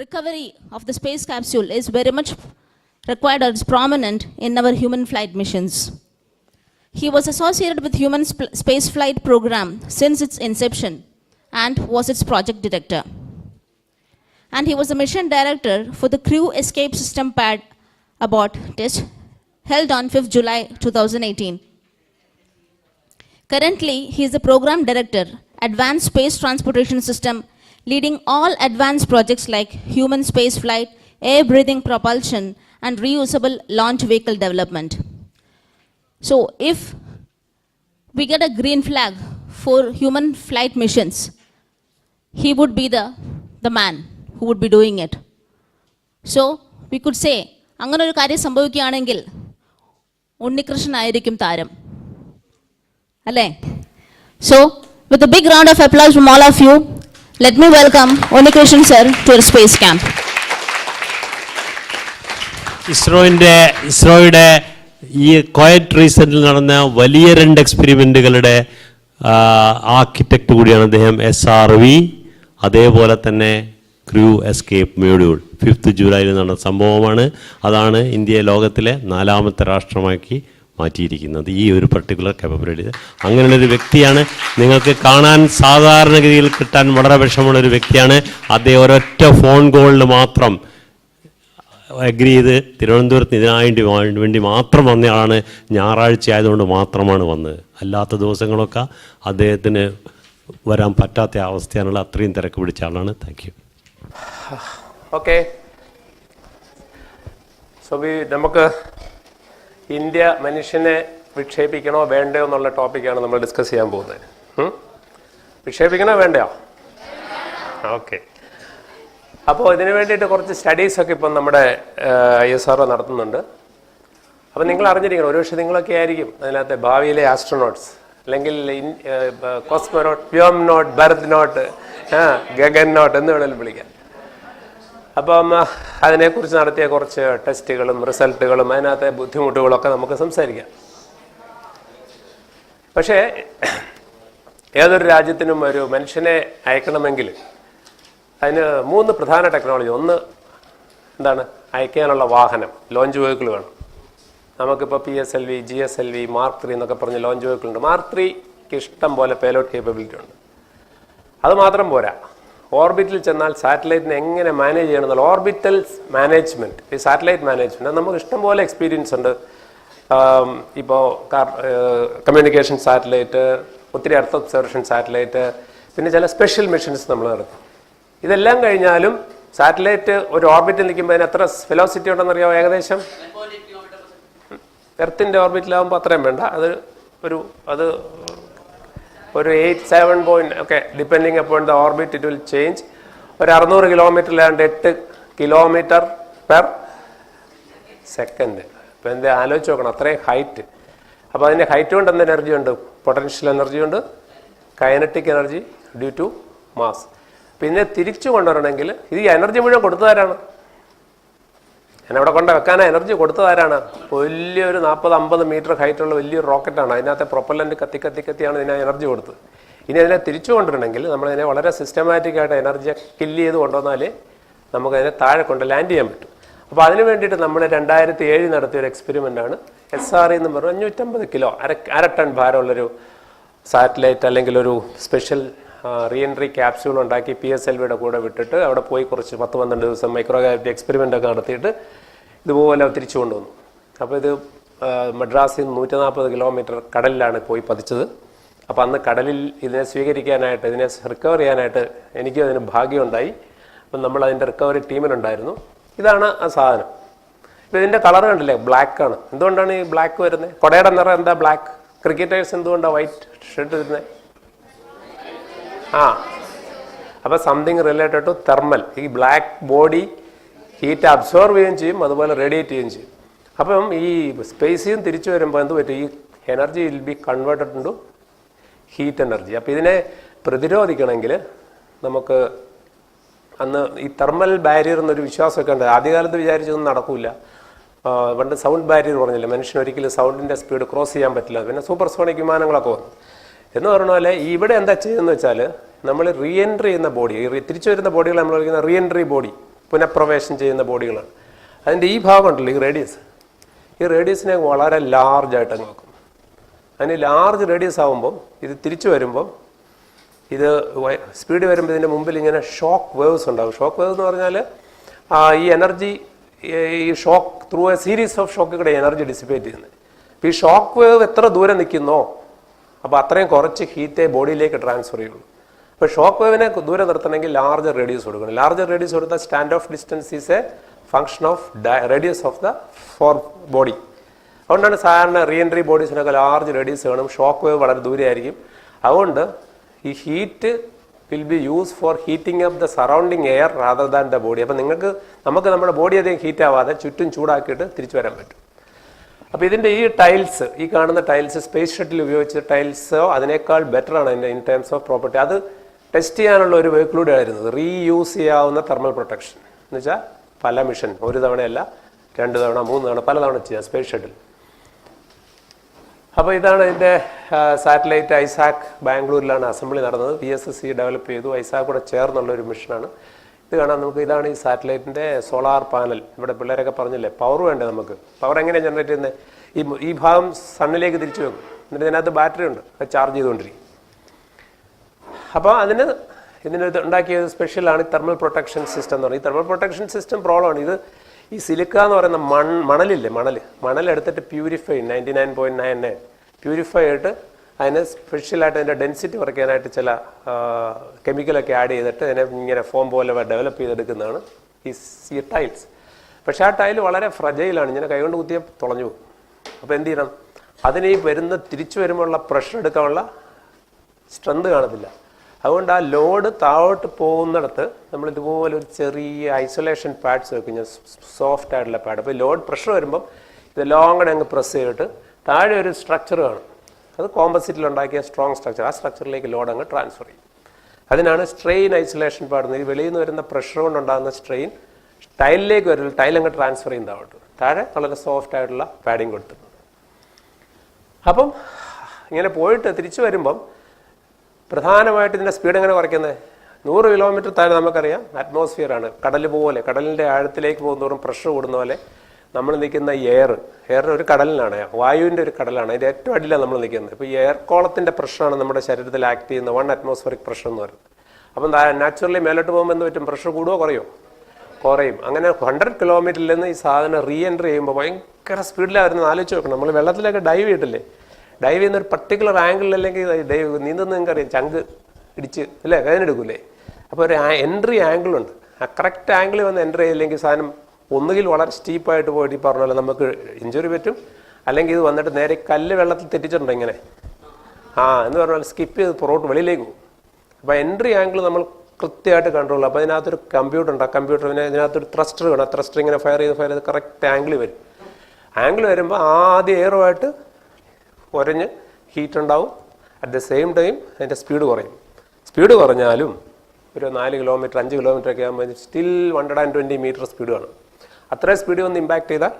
recovery of the space capsule is very much required or is prominent in our human flight missions. He was associated with human space flight program since its inception and was its project director. And he was the mission director for the crew escape system pad abort test held on 5th July 2018. Currently, he is the program director, Advanced Space Transportation System, leading all advanced projects like human space flight, air-breathing propulsion, and reusable launch vehicle development. So, if we get a green flag for human flight missions, he would be the man who would be doing it. So, we could say, അങ്ങനെ ഒരു കാര്യം സംഭവിക്കുകയാണെങ്കിൽ ഉണ്ണികൃഷ്ണൻ ആയിരിക്കും താരം അല്ലേ? So, with a big round of applause from all of you, let me welcome Unnikrishnan sir to our space camp. ഇസ്രോയുടെ ഈ quiet റീസെന്റിൽ നടന്ന വലിയ 2 എക്സ്പെരിമെന്റുകളുടെ ആർക്കിടെക്ട് കൂടിയാണ് അദ്ദേഹം. SRV, അതേപോലെ തന്നെ ക്രൂ എസ്കേപ്പ് മൊഡ്യൂൾ 5th ജൂലൈയിൽ നടന്ന സംഭവമാണ്. അതാണ് ഇന്ത്യയെ ലോകത്തിലെ 4ാമത്തെ രാഷ്ട്രമാക്കി മാറ്റിയിരിക്കുന്നത്, ഈ ഒരു പർട്ടിക്കുലർ കാപ്പബിലിറ്റി. അങ്ങനെയുള്ളൊരു വ്യക്തിയാണ്. നിങ്ങൾക്ക് കാണാൻ സാധാരണഗതിയിൽ കിട്ടാൻ വളരെ വിഷമമുള്ളൊരു വ്യക്തിയാണ്. അദ്ദേഹം ഒരൊറ്റ ഫോൺ കോളിൽ മാത്രം അഗ്രി ചെയ്ത് തിരുവനന്തപുരത്ത് ഇതിനായിട്ട് വേണ്ടി മാത്രം വന്നയാളാണ്. ഞായറാഴ്ച ആയതുകൊണ്ട് മാത്രമാണ് വന്നത്. അല്ലാത്ത ദിവസങ്ങളൊക്കെ അദ്ദേഹത്തിന് വരാൻ പറ്റാത്ത അവസ്ഥയാണുള്ള. അത്രയും തിരക്ക് പിടിച്ച ആളാണ്. Thank you. ഓക്കെ, സോ നമുക്ക് ഇന്ത്യ മനുഷ്യനെ വിക്ഷേപിക്കണോ വേണ്ടയോ എന്നുള്ള ടോപ്പിക്കാണ് നമ്മൾ ഡിസ്കസ് ചെയ്യാൻ പോകുന്നത്. വിക്ഷേപിക്കണോ വേണ്ടയോ? ഓക്കെ, അപ്പോൾ ഇതിനു വേണ്ടിയിട്ട് കുറച്ച് സ്റ്റഡീസൊക്കെ ഇപ്പം നമ്മുടെ ISRO നടത്തുന്നുണ്ട്. അപ്പം നിങ്ങൾ അറിഞ്ഞിരിക്കണം, ഒരുപക്ഷെ നിങ്ങളൊക്കെ ആയിരിക്കും അതിനകത്ത് ഭാവിയിലെ ആസ്ട്രോനോട്ട്സ്, അല്ലെങ്കിൽ cosmonaut, vyomanaut, Bharat naut, Gagan naut എന്ന് വേണമെങ്കിലും വിളിക്കാം. അപ്പം അതിനെക്കുറിച്ച് നടത്തിയ കുറച്ച് ടെസ്റ്റുകളും റിസൾട്ടുകളും അതിനകത്തെ ബുദ്ധിമുട്ടുകളൊക്കെ നമുക്ക് സംസാരിക്കാം. പക്ഷേ ഏതൊരു രാജ്യത്തിനും ഒരു മനുഷ്യനെ അയക്കണമെങ്കിൽ അതിന് 3 പ്രധാന ടെക്നോളജി. ഒന്ന് എന്താണ്? അയക്കാനുള്ള വാഹനം, ലോഞ്ച് വെഹിക്കിൾ വേണം. നമുക്കിപ്പോൾ PSLV, GSLV, Mark 3 എന്നൊക്കെ പറഞ്ഞ് ലോഞ്ച് വെഹിക്കിൾ ഉണ്ട്. Mark 3ക്ക് ഇഷ്ടം പോലെ പേലോഡ് കേപ്പബിലിറ്റി ഉണ്ട്. അതുമാത്രം പോരാ, ഓർബിറ്റിൽ ചെന്നാൽ സാറ്റലൈറ്റിനെ എങ്ങനെ മാനേജ് ചെയ്യണം എന്നുള്ള ഓർബിറ്റൽ മാനേജ്മെൻറ്റ്, ഈ സാറ്റലൈറ്റ് മാനേജ്മെൻറ്റ് നമുക്ക് ഇഷ്ടംപോലെ എക്സ്പീരിയൻസ് ഉണ്ട്. ഇപ്പോൾ കമ്മ്യൂണിക്കേഷൻ സാറ്റലൈറ്റ്, ഒത്തിരി എർത്ത് ഒബ്സർവേഷൻ സാറ്റലൈറ്റ്, പിന്നെ ചില സ്പെഷ്യൽ മിഷൻസ് നമ്മൾ നടത്തി. ഇതെല്ലാം കഴിഞ്ഞാലും സാറ്റലൈറ്റ് ഒരു ഓർബിറ്റിൽ നിൽക്കുമ്പോൾ അതിന് എത്ര വെലോസിറ്റി ഉണ്ടെന്നറിയാമോ? ഏകദേശം എർത്തിൻ്റെ ഓർബിറ്റിലാകുമ്പോൾ അത്രയും വേണ്ട, അത് ഒരു 8-7 പോയിന്റ് ഒക്കെ depending upon the orbit it will change. ഒരു 600 കിലോമീറ്ററിലാണ്ട് 8 കിലോമീറ്റർ പെർ സെക്കൻഡ്. ഇപ്പോൾ എന്താ ആലോചിച്ച് നോക്കണം, അത്രയും ഹൈറ്റ്. അപ്പോൾ അതിൻ്റെ ഹൈറ്റ് കൊണ്ട് എന്ത് എനർജി ഉണ്ട്? പൊട്ടൻഷ്യൽ എനർജി ഉണ്ട്, kinetic energy due to mass. പിന്നെ തിരിച്ചു കൊണ്ടുവരണമെങ്കിൽ ഇത് ഈ എനർജി മുഴുവൻ കൊടുത്തതാരാണ്? അവിടെ കൊണ്ട് വെക്കാനാ എനർജി കൊടുത്തതാരാണ്? വലിയൊരു 40-50 മീറ്റർ ഹൈറ്റുള്ള വലിയൊരു റോക്കറ്റാണ്. അതിനകത്തെ പ്രൊപ്പല്ലൻ്റ് കത്തിയാണ് ഇതിനെ എനർജി കൊടുത്തത്. ഇനി അതിനെ തിരിച്ചു കൊണ്ടുവരണമെങ്കിൽ നമ്മളതിനെ വളരെ സിസ്റ്റമാറ്റിക്കായിട്ട് എനർജിയെ കില്ല് ചെയ്ത് കൊണ്ടുവന്നാലേ നമുക്കതിനെ താഴെ കൊണ്ട് ലാൻഡ് ചെയ്യാൻ പറ്റും. അപ്പോൾ അതിന് വേണ്ടിയിട്ട് നമ്മൾ 2007 നടത്തിയൊരു എക്സ്പെരിമെൻ്റാണ് SRE എന്ന് പറഞ്ഞാൽ 550 കിലോ, അര ടൺ ഭാരമുള്ളൊരു സാറ്റലൈറ്റ് അല്ലെങ്കിൽ ഒരു സ്പെഷ്യൽ റീഎൻട്രി ക്യാപ്സ്യൂൾ ഉണ്ടാക്കി PSLVയുടെ കൂടെ വിട്ടിട്ട് അവിടെ പോയി കുറച്ച് 10-12 ദിവസം മൈക്രോഗ്രാവിറ്റി എക്സ്പെരിമെൻ്റ് ഒക്കെ നടത്തിയിട്ട് ഇതുപോലെ തിരിച്ചു കൊണ്ടുവന്നു. അപ്പോൾ ഇത് മദ്രാസിൽ നിന്ന് 140 കിലോമീറ്റർ കടലിലാണ് പോയി പതിച്ചത്. അപ്പോൾ അന്ന് കടലിൽ ഇതിനെ സ്വീകരിക്കാനായിട്ട്, ഇതിനെ റിക്കവർ ചെയ്യാനായിട്ട് എനിക്കും അതിന് ഭാഗ്യമുണ്ടായി. അപ്പം നമ്മൾ അതിൻ്റെ റിക്കവറി ടീമിലുണ്ടായിരുന്നു. ഇതാണ് ആ സാധനം. ഇപ്പോൾ ഇതിൻ്റെ കളർ കണ്ടില്ലേ? ബ്ലാക്കാണ്. എന്തുകൊണ്ടാണ് ഈ ബ്ലാക്ക് വരുന്നത്? കൊടയുടെ നിറം എന്താ ബ്ലാക്ക്? ക്രിക്കറ്റേഴ്സ് എന്തുകൊണ്ടാണ് വൈറ്റ് ഷർട്ട് വരുന്നത്? അപ്പോൾ സംതിങ് റിലേറ്റഡ് ടു തെർമൽ. ഈ ബ്ലാക്ക് ബോഡി ഹീറ്റ് അബ്സോർവ് ചെയ്യുകയും ചെയ്യും, അതുപോലെ റേഡിയേറ്റ് ചെയ്യുകയും ചെയ്യും. അപ്പം ഈ സ്പേസിൽ നിന്ന് തിരിച്ചു വരുമ്പോൾ എന്ത് പറ്റും? ഈ energy will be converted to heat energy. അപ്പോൾ ഇതിനെ പ്രതിരോധിക്കണമെങ്കിൽ നമുക്ക് അന്ന് ഈ തെർമൽ ബാരിയർ എന്നൊരു വിശ്വാസമൊക്കെ ഉണ്ട്. ആദ്യകാലത്ത് വിചാരിച്ചൊന്നും നടക്കില്ല. പണ്ട് സൗണ്ട് ബാരിയർ പറഞ്ഞില്ല, മനുഷ്യന് ഒരിക്കലും സൗണ്ടിൻ്റെ സ്പീഡ് ക്രോസ് ചെയ്യാൻ പറ്റില്ല. പിന്നെ സൂപ്പർ സോണിക് വിമാനങ്ങളൊക്കെ വന്നു. എന്ന് പറഞ്ഞ പോലെ ഇവിടെ എന്താ ചെയ്യുന്നത് വെച്ചാൽ നമ്മൾ റീ എൻട്രി ചെയ്യുന്ന ബോഡി, തിരിച്ചു വരുന്ന ബോഡികൾ നമ്മൾ വിളിക്കുന്ന റീ എൻട്രി ബോഡി, പുനഃപ്രവേശം ചെയ്യുന്ന ബോഡികളാണ്. അതിൻ്റെ ഈ ഭാഗം ഉണ്ടല്ലോ, ഈ റേഡിയസിനെ വളരെ ലാർജായിട്ട് അങ്ങ് വെക്കും. അതിന് ലാർജ് റേഡിയസ് ആകുമ്പം ഇത് തിരിച്ചു വരുമ്പം ഇത് സ്പീഡ് വരുമ്പോൾ ഇതിൻ്റെ മുമ്പിൽ ഇങ്ങനെ ഷോക്ക് വേവ്സ് ഉണ്ടാകും. ഷോക്ക് വേവ് എന്ന് പറഞ്ഞാൽ ഈ എനർജി, ഈ shock through a series of ഷോക്കുകളുടെ എനർജി ഡിസിപ്പേറ്റ് ചെയ്യുന്നത്. അപ്പോൾ ഈ ഷോക്ക് വേവ് എത്ര ദൂരം നിൽക്കുന്നോ അപ്പോൾ അത്രയും കുറച്ച് ഹീറ്റേ ബോഡിയിലേക്ക് ട്രാൻസ്ഫർ ചെയ്യുള്ളൂ. അപ്പോൾ ഷോക്ക് വേവിനെ ദൂരെ നിർത്തണമെങ്കിൽ ലാർജർ റേഡിയസ് കൊടുക്കണം. ലാർജർ റേഡിയസ് കൊടുത്താൽ stand off distance is a function of radius of the fore body. അതുകൊണ്ടാണ് സാധാരണ റീ എൻട്രി ബോഡീസിനൊക്കെ ലാർജ് റേഡിയസ് വേണം, ഷോക്ക് വേവ് വളരെ ദൂരെ ആയിരിക്കും. അതുകൊണ്ട് ഈ heat will be use for heating up the surrounding air rather than the body. അപ്പം നമുക്ക് നമ്മുടെ ബോഡി അധികം ഹീറ്റ് ആവാതെ ചുറ്റും ചൂടാക്കിയിട്ട് തിരിച്ചു വരാൻ പറ്റും. അപ്പോൾ ഇതിൻ്റെ ഈ ടൈൽസ്, ഈ കാണുന്ന ടൈൽസ് സ്പേസ് ഷട്ടിൽ ഉപയോഗിച്ച ടൈൽസോ അതിനേക്കാൾ ബെറ്റർ ആണ് അതിൻ്റെ ഇൻ ടേംസ് ഓഫ് പ്രോപ്പർട്ടി. അത് ടെസ്റ്റ് ചെയ്യാനുള്ള ഒരു വെഹിക്കിലൂടെ ആയിരുന്നത് റീയൂസ് ചെയ്യാവുന്ന തെർമൽ പ്രൊട്ടക്ഷൻ എന്ന് വെച്ചാൽ പല മിഷൻ, ഒരു തവണയല്ല 2 തവണ 3 തവണ പല തവണ ചെയ്യാം സ്പേസ് ഷട്ടിൽ. അപ്പോൾ ഇതാണ് ഇതിൻ്റെ സാറ്റലൈറ്റ് ഐസാക്ക്. ബാംഗ്ലൂരിലാണ് അസംബ്ലി നടന്നത്. PSSC ഡെവലപ്പ് ചെയ്തു, ഐസാക്ക് കൂടെ ചേർന്നുള്ളൊരു മിഷനാണ്. ഇത് കാണാം നമുക്ക്. ഇതാണ് ഈ സാറ്റലൈറ്റിൻ്റെ സോളാർ പാനൽ. ഇവിടെ പിള്ളേരൊക്കെ പറഞ്ഞില്ലേ പവർ വേണ്ടേ നമുക്ക്. പവർ എങ്ങനെയാണ് ജനറേറ്റ് ചെയ്യുന്നത്? ഈ ഭാഗം സണ്ണിലേക്ക് തിരിച്ചു വെക്കും, എന്നിട്ട് ഇതിനകത്ത് ബാറ്ററി ഉണ്ട്, അത് ചാർജ് ചെയ്തുകൊണ്ടിരിക്കും. അപ്പോൾ ഇതിന് ഉണ്ടാക്കിയത് സ്പെഷ്യലാണ് തെർമൽ പ്രൊട്ടക്ഷൻ സിസ്റ്റം എന്ന് പറയുന്നത്. ഈ തെർമൽ പ്രൊട്ടക്ഷൻ സിസ്റ്റം പ്രോബ്ലമാണ്. ഈ സിലിക്ക എന്ന് പറയുന്ന മണലില്ലേ, മണലെടുത്തിട്ട് പ്യൂരിഫൈ 99.99 പ്യൂരിഫൈ ആയിട്ട് അതിന് സ്പെഷ്യലായിട്ട് അതിൻ്റെ ഡെൻസിറ്റി കുറയ്ക്കാനായിട്ട് ചില കെമിക്കലൊക്കെ ആഡ് ചെയ്തിട്ട് അതിനെ ഇങ്ങനെ ഫോം പോലെ ഡെവലപ്പ് ചെയ്തെടുക്കുന്നതാണ് ഈ ടൈൽസ്. പക്ഷേ ആ ടൈൽ വളരെ ഫ്രജൈലാണ്, ഇങ്ങനെ കൈകൊണ്ട് കുത്തിയാൽ തുളഞ്ഞു പോകും. അപ്പോൾ എന്ത് ചെയ്യണം? അതിന് ഈ തിരിച്ചു വരുമ്പോഴുള്ള പ്രഷർ എടുക്കാനുള്ള സ്ട്രെങ്ത് കാണത്തില്ല. അതുകൊണ്ട് ആ ലോഡ് താഴോട്ട് പോകുന്നിടത്ത് നമ്മൾ ഇതുപോലെ ഒരു ചെറിയ ഐസൊലേഷൻ പാഡ്സ് വെക്കും, സോഫ്റ്റ് ആയിട്ടുള്ള പാഡ്. അപ്പോൾ ലോഡ് പ്രഷർ വരുമ്പം ഇതെല്ലാം കൂടെ അങ്ങ് പ്രസ് ചെയ്തിട്ട് താഴെ ഒരു സ്ട്രക്ചർ കാണും. അത് കോമ്പസിറ്റിലുണ്ടാക്കിയ സ്ട്രോങ് സ്ട്രക്ചർ. ആ സ്ട്രക്ചറിലേക്ക് ലോഡ് അങ്ങ് ട്രാൻസ്ഫർ ചെയ്യും. അതിനാണ് സ്ട്രെയിൻ ഐസൊലേഷൻ പാഡ്. ഈ വെളിയിൽ നിന്ന് വരുന്ന പ്രഷർ കൊണ്ടുണ്ടാകുന്ന സ്ട്രെയിൻ ടൈലിലേക്ക് വരില്ല, ടൈൽ അങ്ങ് ട്രാൻസ്ഫർ ചെയ്യുന്നതാവട്ടെ. താഴെ വളരെ സോഫ്റ്റ് ആയിട്ടുള്ള പാഡിങ് കൊടുത്തിട്ടുണ്ട്. അപ്പം ഇങ്ങനെ പോയിട്ട് തിരിച്ചു വരുമ്പം പ്രധാനമായിട്ട് ഇതിൻ്റെ സ്പീഡ് എങ്ങനെ കുറയ്ക്കുന്നത്? 100 കിലോമീറ്റർ താഴെ നമുക്കറിയാം അറ്റ്മോസ്ഫിയറാണ്. കടൽ പോലെ, കടലിൻ്റെ ആഴത്തിലേക്ക് പോകുന്നതോറും പ്രഷർ കൂടുന്ന പോലെ നമ്മൾ നിൽക്കുന്ന എയറിന് ഒരു കടലിലാണ്, വായുവിൻ്റെ ഒരു കടലാണ്. അതിൻ്റെ ഏറ്റവും അടിയിലാണ് നമ്മൾ നിൽക്കുന്നത്. ഇപ്പോൾ ഈ എയർ കോളത്തിൻ്റെ പ്രഷറാണ് നമ്മുടെ ശരീരത്തിൽ ആക്ട് ചെയ്യുന്ന 1 അറ്റ്മോസ്ഫിയറിക് പ്രഷർ എന്ന് പറയുന്നത്. അപ്പം നാച്ചുറലി മേലോട്ട് പോകുമ്പോൾ എന്ത് പറ്റും? പ്രഷർ കൂടുമോ കുറയോ? കുറയും. അങ്ങനെ 100 കിലോമീറ്ററിൽ നിന്ന് ഈ സാധനം റീ എൻട്രി ചെയ്യുമ്പോൾ ഭയങ്കര സ്പീഡിലായിരുന്നു. ആലോചിച്ച് നോക്കണം, നമ്മൾ വെള്ളത്തിലേക്ക് ഡൈവ് ചെയ്തിട്ടില്ലേ? ഡൈവ് ചെയ്യുന്ന ഒരു പർട്ടിക്കുലർ ആംഗിളിൽ അല്ലെങ്കിൽ നീന്തുന്ന നിങ്ങൾക്കറിയാം, ചങ്ക് ഇടിച്ച് അല്ലേ, വേദന എടുക്കൂലേ? അപ്പോൾ ഒരു എൻട്രി ആംഗിളുണ്ട്. ആ കറക്റ്റ് ആംഗിളിൽ വന്ന് എൻട്രി ചെയ്യില്ലെങ്കിൽ സാധനം ഒന്നുകിൽ വളരെ സ്റ്റീപ്പായിട്ട് പോയിട്ട് ഈ പറഞ്ഞാൽ നമുക്ക് ഇഞ്ചുറി പറ്റും, അല്ലെങ്കിൽ ഇത് വന്നിട്ട് നേരെ കല്ല് വെള്ളത്തിൽ തെറ്റിച്ചിട്ടുണ്ട് ഇങ്ങനെ എന്ന് പറഞ്ഞാൽ സ്കിപ്പ് ചെയ്ത് പുറകോട്ട് വെളിയിലേക്ക് പോകും. അപ്പോൾ എൻട്രി ആംഗിൾ നമ്മൾ കൃത്യമായിട്ട് കൺട്രോൾ. അപ്പോൾ അതിനകത്തൊരു കമ്പ്യൂട്ടർ ഉണ്ട്. ആ കമ്പ്യൂട്ടറിന് ഇതിനകത്തൊരു ത്രസ്റ്റർ വേണം. ആ ത്രസ്റ്റർ ഇങ്ങനെ ഫയർ ചെയ്ത് കറക്റ്റ് ആംഗിൾ വരും. ആംഗിൾ വരുമ്പോൾ ആദ്യം എയറുമായിട്ട് ഉരഞ്ഞ് ഹീറ്റ് ഉണ്ടാവും. അറ്റ് ദ സെയിം ടൈം അതിൻ്റെ സ്പീഡ് കുറയും. സ്പീഡ് കുറഞ്ഞാലും ഒരു 4 കിലോമീറ്റർ 5 കിലോമീറ്റർ ഒക്കെ ആകുമ്പോൾ സ്റ്റിൽ 120 മീറ്റർ സ്പീഡ് വേണം. അത്രയും സ്പീഡ് വന്ന് ഇമ്പാക്ട് ചെയ്താൽ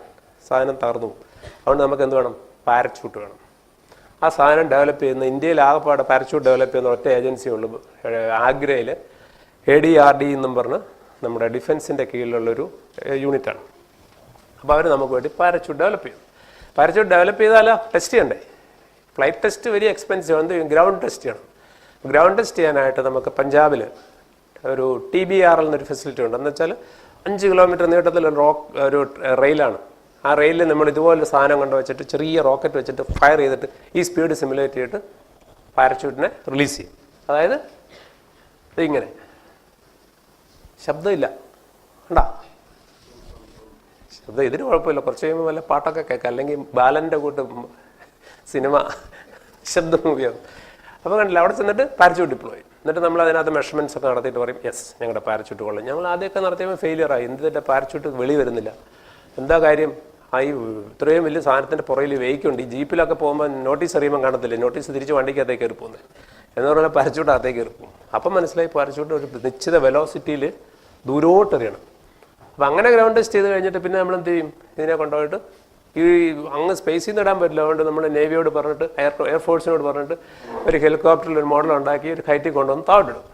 സാധനം തകർന്നു പോകും. അതുകൊണ്ട് നമുക്ക് എന്ത് വേണം? പാരച്യൂട്ട് വേണം. ആ സാധനം ഡെവലപ്പ് ചെയ്യുന്ന ഇന്ത്യയിൽ ആകെപ്പാടെ പാരച്യൂട്ട് ഡെവലപ്പ് ചെയ്യുന്ന ഒറ്റ ഏജൻസി ഉള്ളൂ. ആഗ്രയിൽ ADRD എന്നും പറഞ്ഞ് നമ്മുടെ ഡിഫൻസിൻ്റെ കീഴിലുള്ളൊരു യൂണിറ്റാണ്. അപ്പോൾ അവർ നമുക്ക് വേണ്ടി പാരച്യൂട്ട് ഡെവലപ്പ് ചെയ്യും. പാരച്യൂട്ട് ഡെവലപ്പ് ചെയ്താലോ ടെസ്റ്റ് ചെയ്യണ്ടേ? ഫ്ലൈറ്റ് ടെസ്റ്റ് വെരി എക്സ്പെൻസീവ് ആണ്. ഗ്രൗണ്ട് ടെസ്റ്റ് ചെയ്യണം. ഗ്രൗണ്ട് ടെസ്റ്റ് ചെയ്യാനായിട്ട് നമുക്ക് പഞ്ചാബിൽ ഒരു TBRL എന്നൊരു ഫെസിലിറ്റി ഉണ്ട്. എന്ന് വെച്ചാൽ 5 കിലോമീറ്റർ നീട്ടത്തിൽ ഒരു റെയിലാണ്. ആ റെയിലിൽ നമ്മൾ ഇതുപോലൊരു സാധനം കൊണ്ട് വെച്ചിട്ട് ചെറിയ റോക്കറ്റ് വെച്ചിട്ട് ഫയർ ചെയ്തിട്ട് ഈ സ്പീഡ് സിമുലേറ്റ് ചെയ്തിട്ട് പാരച്യൂട്ടിനെ റിലീസ് ചെയ്യും. അതായത് ഇതിങ്ങനെ ശബ്ദമില്ല, കണ്ടാ ശബ്ദം. ഇതിന് കുഴപ്പമില്ല, കുറച്ച് കഴിയുമ്പോൾ വല്ല പാട്ടൊക്കെ കേൾക്കാം, അല്ലെങ്കിൽ ബാലൻ്റെ കൂട്ട് സിനിമ ശബ്ദം ഉപയോഗം. അപ്പോൾ കണ്ടില്ല, അവിടെ ചെന്നിട്ട് പാരച്യൂട്ട് ഡിപ്ലോയ്. എന്നിട്ട് നമ്മൾ അതിനകത്ത് മെഷർമെൻറ്റ്സ് ഒക്കെ നടത്തിയിട്ട് പറയും യെസ് ഞങ്ങളുടെ പാരച്യൂട്ട് കൊള്ളാം. ഞങ്ങൾ ആദ്യമൊക്കെ നടത്തിയപ്പോൾ ഫെയിലിയറായി. എന്തിൻ്റെ പാരച്യൂട്ട് വെളി വരുന്നില്ല? എന്താ കാര്യം? ഇത്രയും വലിയ സാധനത്തിൻ്റെ പുറയിൽ വെയ്ക്കുണ്ട്. ഈ ജീപ്പിലൊക്കെ പോകുമ്പോൾ നോട്ടീസ് അറിയുമ്പോൾ കാണത്തില്ലേ, നോട്ടീസ് തിരിച്ച് വണ്ടിക്കകത്തേക്ക് കയറി പോകുന്നത് എന്ന് പറഞ്ഞാൽ പാരച്യൂട്ട് അകത്തേക്ക് കയറി പോകും. അപ്പം മനസ്സിലായി പാരച്യൂട്ട് ഒരു നിശ്ചിത വെലോസിറ്റിയിൽ ദൂരോട്ടെറിയണം. അപ്പം അങ്ങനെ ഗ്രൗണ്ട് ടെസ്റ്റ് ചെയ്ത് കഴിഞ്ഞിട്ട് പിന്നെ നമ്മൾ എന്ത് ചെയ്യും? ഇതിനെ കൊണ്ടുപോയിട്ട് ഈ അങ്ങ് സ്പേസിൽ നിന്ന് ഇടാൻ പറ്റില്ല. അതുകൊണ്ട് നമ്മൾ നേവിയോട് പറഞ്ഞിട്ട് എയർഫോഴ്സിനോട് പറഞ്ഞിട്ട് ഒരു ഹെലികോപ്റ്ററിൽ ഒരു മോഡൽ ഉണ്ടാക്കി ഒരു ഹൈറ്റിൽ കൊണ്ടുവന്ന് താഴോട്ടിടും.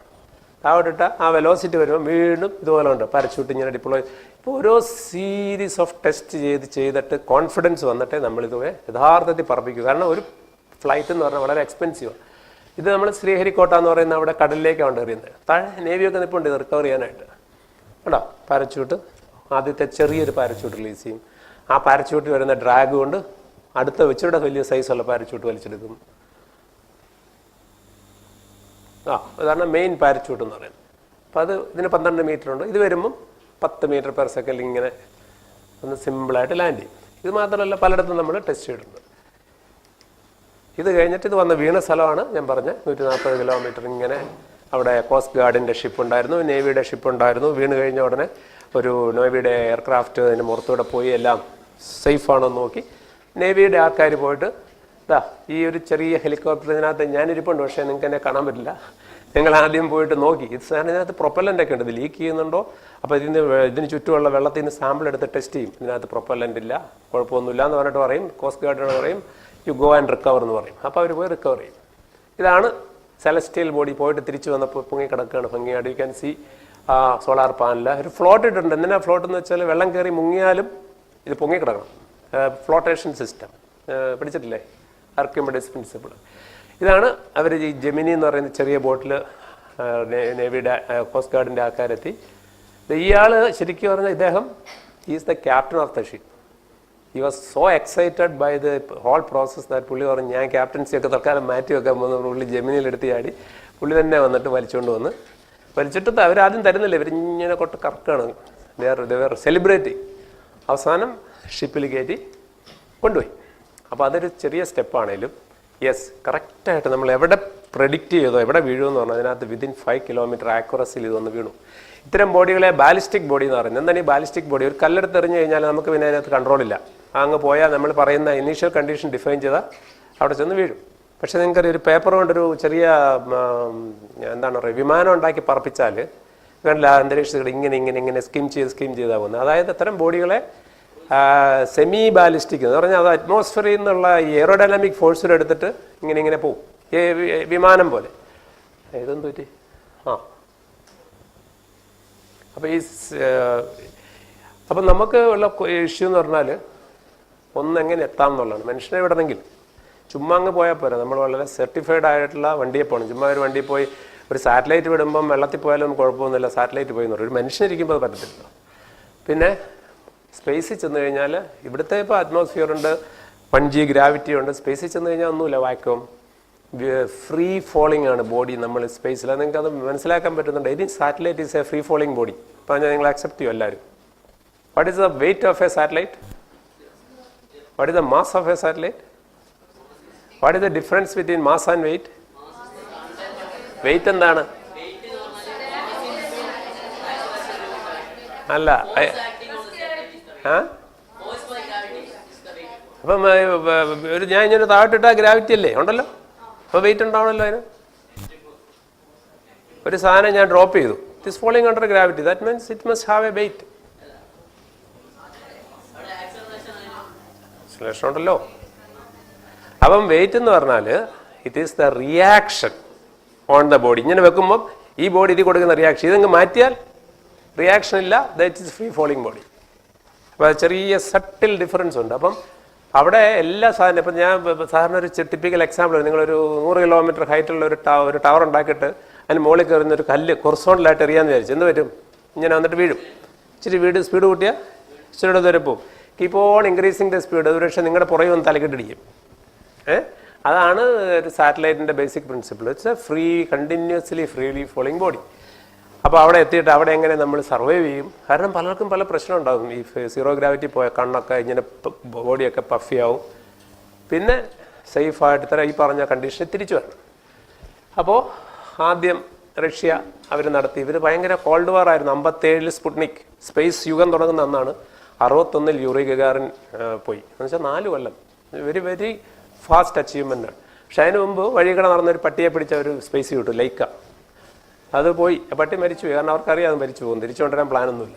താഴോട്ടിട്ട ആ വെലോസിറ്റി വരുമ്പോൾ വീണ്ടും ഇതുപോലെ ഉണ്ട് പാരച്യൂട്ട് ഇങ്ങനെ ഡിപ്ലോയ്. ഇപ്പോൾ ഓരോ സീരീസ് ഓഫ് ടെസ്റ്റ് ചെയ്തിട്ട് കോൺഫിഡൻസ് വന്നിട്ടേ നമ്മളിതുവരെ യഥാർത്ഥത്തിൽ പറപ്പിക്കൂ. കാരണം ഒരു ഫ്ലൈറ്റ് എന്ന് പറഞ്ഞാൽ വളരെ എക്സ്പെൻസീവാണ്. ഇത് നമ്മൾ ശ്രീഹരിക്കോട്ട എന്ന് പറയുന്ന അവിടെ കടലിലേക്കാണ് എറിയുന്നത്. താഴെ നേവിയൊക്കെ നിൽപ്പുണ്ട് ഇത് റിക്കവർ ചെയ്യാനായിട്ട്. കേട്ടോ, പാരച്യൂട്ട് ആദ്യത്തെ ചെറിയൊരു പാരച്യൂട്ട് റിലീസ് ചെയ്യും. ആ പാരച്യൂട്ടിൽ വരുന്ന ഡ്രാഗ് കൊണ്ട് അടുത്ത വെച്ചിവിടെ വലിയ സൈസുള്ള പാരച്യൂട്ട് വലിച്ചെടുക്കും. അതാണ് മെയിൻ പാരച്യൂട്ട് എന്ന് പറയുന്നത്. അപ്പോൾ അത് ഇതിന് 12 മീറ്റർ ഉണ്ട്. ഇത് വരുമ്പം 10 മീറ്റർ പെർ സെക്കൻഡ് ഇങ്ങനെ ഒന്ന് സിമ്പിളായിട്ട് ലാൻഡ് ചെയ്യും. ഇത് മാത്രമല്ല പലയിടത്തും നമ്മൾ ടെസ്റ്റ് ചെയ്തിട്ടുണ്ട്. ഇത് കഴിഞ്ഞിട്ട് ഇത് വന്ന വീണ സ്ഥലമാണ് ഞാൻ പറഞ്ഞ 140 കിലോമീറ്റർ. ഇങ്ങനെ അവിടെ കോസ്റ്റ് ഗാർഡിൻ്റെ ഷിപ്പ് ഉണ്ടായിരുന്നു, നേവിയുടെ ഷിപ്പ് ഉണ്ടായിരുന്നു. വീണ് കഴിഞ്ഞ ഉടനെ ഒരു നേവിയുടെ എയർക്രാഫ്റ്റ് അതിൻ്റെ പുറത്തൂടെ പോയി എല്ലാം സേഫാണോ എന്ന് നോക്കി നേവിയുടെ ആൾക്കാർ പോയിട്ട് ഈ ഒരു ചെറിയ ഹെലികോപ്റ്റർ ഇതിനകത്ത് ഞാനിരിപ്പുണ്ട്, പക്ഷേ നിങ്ങൾക്ക് എന്നെ കാണാൻ പറ്റില്ല. ഞങ്ങൾ ആദ്യം പോയിട്ട് നോക്കി ഇതിനകത്ത് പ്രൊപ്പല്ലൻ്റ് ഒക്കെ ഉണ്ട്, ഇത് ലീക്ക് ചെയ്യുന്നുണ്ടോ. അപ്പോൾ ഇതിന് ചുറ്റുമുള്ള വെള്ളത്തിൽ നിന്ന് സാമ്പിൾ എടുത്ത് ടെസ്റ്റ് ചെയ്യും. ഇതിനകത്ത് പ്രൊപ്പല്ലൻ്റ് ഇല്ല, കുഴപ്പമൊന്നുമില്ല എന്ന് പറഞ്ഞിട്ട് പറയും. കോസ്റ്റ് ഗാർഡിനോട് പറയും യു ഗോ ആൻഡ് റിക്കവർ എന്ന് പറയും. അപ്പോൾ അവർ പോയി റിക്കവർ ചെയ്യും. ഇതാണ് സെലസ്റ്റിയൽ ബോഡി. പോയിട്ട് തിരിച്ചു വന്നപ്പോൾ പൊങ്ങി കിടക്കുകയാണ് ഭംഗിയായിട്ട്. You can see solar panel. ഒരു ഫ്ലോട്ട് ഇട്ടിട്ടുണ്ട്. എന്തിനാ ഫ്ലോട്ട് എന്ന് വെച്ചാൽ വെള്ളം കയറി മുങ്ങിയാലും ഇത് പൊങ്ങി കിടക്കണം. ഫ്ലോട്ടേഷൻ സിസ്റ്റം പിടിച്ചിട്ടില്ലേ, ആർക്കിമിഡീസ് പ്രിൻസിപ്പിൾ. ഇതാണ് അവർ ഈ ജെമിനി എന്ന് പറയുന്ന ചെറിയ ബോട്ടിൽ നേവിയുടെ കോസ്റ്റ് ഗാർഡിൻ്റെ ആൾക്കാരെത്തി. ഇയാൾ ശരിക്കും പറഞ്ഞാൽ ഇദ്ദേഹം is the captain of the ship. He was so excited by the whole process that പുള്ളി പറഞ്ഞു ഞാൻ ക്യാപ്റ്റൻസി ഒക്കെ തൽക്കാലം മാറ്റി വെക്കാൻ പോകുന്ന പുള്ളി ജെമിനിയിലെടുത്ത് ചാടി പുള്ളി തന്നെ വന്നിട്ട് വലിച്ചുകൊണ്ട് വന്ന് വലിച്ചിട്ട് അവരാദ്യം തരുന്നില്ല, ഇവരിങ്ങനെ കൊട്ട് കറക്കാണ്. There celebrating. അവസാനം ഷിപ്പിൽ കയറ്റി കൊണ്ടുപോയി. അപ്പോൾ അതൊരു ചെറിയ സ്റ്റെപ്പാണേലും യെസ് കറക്റ്റായിട്ട് നമ്മൾ എവിടെ പ്രെഡിക്റ്റ് ചെയ്തോ എവിടെ വീഴുമെന്ന് പറഞ്ഞാൽ അതിനകത്ത് വിതിൻ 5 കിലോമീറ്റർ ആക്യുറസിയിൽ ഇത് വന്ന് വീണു. ഇത്തരം ബോഡികളെ ബാലിസ്റ്റിക് ബോഡി എന്ന് പറയുന്നത്. എന്താണ് ഈ ബാലിസ്റ്റിക് ബോഡി? ഒരു കല്ലെടുത്ത് എറിഞ്ഞു കഴിഞ്ഞാൽ നമുക്ക് പിന്നെ അതിനകത്ത് കൺട്രോളില്ല. അങ്ങ് പോയാൽ നമ്മൾ പറയുന്ന ഇനീഷ്യൽ കണ്ടീഷൻ ഡിഫൈൻ ചെയ്താൽ അവിടെ ചെന്ന് വീഴും. പക്ഷേ നിങ്ങൾക്കൊരു ഒരു പേപ്പർ കൊണ്ടൊരു ചെറിയ എന്താണ് പറയുക വിമാനം ഉണ്ടാക്കി പറപ്പിച്ചാൽ കണ്ടില്ല അന്തരീക്ഷത്തിൽ ഇങ്ങനെ ഇങ്ങനെ ഇങ്ങനെ സ്കിം ചെയ്താൽ പോകുന്നത്. അതായത് അത്തരം ബോഡികളെ സെമി ബാലിസ്റ്റിക് എന്ന് പറഞ്ഞാൽ അത് അറ്റ്മോസ്ഫിയറിൽ നിന്നുള്ള ഈ എയറോഡൈനാമിക് ഫോഴ്സിലെടുത്തിട്ട് ഇങ്ങനെ പോവും, വിമാനം പോലെ. ഇതെന്ത് പറ്റി? അപ്പം നമുക്ക് ഉള്ള ഇഷ്യൂ എന്ന് പറഞ്ഞാൽ ഒന്നെങ്ങനെ എത്താം എന്നുള്ളതാണ്. മനുഷ്യനെ വിടണമെങ്കിൽ ചുമ്മാ അങ്ങ് പോയാൽ പോരാ. നമ്മൾ വളരെ സർട്ടിഫൈഡ് ആയിട്ടുള്ള വണ്ടിയെ പോകണം. ചുമ്മാ ഒരു വണ്ടിയിൽ പോയി ഒരു സാറ്റലൈറ്റ് വിടുമ്പം വെള്ളത്തിൽ പോയാലും കുഴപ്പമൊന്നുമില്ല, സാറ്റലൈറ്റ് പോയി എന്ന് പറയും. ഒരു മനുഷ്യനിരിക്കുമ്പോൾ അത് പറ്റത്തില്ല. പിന്നെ സ്പേസിൽ ചെന്ന് കഴിഞ്ഞാൽ ഇവിടുത്തെ ഇപ്പോൾ അറ്റ്മോസ്ഫിയർ ഉണ്ട്, 1G ഗ്രാവിറ്റി ഉണ്ട്. സ്പേസിൽ ചെന്ന് കഴിഞ്ഞാൽ ഒന്നുമില്ല, വാക്വം ഫ്രീ ഫോളിംഗ് ആണ് ബോഡി നമ്മൾ സ്പേസിൽ. നിങ്ങൾക്ക് അത് മനസ്സിലാക്കാൻ പറ്റുന്നുണ്ട്. ഇനി satellite is a free falling body. അപ്പോൾ ഞാൻ നിങ്ങൾ അക്സെപ്റ്റ് ചെയ്യും എല്ലാവരും. What is the weight of a satellite? What is the mass of a satellite? What is the difference between mass and weight? Weight എന്താണ്? അല്ല അപ്പം ഒരു ഞാൻ ഇങ്ങനെ താഴോട്ടിട്ട ഗ്രാവിറ്റി അല്ലേ ഉണ്ടല്ലോ, അപ്പോൾ വെയിറ്റ് ഉണ്ടാവണമല്ലോ അതിന്. ഒരു സാധനം ഞാൻ ഡ്രോപ്പ് ചെയ്തു, it is falling under gravity, that means it must have a weight. Acceleration ഉണ്ടല്ലോ. അപ്പം വെയിറ്റ് എന്ന് പറഞ്ഞാൽ it is the reaction on the body. ഇങ്ങനെ വെക്കുമ്പം ഈ ബോഡി ഇതിൽ കൊടുക്കുന്ന റിയാക്ഷൻ, ഇതങ്ങ് മാറ്റിയാൽ റിയാക്ഷൻ ഇല്ല, that is free falling body. അപ്പോൾ ചെറിയ സട്ടിൽ ഡിഫറൻസ് ഉണ്ട്. അപ്പം അവിടെ എല്ലാ സാധനം ഇപ്പം ഞാൻ സാധാരണ ഒരു ടിപ്പിക്കൽ എക്സാമ്പിൾ, നിങ്ങളൊരു 100 കിലോമീറ്റർ ഹൈറ്റുള്ള ഒരു ടവർ ഉണ്ടാക്കിയിട്ട് അതിന് മുകളിൽ കയറുന്ന ഒരു കല്ല് ഹൊറിസോണ്ടലായിട്ട് എറിയാന്ന് വിചാരിച്ചു, എന്ത് പറ്റും? ഇങ്ങനെ വന്നിട്ട് വീഴും. ഇച്ചിരി സ്പീഡ് കൂട്ടിയാൽ ഇച്ചിരി ദൂരം പോവും. Keep on increasing the speed. ഒരു പക്ഷേ നിങ്ങളുടെ പുറകെ ഒന്ന് തലക്കിട്ടിടിക്കും. അതാണ് ഒരു സാറ്റലൈറ്റിൻ്റെ basic principle. It's a free continuously freely falling body. അപ്പോൾ അവിടെ എത്തിയിട്ട് അവിടെ എങ്ങനെ നമ്മൾ സർവൈവ് ചെയ്യും? കാരണം പലർക്കും പല പ്രശ്നം ഉണ്ടാകും. ഈ സീറോ ഗ്രാവിറ്റി പോയ കണ്ണൊക്കെ ഇങ്ങനെ ബോഡിയൊക്കെ പഫിയാവും. പിന്നെ സേഫായിട്ട് ഈ പറഞ്ഞ കണ്ടീഷനിൽ തിരിച്ചു വരണം. അപ്പോൾ ആദ്യം റഷ്യ അവർ നടത്തി. ഇവർ ഭയങ്കര കോൾഡ് വാർ ആയിരുന്നു. 57 സ്പുട്നിക് സ്പേസ് യുഗം തുടങ്ങുന്ന അന്നാണ്. 61 യൂറി ഗഗാറിൻ പോയി. എന്ന് വെച്ചാൽ 4 കൊല്ലം. വെരി വെരി ഫാസ്റ്റ് അച്ചീവ്മെൻ്റാണ്. പക്ഷെ അതിന് മുമ്പ് വഴികട നടന്നൊരു പട്ടിയെ പിടിച്ച ഒരു സ്പേസ് കിട്ടും, ലൈക്ക. അത് പോയി, പട്ടി മരിച്ചു പോയി. കാരണം അവർക്കറിയാം അത് മരിച്ചു പോകും, തിരിച്ചു കൊണ്ടുവരാൻ പ്ലാനൊന്നുമില്ല.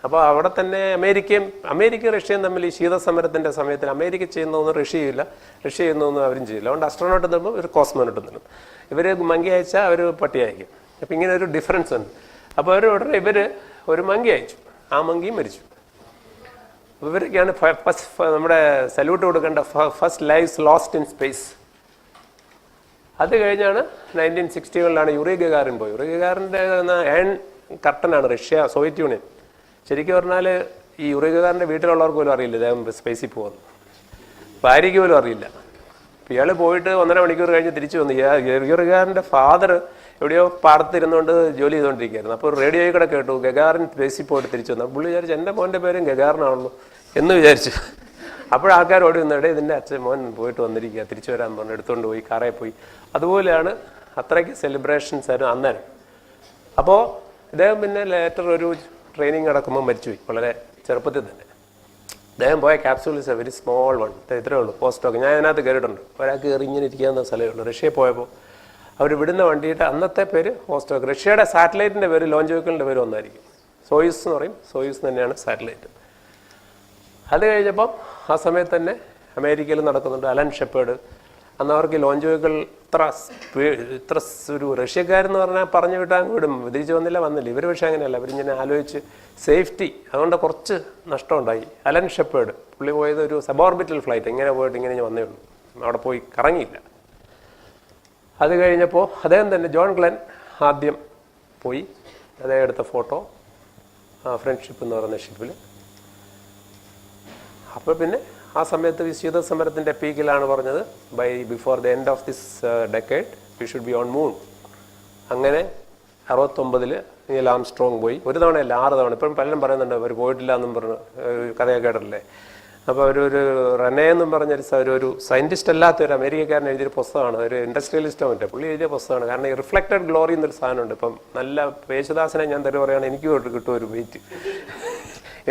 അപ്പോൾ അവിടെ തന്നെ അമേരിക്കയും റഷ്യയും തമ്മിൽ ഈ ശീതസമരത്തിൻ്റെ സമയത്തിന് അമേരിക്ക ചെയ്യുന്നതൊന്നും റഷ്യ ചെയ്യില്ല, റഷ്യ ചെയ്യുന്നതൊന്നും അവരും ചെയ്യില്ല. അതുകൊണ്ട് അസ്ട്രോനോട്ട് തരുമ്പോൾ ഒരു കോസ്മോനോട്ട് തരും. ഇവർ മങ്കി അയച്ചാൽ അവർ പട്ടി അയക്കും. അപ്പം ഇങ്ങനെ ഒരു ഡിഫറൻസ് ഉണ്ട്. അപ്പോൾ അവർ ഉടനെ ഇവർ ഒരു മങ്കി അയച്ചു, ആ മങ്കിയും മരിച്ചു. ഇവരൊക്കെയാണ് നമ്മുടെ സല്യൂട്ട് കൊടുക്കേണ്ട first lives lost in space. അത് കഴിഞ്ഞാണ് 1960-കളിലാണ് യൂറി ഗഗാറിൻ പോയി. യൂറി ഗഗാറിൻ്റെ ഏൺ കർട്ടനാണ് റഷ്യ, സോവിയറ്റ് യൂണിയൻ. ശരിക്കും പറഞ്ഞാൽ ഈ യൂറി ഗഗാറിൻ്റെ വീട്ടിലുള്ളവർക്ക് പോലും അറിയില്ല ഇദ്ദേഹം സ്പേസിൽ പോകുന്നു, ഭാര്യയ്ക്ക് പോലും അറിയില്ല. ഇയാൾ പോയിട്ട് 1.5 മണിക്കൂർ കഴിഞ്ഞ് തിരിച്ചു വന്നു. യൂറി ഗഗാറിൻ്റെ ഫാദർ എവിടെയോ പാടത്തിരുന്നുകൊണ്ട് ജോലി ചെയ്തുകൊണ്ടിരിക്കുകയായിരുന്നു. അപ്പോൾ റേഡിയോയിൽ കൂടെ കേട്ടു ഗഗാറിൻ സ്പേസിൽ പോയിട്ട് തിരിച്ചു വന്നു. പുള്ളി വിചാരിച്ചു എൻ്റെ മോൻ്റെ പേരും ഗഗാറിനാണല്ലോ എന്ന് വിചാരിച്ചു. അപ്പോഴാൾക്കാർ ഓടി വന്നിടെ ഇതിൻ്റെ അച്ഛൻ മോൻ പോയിട്ട് വന്നിരിക്കുക, തിരിച്ചു വരാൻ പറഞ്ഞു, എടുത്തുകൊണ്ട് പോയി, കാറേ പോയി. അതുപോലെയാണ്, അത്രയ്ക്ക് സെലിബ്രേഷൻസ് ആയിരുന്നു അന്നേരം. അപ്പോൾ ഇദ്ദേഹം പിന്നെ ലേറ്റർ ഒരു ട്രെയിനിങ് നടക്കുമ്പോൾ മരിച്ചുപോയി, വളരെ ചെറുപ്പത്തിൽ തന്നെ. അദ്ദേഹം പോയ capsule is A very small one, ഇത്രയേ ഉള്ളൂ. പോസ്റ്റോക്ക് ഞാൻ അതിനകത്ത് കയറിയിട്ടുണ്ട്. ഒരാൾക്ക് കയറി ഇങ്ങനെ ഇരിക്കാവുന്ന സ്ഥലമേ ഉള്ളൂ. റഷ്യയിൽ പോയപ്പോൾ അവർ വിടുന്ന വണ്ടിയിട്ട് അന്നത്തെ പേര് പോസ്റ്റോക്ക്. റഷ്യയുടെ സാറ്റലൈറ്റിൻ്റെ പേര്, ലോഞ്ച് വെഹിക്കിളിൻ്റെ പേര് ഒന്നായിരിക്കും, സോയൂസ് എന്ന് പറയും. സോയൂസ് തന്നെയാണ് സാറ്റലൈറ്റ്. അത് കഴിഞ്ഞപ്പം ആ സമയത്ത് തന്നെ അമേരിക്കയിൽ നടക്കുന്നുണ്ട് അലൻ ഷെപ്പേർഡ്. അന്ന് അവർക്ക് ലോഞ്ച് വെഹിക്കിൾ ഇത്ര ഒരു റഷ്യക്കാരെന്ന് പറഞ്ഞാൽ പറഞ്ഞു വിട്ടാൽ വിടും, തിരിച്ചു വന്നില്ല. ഇവർ പക്ഷേ അങ്ങനെയല്ല, ഇവരിങ്ങനെ ആലോചിച്ച് സേഫ്റ്റി, അതുകൊണ്ട് കുറച്ച് നഷ്ടമുണ്ടായി. അലൻ ഷെപ്പേർഡ് പുള്ളി പോയത് ഒരു സബോർബിറ്റൽ ഫ്ലൈറ്റ്, ഇങ്ങനെ പോയിട്ട് ഇങ്ങനെ വന്നേ ഉള്ളൂ, അവിടെ പോയി കറങ്ങിയില്ല. അത് കഴിഞ്ഞപ്പോൾ അദ്ദേഹം തന്നെ ജോൺ ഗ്ലെൻ ആദ്യം പോയി, അദ്ദേഹം എടുത്ത ഫോട്ടോ ഫ്രണ്ട്ഷിപ്പ് എന്ന് പറയുന്ന ഷിപ്പിൽ. അപ്പോൾ പിന്നെ ആ സമയത്ത് ശീതസമരത്തിൻ്റെ പീക്കിലാണ് പറഞ്ഞത് before the end of this decade we should be on moon. അങ്ങനെ 69-ൽ നീൽ ആംസ്ട്രോങ് പോയി. ഒരു തവണയല്ല, 6 തവണ. ഇപ്പോഴും പലരും പറയുന്നുണ്ട് അവർ പോയിട്ടില്ല എന്നും പറഞ്ഞു, കഥയൊക്കെ കേട്ടില്ലേ. അപ്പോൾ ഒരു റെനെ എന്നും പറഞ്ഞൊരു സയൻറ്റിസ്റ്റ് അല്ലാത്ത ഒരു അമേരിക്കക്കാരൻ എഴുതിയൊരു പുസ്തകമാണ്, ഒരു ഇൻഡസ്ട്രിയലിസ്റ്റോ മറ്റേ പുള്ളി എഴുതിയ പുസ്തകമാണ്. കാരണം ഈ റിഫ്ലക്റ്റഡ് ഗ്ലോറി എന്നൊരു സാധനമുണ്ട്. ഇപ്പം നല്ല യേശുദാസിനെ ഞാൻ പറയുകയാണ്, എനിക്ക് കിട്ടും ഒരു വെയിറ്റ്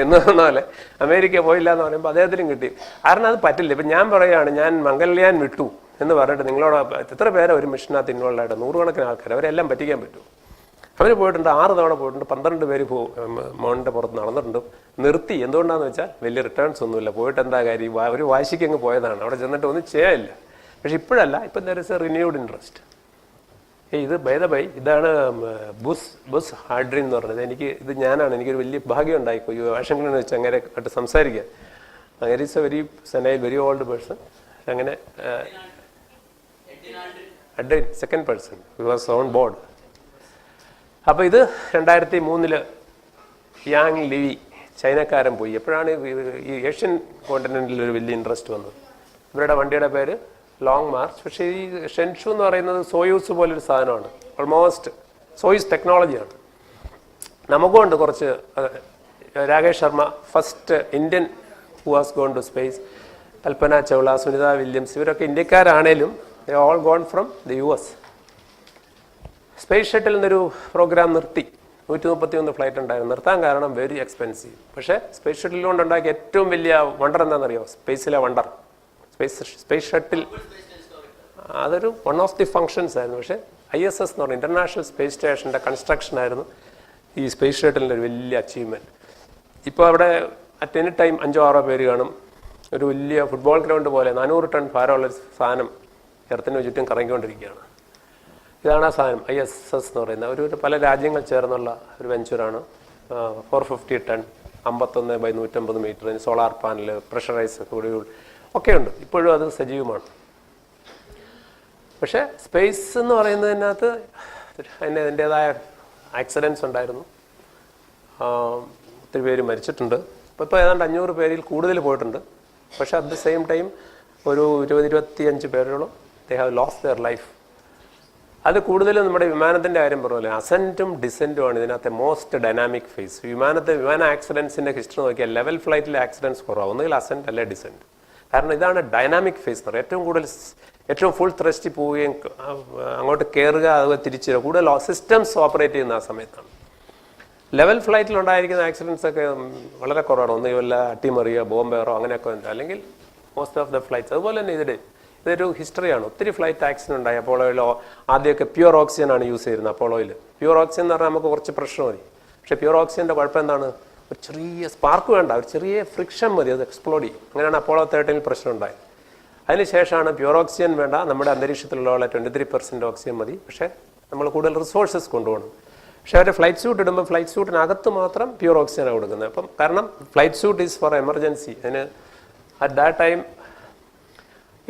എന്ന് പറഞ്ഞ പോലെ അമേരിക്ക പോയില്ല എന്ന് പറയുമ്പോൾ അദ്ദേഹത്തിനും കിട്ടി. കാരണം അത് പറ്റില്ല. ഇപ്പം ഞാൻ പറയുകയാണ്, ഞാൻ മംഗൾയാൻ വിട്ടു എന്ന് പറഞ്ഞിട്ട് നിങ്ങളോട് എത്ര പേരെ ഒരു മിഷനകത്ത് ഇൻവോൾവ് ആയിട്ട്, 100 കണക്കിന് ആൾക്കാർ, അവരെല്ലാം പറ്റിക്കാൻ പറ്റും. അവർ പോയിട്ടുണ്ട്, 6 തവണ പോയിട്ടുണ്ട്, 12 പേര് മോണിൻ്റെ പുറത്ത് നടന്നിട്ടുണ്ട്. നിർത്തി. എന്തുകൊണ്ടാണെന്ന് വെച്ചാൽ വലിയ റിട്ടേൺസ് ഒന്നുമില്ല, പോയിട്ട് എന്താ കാര്യം, ഒരു വാശിക്ക് അങ്ങ് പോയതാണ്, അവിടെ ചെന്നിട്ട് ഒന്നും ചെയ്യാനില്ല. പക്ഷെ ഇപ്പോഴല്ല, ഇപ്പം there is A renewed interest. ഇത് ബൈ ഇതാണ് ബുസ് ഹാഡ്രിൻ എന്ന് പറഞ്ഞത്. എനിക്കൊരു വലിയ ഭാഗ്യം ഉണ്ടായിപ്പോയി വാഷിംഗ്ടണിൽ വെച്ച് അങ്ങനെ ആയിട്ട് സംസാരിക്കാൻ. അങ്ങനെ is a very senile, very old person. അങ്ങനെ അഡ്രിൻ second person he was on board. അപ്പോൾ ഇത് 2003 യാങ് ലിവി ചൈനക്കാരൻ പോയി. എപ്പോഴാണ് ഈ ഏഷ്യൻ കോണ്ടിനെന്റിൽ ഒരു വലിയ ഇൻട്രസ്റ്റ് വന്നത്. ഇവരുടെ വണ്ടിയുടെ പേര് ലോങ് മാർച്ച്. പക്ഷേ ഈ ഷെൻഷു എന്ന് പറയുന്നത് സോയൂസ് പോലൊരു സാധനമാണ്, ഓൾമോസ്റ്റ് സോയൂസ് ടെക്നോളജിയാണ്. നമുക്കുണ്ട് കുറച്ച്. Rakesh Sharma first Indian who was gone to space. Kalpana Chawla, Sunita Williams, ഇവരൊക്കെ ഇന്ത്യക്കാരാണേലും they all gone from the US. Space shuttle നിന്നൊരു പ്രോഗ്രാം നിർത്തി. 131 ഫ്ലൈറ്റ് ഉണ്ടായിരുന്നു. നിർത്താൻ കാരണം വെരി എക്സ്പെൻസീവ്. പക്ഷേ സ്പേസ് ഷട്ടിൽ കൊണ്ടുണ്ടാക്കിയ ഏറ്റവും വലിയ വണ്ടർ എന്താണെന്നറിയോ? സ്പേസിലെ വണ്ടർ സ്പേസ് ഷട്ടിൽ. അതൊരു വൺ ഓഫ് ദി ഫങ്ഷൻസ് ആയിരുന്നു. പക്ഷേ ISS എന്ന് പറഞ്ഞ ഇൻ്റർനാഷണൽ സ്പേസ് സ്റ്റേഷൻ്റെ കൺസ്ട്രക്ഷൻ ആയിരുന്നു ഈ സ്പേസ് ഷട്ടിലിൻ്റെ ഒരു വലിയ അച്ചീവ്മെൻറ്റ്. ഇപ്പോൾ അവിടെ അറ്റ് എനി ടൈം 5-6 പേര് കാണും. ഒരു വലിയ ഫുട്ബോൾ ഗ്രൗണ്ട് പോലെ 400 ടൺ ഭാരമുള്ളൊരു സാധനം എർത്തിന് ചുറ്റും കറങ്ങിക്കൊണ്ടിരിക്കുകയാണ്. ഇതാണ് ആ സാധനം ISS എന്ന് പറയുന്നത്. ഒരു പല രാജ്യങ്ങൾ ചേർന്നുള്ള ഒരു വെഞ്ചറാണ്. 450 ton, 51/150 metre, solar panel, pressurise fuel ഒക്കെ ഉണ്ട്. ഇപ്പോഴും അത് സജീവമാണ്. പക്ഷേ സ്പേസ് എന്ന് പറയുന്നതിനകത്ത് അതിൻ്റേതായ ആക്സിഡൻസ് ഉണ്ടായിരുന്നു. ഒത്തിരി പേര് മരിച്ചിട്ടുണ്ട്. ഇപ്പോൾ ഏതാണ്ട് 500 പേരിൽ കൂടുതൽ പോയിട്ടുണ്ട്. പക്ഷേ അറ്റ് ദ സെയിം ടൈം ഒരു 20-25 പേരോളം they have lost their life. അത് കൂടുതലും നമ്മുടെ വിമാനത്തിൻ്റെ കാര്യം പറഞ്ഞപോലെ അസെൻറ്റും ഡിസെൻറ്റുമാണ് ഇതിനകത്തെ മോസ്റ്റ് ഡൈനാമിക് ഫേസ്. വിമാന ആക്സിഡൻസിൻ്റെ ഹിസ്റ്ററി നോക്കിയാൽ ലെവൽ ഫ്ലൈറ്റിലെ ആക്സിഡൻസ് കുറവാണ്, ഒന്നുകിൽ അസെൻറ്റ് അല്ലെ ഡിസെൻറ്റ്. കാരണം ഇതാണ് ഡൈനാമിക് ഫേസ് എന്ന് പറയുന്നത്. ഏറ്റവും ഫുൾ ത്രസ്റ്റ് പോവുകയും അങ്ങോട്ട് കയറുക, അത് തിരിച്ചു വരിക, കൂടുതൽ സിസ്റ്റംസ് ഓപ്പറേറ്റ് ചെയ്യുന്ന ആ സമയത്താണ്. ലെവൽ ഫ്ലൈറ്റിലുണ്ടായിരിക്കുന്ന ആക്സിഡൻസ് ഒക്കെ വളരെ കുറവാണ്. ഒന്നുകിൽ വല്ല അട്ടിമറിയോ ബോംബേറോ അങ്ങനെയൊക്കെ ഉണ്ട്, അല്ലെങ്കിൽ മോസ്റ്റ് ഓഫ് ദ ഫ്ലൈറ്റ്സ്. അതുപോലെ തന്നെ ഇതൊരു ഹിസ്റ്ററിയാണ്. ഒത്തിരി ഫ്ലൈറ്റ് ആക്സിഡൻറ്റ് ഉണ്ടായി. അപ്പോളോയിലോ ആദ്യമൊക്കെ പ്യുവർ ഓക്സിജൻ ആണ് യൂസ് ചെയ്യുന്നത്. അപ്പോളോയിൽ പ്യുവർ ഓക്സിജൻ എന്ന് പറഞ്ഞാൽ നമുക്ക് കുറച്ച് പ്രഷർ മതി. പക്ഷേ പ്യുവർ ഓക്സിജൻ്റെ കുഴപ്പം എന്താണ്? ഒരു ചെറിയ സ്പാർക്ക് വേണ്ട, ഒരു ചെറിയ ഫ്രിക്ഷൻ മതി, അത് എക്സ്പ്ലോഡ് ചെയ്യും. അങ്ങനെയാണ് അപ്പോളോ 13 പ്രശ്നം ഉണ്ടായത്. അതിനുശേഷമാണ് പ്യുവർ ഓക്സിജൻ വേണ്ട, നമ്മുടെ അന്തരീക്ഷത്തിലുള്ള 23% ഓക്സിജൻ മതി, പക്ഷേ നമ്മൾ കൂടുതൽ റിസോഴ്സസ് കൊണ്ടുപോകണം. പക്ഷേ അവർ ഫ്ലൈറ്റ് സ്യൂട്ട് ഇടുമ്പോൾ ഫ്ലൈറ്റ് സ്യൂട്ടിനകത്ത് മാത്രം പ്യൂർ ഓക്സിജനാണ് കൊടുക്കുന്നത്. അപ്പം കാരണം flight suit is for emergency. അതിന് അറ്റ് ദാറ്റ് ടൈം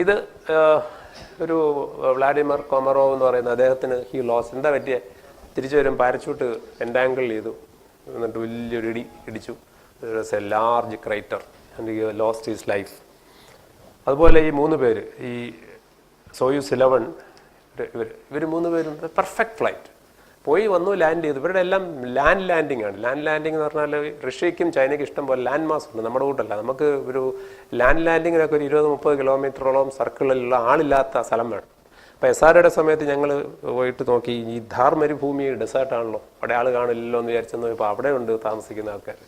ഇത് ഒരു വ്ളാഡിമർ കൊമറോവ് എന്ന് പറയുന്ന അദ്ദേഹത്തിന് ഹി ലോസ് എന്താ പറ്റിയ തിരിച്ചു വരും പാരച്യൂട്ട് എൻഡാങ്കിൾ ചെയ്തു, എന്നിട്ട് വലിയൊരു ഇടിച്ചു. A large crater and he lost his life. അതുപോലെ ഈ 3 പേര് ഈ സോയൂസ് 11 ഇവർ 3 പേരും പെർഫെക്റ്റ് ഫ്ലൈറ്റ് പോയി വന്നു, ലാൻഡ് ചെയ്തു. ഇവരുടെ എല്ലാം ലാൻഡ് ലാൻഡിങ് ആണ്. ലാൻഡ് ലാൻഡിങ് എന്ന് പറഞ്ഞാൽ റഷ്യയ്ക്കും ചൈനയ്ക്കും ഇഷ്ടം പോലെ ലാൻഡ് മാസ് ഉണ്ട്, നമ്മുടെ കൂട്ടല്ല. നമുക്ക് ഒരു ലാൻഡ് ലാൻഡിങ്ങിനൊക്കെ ഒരു 20-30 കിലോമീറ്ററോളം സർക്കിളിലുള്ള ആളില്ലാത്ത സ്ഥലം വേണം. അപ്പോൾ SROയുടെ സമയത്ത് ഞങ്ങൾ പോയിട്ട് നോക്കി, ഈ ധാർ മരുഭൂമി ഡെസേർട്ടാണല്ലോ, അവിടെ ആൾ കാണില്ലല്ലോ എന്ന് വിചാരിച്ചെന്ന് ഇപ്പോൾ അവിടെ ഉണ്ട് താമസിക്കുന്ന ആൾക്കാർ.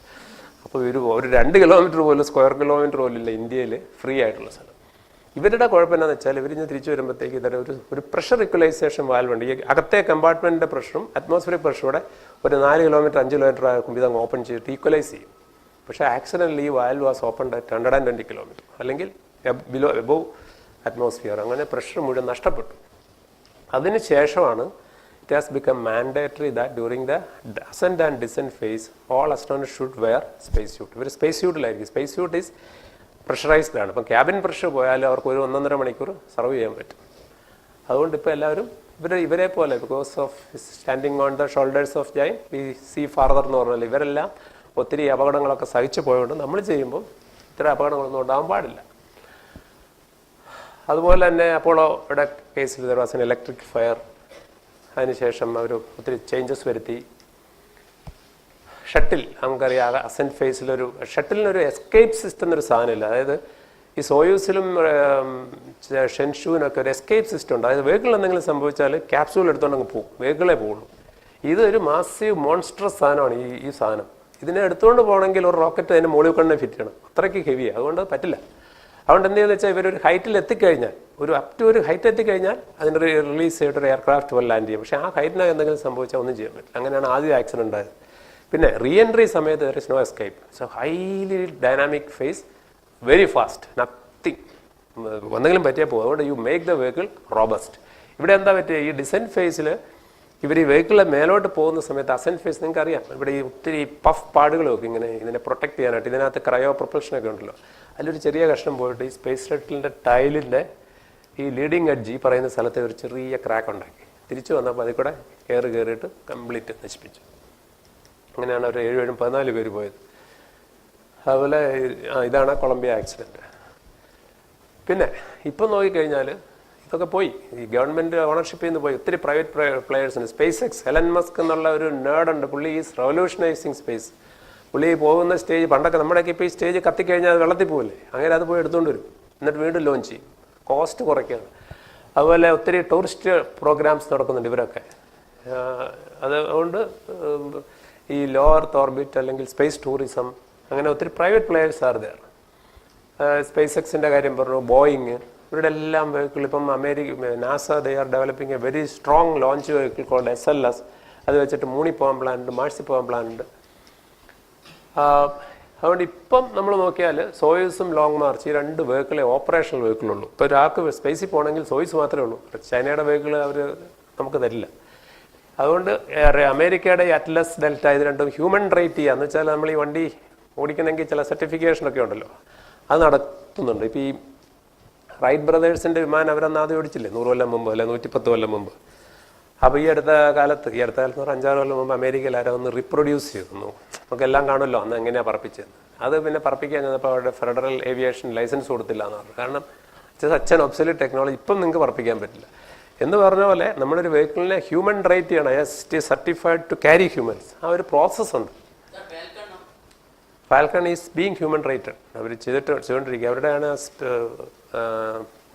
അപ്പോൾ ഒരു 2 കിലോമീറ്റർ പോലും സ്ക്വയർ കിലോമീറ്റർ പോലും ഇല്ല ഇന്ത്യയിൽ ഫ്രീ ആയിട്ടുള്ള സ്ഥലം. ഇവരുടെ കുഴപ്പം എന്താണെന്ന് വെച്ചാൽ ഇവരിഞ്ഞ് തിരിച്ചു വരുമ്പോഴത്തേക്ക് ഇതര ഒരു പ്രഷർ ഇക്വലൈസേഷൻ വാൽവ് ഉണ്ട്. ഈ അകത്തെ കമ്പാർട്ട്മെൻറ്റിൻ്റെ പ്രഷറും അറ്റ്മോസ്ഫിയറിക് പ്രഷറൂടെ ഒരു 4 കിലോമീറ്റർ 5 കിലോമീറ്റർ ആകുമ്പോൾ ഇതങ്ങ് ഓപ്പൺ ചെയ്തിട്ട് ഈക്വലൈസ് ചെയ്യും. പക്ഷേ ആക്സിഡൻ്റലി ഈ valve was open at 120 kilometre അല്ലെങ്കിൽ ബിലോ എബോവ് അറ്റ്മോസ്ഫിയർ. അങ്ങനെ പ്രഷർ മുഴുവൻ നഷ്ടപ്പെട്ടു. അതിനുശേഷമാണ് it has become mandatory that during the ascent and descent phase all astronauts should wear space suit. ഇവർ സ്പേസ് സ്യൂട്ടിലായിരിക്കും. സ്പേസ് സ്യൂട്ട് ഈസ് പ്രഷറൈസ്ഡ് ആണ്. അപ്പം cabin pressure പോയാലും അവർക്ക് ഒരു 1.5 മണിക്കൂർ സർവ് ചെയ്യാൻ പറ്റും. അതുകൊണ്ട് ഇപ്പോൾ എല്ലാവരും ഇവരെ പോലെ because of standing on the shoulders of giants we see farther എന്ന് പറഞ്ഞാൽ ഇവരെല്ലാം ഒത്തിരി അപകടങ്ങളൊക്കെ സഹിച്ചു പോയതുകൊണ്ട് നമ്മൾ ചെയ്യുമ്പോൾ ഇത്തരം അപകടങ്ങളൊന്നും ഉണ്ടാകാൻ പാടില്ല. അതുപോലെ തന്നെ അപ്പോളോയുടെ കേസിൽ there was an electric fire. അതിനുശേഷം അവർ ഒത്തിരി ചേഞ്ചസ് വരുത്തി. ഷട്ടിൽ നമുക്കറിയാം അസെൻറ്റ് ഫേസിലൊരു ഷട്ടിലിനൊരു എസ്കേപ്പ് സിസ്റ്റം എന്നൊരു സാധനമില്ല. അതായത് ഈ സോയൂസിലും ഷെൻഷുവിനൊക്കെ ഒരു എസ്കേപ്പ് സിസ്റ്റം ഉണ്ട്. അതായത് വെഹിക്കിൾ എന്തെങ്കിലും സംഭവിച്ചാൽ ക്യാപ്സൂൾ എടുത്തുകൊണ്ട് അങ്ങ് പോകും, വെഹിക്കിളേ പോകുള്ളൂ. ഇതൊരു മാസീവ് മോൺസ്ട്രസ് സാധനമാണ് ഈ സാധനം. ഇതിനെ എടുത്തുകൊണ്ട് പോകണമെങ്കിൽ ഒരു റോക്കറ്റ് അതിന് മുകളിൽ കൊണ്ട് ഫിറ്റ് ചെയ്യണം, അത്രയ്ക്ക് ഹെവിയാണ്. അതുകൊണ്ട് പറ്റില്ല. അതുകൊണ്ട് എന്ത് ചെയ്യുന്നത് വെച്ചാൽ ഇവരൊരു ഹൈറ്റിൽ എത്തിക്കഴിഞ്ഞാൽ അപ് ടു ഒരു ഹൈറ്റ് എത്തിക്കഴിഞ്ഞാൽ അതിന് റിലീസ് ചെയ്തിട്ട് ഒരു എയർക്രാഫ്റ്റ് പോലെ ലാൻഡ് ചെയ്യും. പക്ഷേ ആ ഹൈറ്റിനകത്ത് എന്തെങ്കിലും സംഭവിച്ചാൽ ഒന്നും ചെയ്യാൻ പറ്റില്ല. അങ്ങനെയാണ് ആദ്യം ആക്സിഡൻറ്റ് ഉണ്ടായത്. പിന്നെ റീ എൻട്രി സമയത്ത് there is no escape. So highly dynamic phase, very fast, nothing എന്തെങ്കിലും പറ്റിയാൽ പോകും. അതുകൊണ്ട് you make the vehicle robust. ഇവിടെ എന്താ പറ്റിയ ഈ ഡിസെൻറ്റ് ഫേസിൽ ഇവർ ഈ വെഹിക്കിളിലെ മേലോട്ട് പോകുന്ന സമയത്ത് അസെൻറ്റ് ഫേസ് നിങ്ങൾക്ക് അറിയാം, ഇവിടെ ഈ ഒത്തിരി പഫ് പാടുകളൊക്കെ ഇങ്ങനെ ഇതിനെ പ്രൊട്ടക്ട് ചെയ്യാനായിട്ട് ഇതിനകത്ത് ക്രയോ പ്രൊപ്പൽഷനൊക്കെ ഉണ്ടല്ലോ. അതിലൊരു ചെറിയ കഷ്ണം പോയിട്ട് ഈ സ്പേസ് ഷട്ടിലിൻ്റെ ടൈലിൻ്റെ ഈ ലീഡിങ് എഡ്ജ് ഈ പറയുന്ന സ്ഥലത്ത് ഒരു ചെറിയ ക്രാക്ക് ഉണ്ടാക്കി. തിരിച്ചു വന്നപ്പോൾ അതിൽ കൂടെ കയറിയിട്ട് കംപ്ലീറ്റ് നശിപ്പിച്ചു. അങ്ങനെയാണ് അവർ 14 പേര് പോയത്. അതുപോലെ ഇതാണ് കൊളംബിയ ആക്സിഡൻറ്റ്. പിന്നെ ഇപ്പം നോക്കിക്കഴിഞ്ഞാൽ ഇതൊക്കെ പോയി, ഈ ഗവൺമെൻറ് ഓണർഷിപ്പിൽ നിന്ന് പോയി. ഒത്തിരി പ്രൈവറ്റ് പ്ലെയേഴ്സിന് സ്പേസ് എക്സ് എലൻ മസ്ക് എന്നുള്ള ഒരു നേർഡുണ്ട്. പുള്ളി ഈസ് റവല്യൂഷനൈസിങ് സ്പേസ്. പുള്ളി പോകുന്ന സ്റ്റേജ് പണ്ടൊക്കെ നമ്മുടെയൊക്കെ ഇപ്പോൾ ഈ സ്റ്റേജ് കത്തിക്കഴിഞ്ഞാൽ അത് വെള്ളത്തിൽ പോകില്ലേ, അങ്ങനെ അത് പോയി എടുത്തുകൊണ്ട് വരും, എന്നിട്ട് വീണ്ടും ലോഞ്ച് ചെയ്യും, കോസ്റ്റ് കുറയ്ക്കുകയാണ്. അതുപോലെ ഒത്തിരി ടൂറിസ്റ്റ് പ്രോഗ്രാംസ് നടക്കുന്നുണ്ട് ഇവരൊക്കെ. അതുകൊണ്ട് ഈ ലോ എർത്ത് ഓർബിറ്റ് അല്ലെങ്കിൽ സ്പേസ് ടൂറിസം അങ്ങനെ ഒത്തിരി private players are there. Space എക്സിൻ്റെ കാര്യം പറഞ്ഞു, ബോയിങ്, ഇവരുടെ എല്ലാം വെഹിക്കിൾ ഇപ്പം NASA they are developing a very strong launch vehicle called SLS. അത് വെച്ചിട്ട് മൂണിൽ പോകാൻ പ്ലാൻ ഉണ്ട്, മാഴ്സിൽ പോകാൻ പ്ലാൻ ഉണ്ട്. അതുകൊണ്ട് ഇപ്പം നമ്മൾ നോക്കിയാൽ സോയൂസും ലോങ് മാർച്ച് ഈ 2 വെഹിക്കിളെ ഓപ്പറേഷണൽ വെഹിക്കിളുള്ളൂ. ഇപ്പോൾ ഒരാൾക്ക് സ്പേസിൽ പോകണമെങ്കിൽ സോയൂസ് മാത്രമേ ഉള്ളൂ. ചൈനയുടെ വെഹിക്കിൾ അവർ നമുക്ക് തരില്ല. അതുകൊണ്ട് അമേരിക്കയുടെ ഈ അറ്റ്ലസ് ഡെൽറ്റ ഇത് രണ്ടും ഹ്യൂമൻ റേറ്റ് ചെയ്യുക എന്ന് വെച്ചാൽ നമ്മൾ ഈ വണ്ടി ഓടിക്കണമെങ്കിൽ ചില സർട്ടിഫിക്കേഷനൊക്കെ ഉണ്ടല്ലോ, അത് നടത്തുന്നുണ്ട്. ഇപ്പോൾ ഈ റൈറ്റ് ബ്രദേഴ്സിൻ്റെ വിമാനം അവരന്ന് ആദ്യം ഓടിച്ചില്ലേ 100 കൊല്ലം മുമ്പ് അല്ലെ 110 കൊല്ലം മുമ്പ്. അപ്പോൾ ഈ അടുത്ത കാലത്ത് എന്ന് പറഞ്ഞാൽ 5-6 കൊല്ലം മുമ്പ് അമേരിക്കയിൽ ആരോ ഒന്ന് റീപ്രൊഡ്യൂസ് ചെയ്തു. നമുക്കെല്ലാം കാണുമല്ലോ അന്ന് എങ്ങനെയാണ് പറപ്പിച്ചത്. അത് പിന്നെ പറപ്പിക്കാൻ ചെന്നപ്പോൾ അവരുടെ ഫെഡറൽ ഏവിയേഷൻ ലൈസൻസ് കൊടുത്തില്ല എന്ന് പറഞ്ഞു. കാരണം സച്ച് ആൻ ഒബ്സൊല്യൂട്ട് ടെക്നോളജി, ഇപ്പം നിങ്ങൾക്ക് പറപ്പിക്കാൻ പറ്റില്ല എന്ന് പറഞ്ഞ പോലെ നമ്മളൊരു വെഹിക്കിളിനെ ഹ്യൂമൻ റേറ്റ് ചെയ്യണം. It is certified to carry humans. ആ ഒരു പ്രോസസ്സ് ഉണ്ട്. Falcon is being human rated. അവർ ചെയ്തുകൊണ്ടിരിക്കുക. അവരുടെയാണ്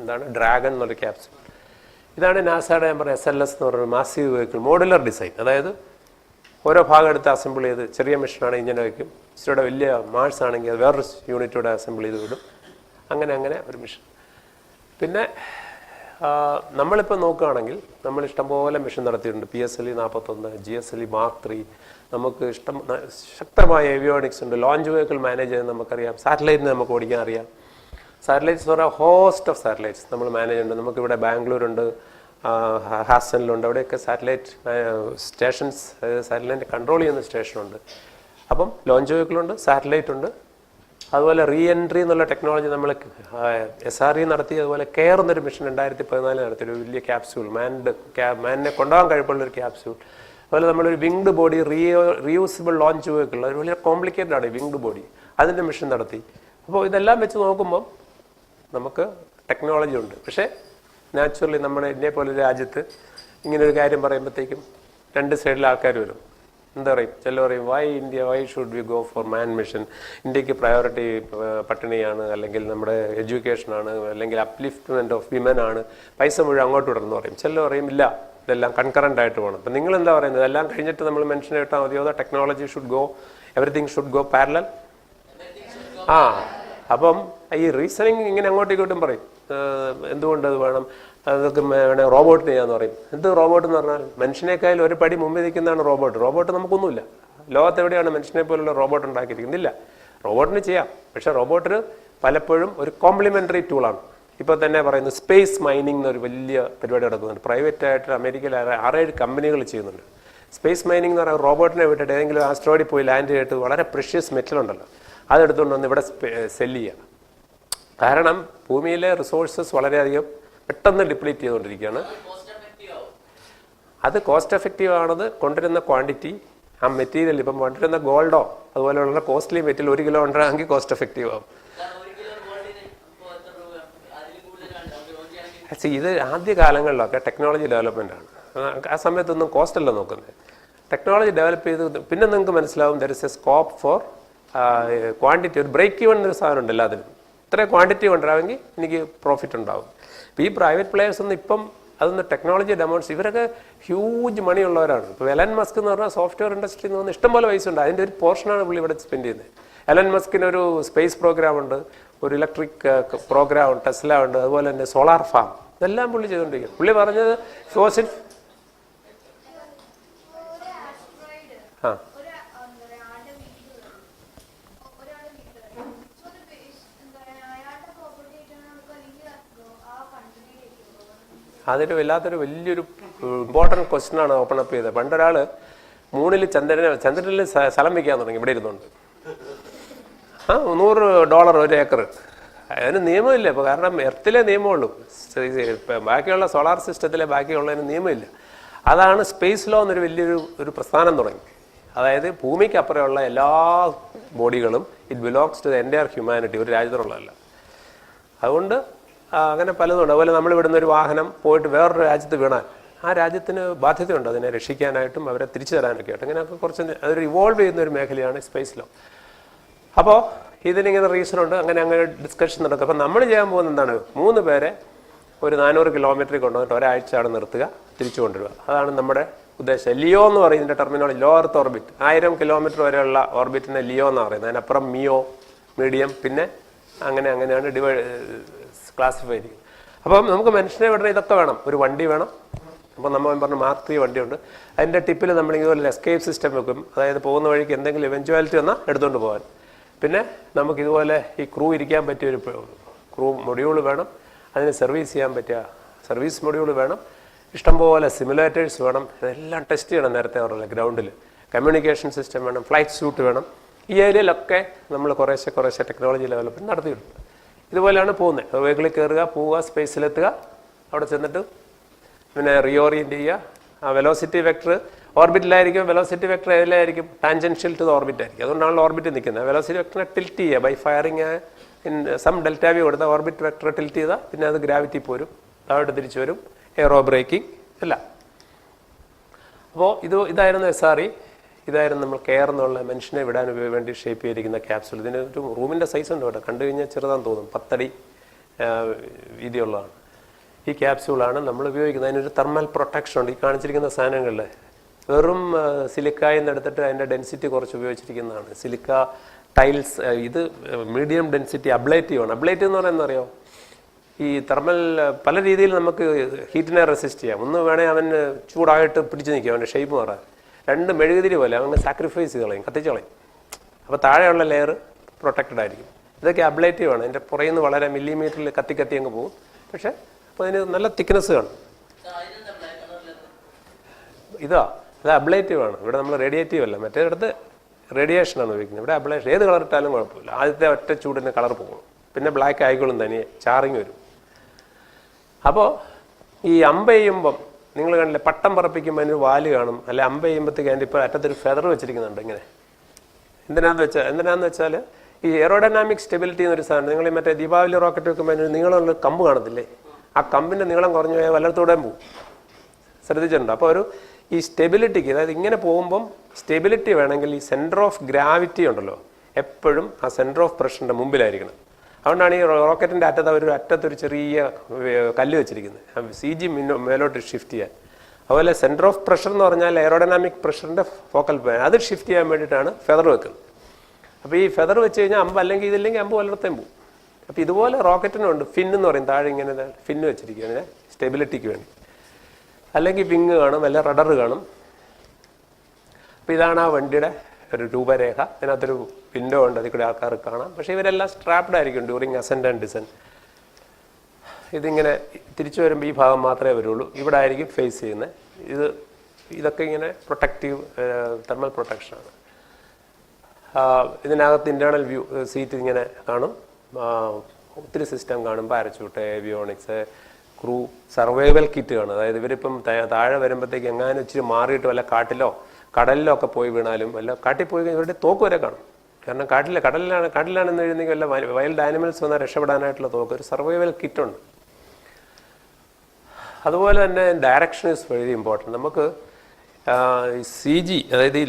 എന്താണ് ഡ്രാഗൺ എന്നൊരു ക്യാപ്സ്യൂൾ. ഇതാണ് നാസയുടെ ഞാൻ പറയുക SLS എന്ന് പറയുന്നത് മാസീവ് വെഹിക്കിൾ മോഡുലർ ഡിസൈൻ. അതായത് ഓരോ ഭാഗം എടുത്ത് അസംബിൾ ചെയ്ത് ചെറിയ മെഷീനാണ് ഇങ്ങനെ വയ്ക്കും. ഇച്ചിരിയുടെ വലിയ മാർസ് ആണെങ്കിൽ അത് വേറൊരു യൂണിറ്റോടെ അസംബിൾ ചെയ്ത് വിടും. അങ്ങനെ ഒരു മെഷീൻ. പിന്നെ നമ്മളിപ്പോൾ നോക്കുകയാണെങ്കിൽ നമ്മൾ ഇഷ്ടംപോലെ മെഷീൻ നടത്തിയിട്ടുണ്ട്. PSLV 41, GSLV Mark 3. നമുക്ക് ശക്തമായ ഏവിയോണിക്സ് ഉണ്ട്. ലോഞ്ച് വെഹിക്കിൾ മാനേജ് ചെയ്യുന്നത് നമുക്കറിയാം. സാറ്റലൈറ്റിന് നമുക്ക് ഓടിക്കാൻ അറിയാം. സാറ്റലൈറ്റ്സ് എന്ന് പറഞ്ഞാൽ ഹോസ്റ്റ് ഓഫ് സാറ്റലൈറ്റ്സ് നമ്മൾ മാനേജ് ഉണ്ട്. നമുക്കിവിടെ ബാംഗ്ലൂരുണ്ട്, ഹാസനിലുണ്ട്, അവിടെയൊക്കെ സാറ്റലൈറ്റ് സ്റ്റേഷൻസ്, സാറ്റലൈറ്റ് കൺട്രോൾ ചെയ്യുന്ന സ്റ്റേഷനുണ്ട്. അപ്പം ലോഞ്ച് വെഹിക്കിളുണ്ട്, സാറ്റലൈറ്റ് ഉണ്ട്. അതുപോലെ റീ എൻട്രി എന്നുള്ള ടെക്നോളജി നമ്മൾ SRE നടത്തി. അതുപോലെ കെയർ എന്നൊരു മിഷൻ 2014 നടത്തി, ഒരു വലിയ ക്യാപ്സ്യൂൾ, മാനിനെ കൊണ്ടുപോകാൻ കഴിവുള്ളൊരു ക്യാപ്സ്യൂൾ. അതുപോലെ നമ്മളൊരു വിങ്ഡ് ബോഡി റീയൂസിബിൾ ലോഞ്ച് വെഹിക്കിൾ, ഒരു വലിയ കോംപ്ലിക്കേറ്റഡ് ആണ് വിങ്ഡ് ബോഡി, അതിൻ്റെ മിഷൻ നടത്തി. അപ്പോൾ ഇതെല്ലാം വെച്ച് നോക്കുമ്പം നമുക്ക് ടെക്നോളജി ഉണ്ട്. പക്ഷേ നാച്ചുറലി നമ്മുടെ ഇന്ത്യയെ പോലൊരു രാജ്യത്ത് ഇങ്ങനൊരു കാര്യം പറയുമ്പോഴത്തേക്കും രണ്ട് സൈഡിലെ ആൾക്കാർ വരും. എന്താ പറയും, ചില പറയും why should we go for man mission, ഇന്ത്യക്ക് പ്രയോറിറ്റി പട്ടിണിയാണ്, അല്ലെങ്കിൽ നമ്മുടെ എഡ്യൂക്കേഷനാണ്, അല്ലെങ്കിൽ അപ്ലിഫ്റ്റ്മെൻറ്റ് ഓഫ് വിമൻ ആണ്, പൈസ മുഴുവൻ അങ്ങോട്ട് വിടണമെന്ന് പറയും. ചില പറയും ഇല്ല, ഇതെല്ലാം കൺകറൻ്റ് ആയിട്ട് പോകണം. അപ്പം നിങ്ങൾ എന്താ പറയുന്നത്, എല്ലാം കഴിഞ്ഞിട്ട് നമ്മൾ മെൻഷൻ ഇട്ടാൽ മതിയോ, അതോ technology should go, everything should go parallel? അപ്പം ഈ റീസണിങ് ഇങ്ങനെ അങ്ങോട്ടും ഇങ്ങോട്ടും പറയും, എന്തുകൊണ്ട് അത് വേണം, അതൊക്കെ വേണേൽ റോബോട്ടിന് ചെയ്യാന്ന് പറയും. എന്ത് റോബോട്ട് എന്ന് പറഞ്ഞാൽ മനുഷ്യനേക്കാൾ ഒരു പടി മുമ്പിൽ നിൽക്കുന്നതാണ് റോബോട്ട്. റോബോട്ട് നമുക്കൊന്നുമില്ല. ലോകത്തെവിടെയാണ് മനുഷ്യനെ പോലുള്ള റോബോട്ട് ഉണ്ടാക്കിയിരിക്കുന്നില്ല. റോബോട്ടിന് ചെയ്യാം, പക്ഷേ റോബോട്ടിന് പലപ്പോഴും ഒരു കോംപ്ലിമെൻ്ററി ടൂളാണ്. ഇപ്പോൾ തന്നെ പറയുന്നത് സ്പേസ് മൈനിങ് എന്നൊരു വലിയ പരിപാടി നടക്കുന്നുണ്ട്. പ്രൈവറ്റായിട്ട് അമേരിക്കയിൽ 6-7 കമ്പനികൾ ചെയ്യുന്നുണ്ട്. സ്പേസ് മൈനിങ് എന്ന് പറയുന്നത് റോബോട്ടിനെ വിട്ടിട്ട് ഏതെങ്കിലും ആസ്ട്രോയിഡിൽ പോയി ലാൻഡ് ചെയ്തിട്ട് വളരെ പ്രഷ്യസ് മെറ്റൽ ഉണ്ടല്ലോ, അതെടുത്തുകൊണ്ട് വന്ന് ഇവിടെ സെല്ല് ചെയ്യുക. കാരണം ഭൂമിയിലെ റിസോഴ്സസ് വളരെയധികം പെട്ടെന്ന് ഡിപ്ലീറ്റ് ചെയ്തുകൊണ്ടിരിക്കുകയാണ്. അത് കോസ്റ്റ് എഫക്റ്റീവ് ആണത്. കൊണ്ടുവരുന്ന ക്വാണ്ടിറ്റി, ആ മെറ്റീരിയൽ, ഇപ്പം കൊണ്ടുവരുന്ന ഗോൾഡോ അതുപോലെയുള്ള കോസ്റ്റ്ലി മെറ്റീരിയൽ 1 കിലോ ഉണ്ടാണെങ്കിൽ കോസ്റ്റ് എഫക്റ്റീവ് ആവും. ഇത് ആദ്യ കാലങ്ങളിലൊക്കെ ടെക്നോളജി ഡെവലപ്മെൻ്റ് ആണ്. ആ സമയത്തൊന്നും കോസ്റ്റ് അല്ല നോക്കുന്നത്. ടെക്നോളജി ഡെവലപ്പ് ചെയ്ത് പിന്നെ നിങ്ങൾക്ക് മനസ്സിലാവും there is A scope for quantity. ഒരു ബ്രേക്ക് ഈവൻ ഒരു സാധനം ഉണ്ട് എല്ലാത്തിനും. ഇത്രയും ക്വാണ്ടിറ്റി കൊണ്ടുവരാമെങ്കിൽ എനിക്ക് പ്രോഫിറ്റ് ഉണ്ടാവും. ഇപ്പോൾ ഈ പ്രൈവറ്റ് പ്ലെയേഴ്സ് ഒന്നും ഇപ്പം അതൊന്ന് ടെക്നോളജി ഡെമോൺസ്, ഇവരൊക്കെ ഹ്യൂജ് മണി ഉള്ളവരാണ്. ഇപ്പോൾ എലൻ മസ്ക് എന്ന് പറഞ്ഞാൽ സോഫ്റ്റ്വെയർ ഇൻഡസ്ട്രി എന്ന് പറഞ്ഞാൽ ഇഷ്ടംപോലെ പൈസ ഉണ്ട്. അതിൻ്റെ ഒരു പോർഷനാണ് പുള്ളി ഇവിടെ സ്പെൻഡ് ചെയ്യുന്നത്. എലൻ മസ്കിനൊരു സ്പേസ് പ്രോഗ്രാം ഉണ്ട്, ഒരു ഇലക്ട്രിക് പ്രോഗ്രാം ഉണ്ട്, ടെസ്ല ഉണ്ട്, അതുപോലെ തന്നെ സോളാർ ഫാം, ഇതെല്ലാം പുള്ളി ചെയ്തുകൊണ്ടിരിക്കും. പുള്ളി പറഞ്ഞത് ഫോസിൽ അതൊരു വല്ലാത്തൊരു വലിയൊരു ഇമ്പോർട്ടൻറ്റ് ക്വസ്റ്റ്യനാണ് ഓപ്പൺ അപ്പ് ചെയ്തത്. പണ്ടൊരാൾ മൂണിൽ ചന്ദ്രനിൽ സ്ഥലം വയ്ക്കാൻ തുടങ്ങി ഇവിടെ ഇരുന്നുണ്ട്. $100 ഒരു ഏക്കർ. അതിന് നിയമമില്ല ഇപ്പോൾ, കാരണം എർത്തിലെ നിയമമുള്ളൂ. ബാക്കിയുള്ള സോളാർ സിസ്റ്റത്തിലെ ബാക്കിയുള്ളതിന് നിയമമില്ല. അതാണ് സ്പേസ് ലോ എന്നൊരു വലിയൊരു പ്രസ്ഥാനം തുടങ്ങി. അതായത് ഭൂമിക്ക് അപ്പുറമുള്ള എല്ലാ ബോഡികളും it belongs to the entire humanity, ഒരു രാജ്യത്തിനുള്ളതല്ല. അതുകൊണ്ട് അങ്ങനെ പലതുണ്ട്. അതുപോലെ നമ്മൾ ഇവിടുന്ന് ഒരു വാഹനം പോയിട്ട് വേറൊരു രാജ്യത്ത് വീണാൽ ആ രാജ്യത്തിന് ബാധ്യതയുണ്ട് അതിനെ രക്ഷിക്കാനായിട്ടും അവരെ തിരിച്ചു തരാനൊക്കെ ആയിട്ട്. അങ്ങനെയൊക്കെ കുറച്ച് അതൊരു ഇവോൾവ് ചെയ്യുന്ന ഒരു മേഖലയാണ് സ്പേസ് ലോ. അപ്പോൾ ഇതിനിങ്ങനെ റീസണുണ്ട്. അങ്ങനെ ഡിസ്കഷൻ നടക്കും. അപ്പോൾ നമ്മൾ ചെയ്യാൻ പോകുന്നത് എന്താണ്, 3 പേരെ ഒരു 400 കിലോമീറ്ററിൽ കൊണ്ടുവന്നിട്ട് ഒരാഴ്ച അവിടെ നിർത്തുക, തിരിച്ചു കൊണ്ടുവരിക. അതാണ് നമ്മുടെ ഉദ്ദേശം. ലിയോ എന്ന് പറയുന്നതിൻ്റെ terminology low earth orbit. 1000 kilometre വരെയുള്ള ഓർബിറ്റിനെ ലിയോ എന്ന് പറയുന്നത്. അതിനപ്പുറം മിയോ, മീഡിയം, പിന്നെ അങ്ങനെയാണ് ക്ലാസിഫൈ ചെയ്യും. അപ്പം നമുക്ക് മനുഷ്യനെ വിടണ ഇതൊക്കെ വേണം. ഒരു വണ്ടി വേണം. അപ്പോൾ നമ്മൾ പറഞ്ഞ Mark 3 വണ്ടിയുണ്ട്. അതിൻ്റെ ടിപ്പിൽ നമ്മൾ ഇതുപോലെ എസ്കേപ്പ് സിസ്റ്റം വെക്കും. അതായത് പോകുന്ന വഴിക്ക് എന്തെങ്കിലും ഇവൻച്വാലിറ്റി വന്നാൽ എടുത്തുകൊണ്ട് പോകാൻ. പിന്നെ നമുക്കിതുപോലെ ഈ ക്രൂ ഇരിക്കാൻ പറ്റിയൊരു ക്രൂ മൊഡ്യൂൾ വേണം. അതിന് സർവീസ് ചെയ്യാൻ പറ്റിയ സർവീസ് മൊഡ്യൂൾ വേണം. ഇഷ്ടംപോലെ സിമുലേറ്റേഴ്സ് വേണം. ഇതെല്ലാം ടെസ്റ്റ് ചെയ്യണം നേരത്തെ അവരുടെ ഗ്രൗണ്ടിൽ. കമ്മ്യൂണിക്കേഷൻ സിസ്റ്റം വേണം. ഫ്ലൈറ്റ് സ്യൂട്ട് വേണം. ഈ ഏരിയയിലൊക്കെ നമ്മൾ കുറേശ്ശെ ടെക്നോളജി ഡെവലപ്മെൻറ്റ് നടത്തിയിട്ടുണ്ട്. ഇതുപോലെയാണ് പോകുന്നത്. വെഹിക്കിളിൽ കയറുക, പോവുക, സ്പേസിലെത്തുക, അവിടെ ചെന്നിട്ട് പിന്നെ റീഓറിയൻറ്റ് ചെയ്യുക. ആ വെലോസിറ്റി വെക്ടർ ഓർബിറ്റിലായിരിക്കും. വെലോസിറ്റി വെക്ടർ ഏതിലായിരിക്കും? ടാൻജൻഷ്യൽ ടു ദ ഓർബിറ്റ് ആയിരിക്കും. അതുകൊണ്ടാണല്ലോ ഓർബിറ്റിൽ നിൽക്കുന്നത്. വെലോസിറ്റി വെക്ടറിനെ ടിൽറ്റ് ചെയ്യുക by firing in some delta V കൊടുത്താൽ ഓർബിറ്റ് വെക്ടർ ടിൽറ്റ് ചെയ്താൽ പിന്നെ അത് ഗ്രാവിറ്റി പോരും, താഴോട്ട് തിരിച്ചു വരും, എയറോ ബ്രേക്കിംഗ് അല്ല. അപ്പോൾ ഇതായിരുന്നു SRE. ഇതായിരുന്നു നമ്മൾ കെയർ എന്നുള്ള മനുഷ്യനെ വിടാൻ വേണ്ടി ഷേപ്പ് ചെയ്തിരിക്കുന്ന ക്യാപ്സൂൾ. ഇതിന് ഒരു റൂമിൻ്റെ സൈസ് ഉണ്ട് കേട്ടോ. കണ്ടു കഴിഞ്ഞാൽ ചെറുതാന്ന് തോന്നും. 10 അടി വീതിയുള്ളതാണ്. ഈ ക്യാപ്സ്യൂളാണ് നമ്മൾ ഉപയോഗിക്കുന്നത്. അതിനൊരു തെർമൽ പ്രൊട്ടക്ഷൻ ഉണ്ട്. ഈ കാണിച്ചിരിക്കുന്ന സാധനങ്ങളിൽ വെറും സിലിക്കായിൽ നിന്ന് എടുത്തിട്ട് അതിൻ്റെ ഡെൻസിറ്റി കുറച്ച് ഉപയോഗിച്ചിരിക്കുന്നതാണ്. Silica tiles. ഇത് മീഡിയം ഡെൻസിറ്റി അബ്ലേറ്റീവ് ആണ്. അബ്ലേറ്റീവ് എന്ന് പറയുന്നത് അറിയോ, ഈ തെർമൽ പല രീതിയിൽ നമുക്ക് ഹീറ്റിനെ റെസിസ്റ്റ് ചെയ്യാം. ഒന്ന് വേണേൽ അവന് ചൂടായിട്ട് പിടിച്ച് നിൽക്കും, അവൻ്റെ ഷേപ്പ് മാറാൻ. 2 മെഴുകുതിരി പോലെ അവന് സാക്രിഫൈസ് ചെയ്ത് കളയും, കത്തിച്ച് കളയും. അപ്പോൾ താഴെയുള്ള ലെയർ പ്രൊട്ടക്റ്റഡ് ആയിരിക്കും. ഇതൊക്കെ അബ്ലേറ്റീവ് ആണ്. അതിൻ്റെ പുറയിൽ നിന്ന് വളരെ മില്ലിമീറ്ററിൽ കത്തി അങ്ങ് പോകും. പക്ഷേ അപ്പോൾ അതിന് നല്ല തിക്നെസ് കാണും. ഇതാ അത് അബ്ലേറ്റീവ് ആണ്. ഇവിടെ നമ്മൾ റേഡിയേറ്റീവ് അല്ല, മറ്റേടത്ത് റേഡിയേഷനാണ് ഉപയോഗിക്കുന്നത്. ഇവിടെ അബ്ലേഷൻ. ഏത് കളർ ഇട്ടാലും കുഴപ്പമില്ല. ആദ്യത്തെ ഒറ്റ ചൂടിന് കളർ പോകും, പിന്നെ ബ്ലാക്ക് ആയിക്കോളും തനിയെ, ചാറിങ് വരും. അപ്പോൾ ഈ അമ്പ് ചെയ്യുമ്പം നിങ്ങൾ കണ്ടില്ലേ, പട്ടം പറപ്പിക്കുമ്പോൾ അതിന് വാല് കാണും, അല്ലെ അമ്പ് ചെയ്യുമ്പോഴത്തേക്ക് അതിൻ്റെ ഇപ്പോൾ അറ്റത്തൊരു ഫെദർ വെച്ചിരിക്കുന്നുണ്ട് ഇങ്ങനെ. എന്തിനാന്ന് വെച്ചാൽ ഈ എയറോഡൈനാമിക് സ്റ്റെബിലിറ്റി എന്നൊരു സാധനം, നിങ്ങൾ മറ്റേ ദീപാവലി റോക്കറ്റ് വെക്കുമ്പോൾ അതിന് നീളമുള്ള കമ്പ് കാണത്തില്ലേ, ആ കമ്പിൻ്റെ നീളം കുറഞ്ഞു പോയാൽ വല്ലയിടത്തൂടെയും പോകും. ശ്രദ്ധിച്ചിട്ടുണ്ടോ? അപ്പോൾ ഈ സ്റ്റെബിലിറ്റിക്ക്, അതായത് ഇങ്ങനെ പോകുമ്പം സ്റ്റെബിലിറ്റി വേണമെങ്കിൽ ഈ സെൻറ്റർ ഓഫ് ഗ്രാവിറ്റി ഉണ്ടല്ലോ എപ്പോഴും ആ സെൻറ്റർ ഓഫ് പ്രഷറിൻ്റെ മുമ്പിലായിരിക്കണം. അതുകൊണ്ടാണ് ഈ റോക്കറ്റിൻ്റെ അറ്റത്തൊരു ചെറിയ കല്ല് വെച്ചിരിക്കുന്നത്, CG മേലോട്ട് ഷിഫ്റ്റ് ചെയ്യാൻ. അതുപോലെ സെൻറ്റർ ഓഫ് പ്രഷർ എന്ന് പറഞ്ഞാൽ എയറോഡൈനാമിക് പ്രഷറിൻ്റെ ഫോക്കൽ പോയിന്റ്, അത് ഷിഫ്റ്റ് ചെയ്യാൻ വേണ്ടിയിട്ടാണ് ഫെദർ വെക്കുന്നത്. അപ്പോൾ ഈ ഫെദർ വെച്ച് കഴിഞ്ഞാൽ അമ്പ്, അല്ലെങ്കിൽ ഇതില്ലെങ്കിൽ അമ്പ് വല്ലയിടത്തേയും പോകും. അപ്പോൾ ഇതുപോലെ റോക്കറ്റിനുണ്ട് ഫിൻ എന്ന് പറയും, താഴെ ഇങ്ങനെ ഫിന്ന് വെച്ചിരിക്കുക അതിനെ സ്റ്റെബിലിറ്റിക്ക് വേണ്ടി. അല്ലെങ്കിൽ വിങ് കാണും, അല്ല റഡർ കാണും. അപ്പോൾ ഇതാണ് ആ വണ്ടിയുടെ ഒരു രൂപരേഖ. അതിനകത്തൊരു വിൻഡോ ഉണ്ട്, അതിൽ കൂടെ ആൾക്കാർ കാണാം. പക്ഷേ ഇവരെല്ലാം സ്ട്രാപ്ഡ് ആയിരിക്കും ഡ്യൂറിങ് അസെൻഡ് ആൻഡ് ഡിസെൻഡ്. ഇതിങ്ങനെ തിരിച്ചു വരുമ്പോൾ ഈ ഭാഗം മാത്രമേ വരുള്ളൂ, ഇവിടെ ആയിരിക്കും ഫേസ് ചെയ്യുന്നത്. ഇതൊക്കെ ഇങ്ങനെ പ്രൊട്ടക്റ്റീവ് തെർമൽ പ്രൊട്ടക്ഷനാണ്. ഇതിനകത്ത് ഇൻറ്റേർണൽ വ്യൂ സീറ്റ് ഇങ്ങനെ കാണും, ഒത്തിരി സിസ്റ്റം കാണും, parachute, avionics, crew, survival kit കാണും. അതായത് ഇവരിപ്പം താഴെ വരുമ്പോഴത്തേക്ക് എങ്ങാനും ഇച്ചിരി മാറിയിട്ട് വല്ല കാട്ടിലോ കടലിലോ ഒക്കെ പോയി വീണാലും, വല്ല കാട്ടിൽ പോയി കഴിഞ്ഞാൽ ഇവരുടെ തോക്ക് വരെ കാണും. കാരണം കാട്ടിലാണെന്ന് എഴുതുന്നെങ്കിൽ വല്ല വൈൽഡ് ആനിമൽസ് വന്നാൽ രക്ഷപ്പെടാനായിട്ടുള്ള തോക്ക്, ഒരു സർവൈവൽ കിറ്റുണ്ട്. അതുപോലെ തന്നെ ഡയറക്ഷൻ ഈസ് വെരി ഇമ്പോർട്ടൻറ്റ്. നമുക്ക് CG, അതായത് ഈ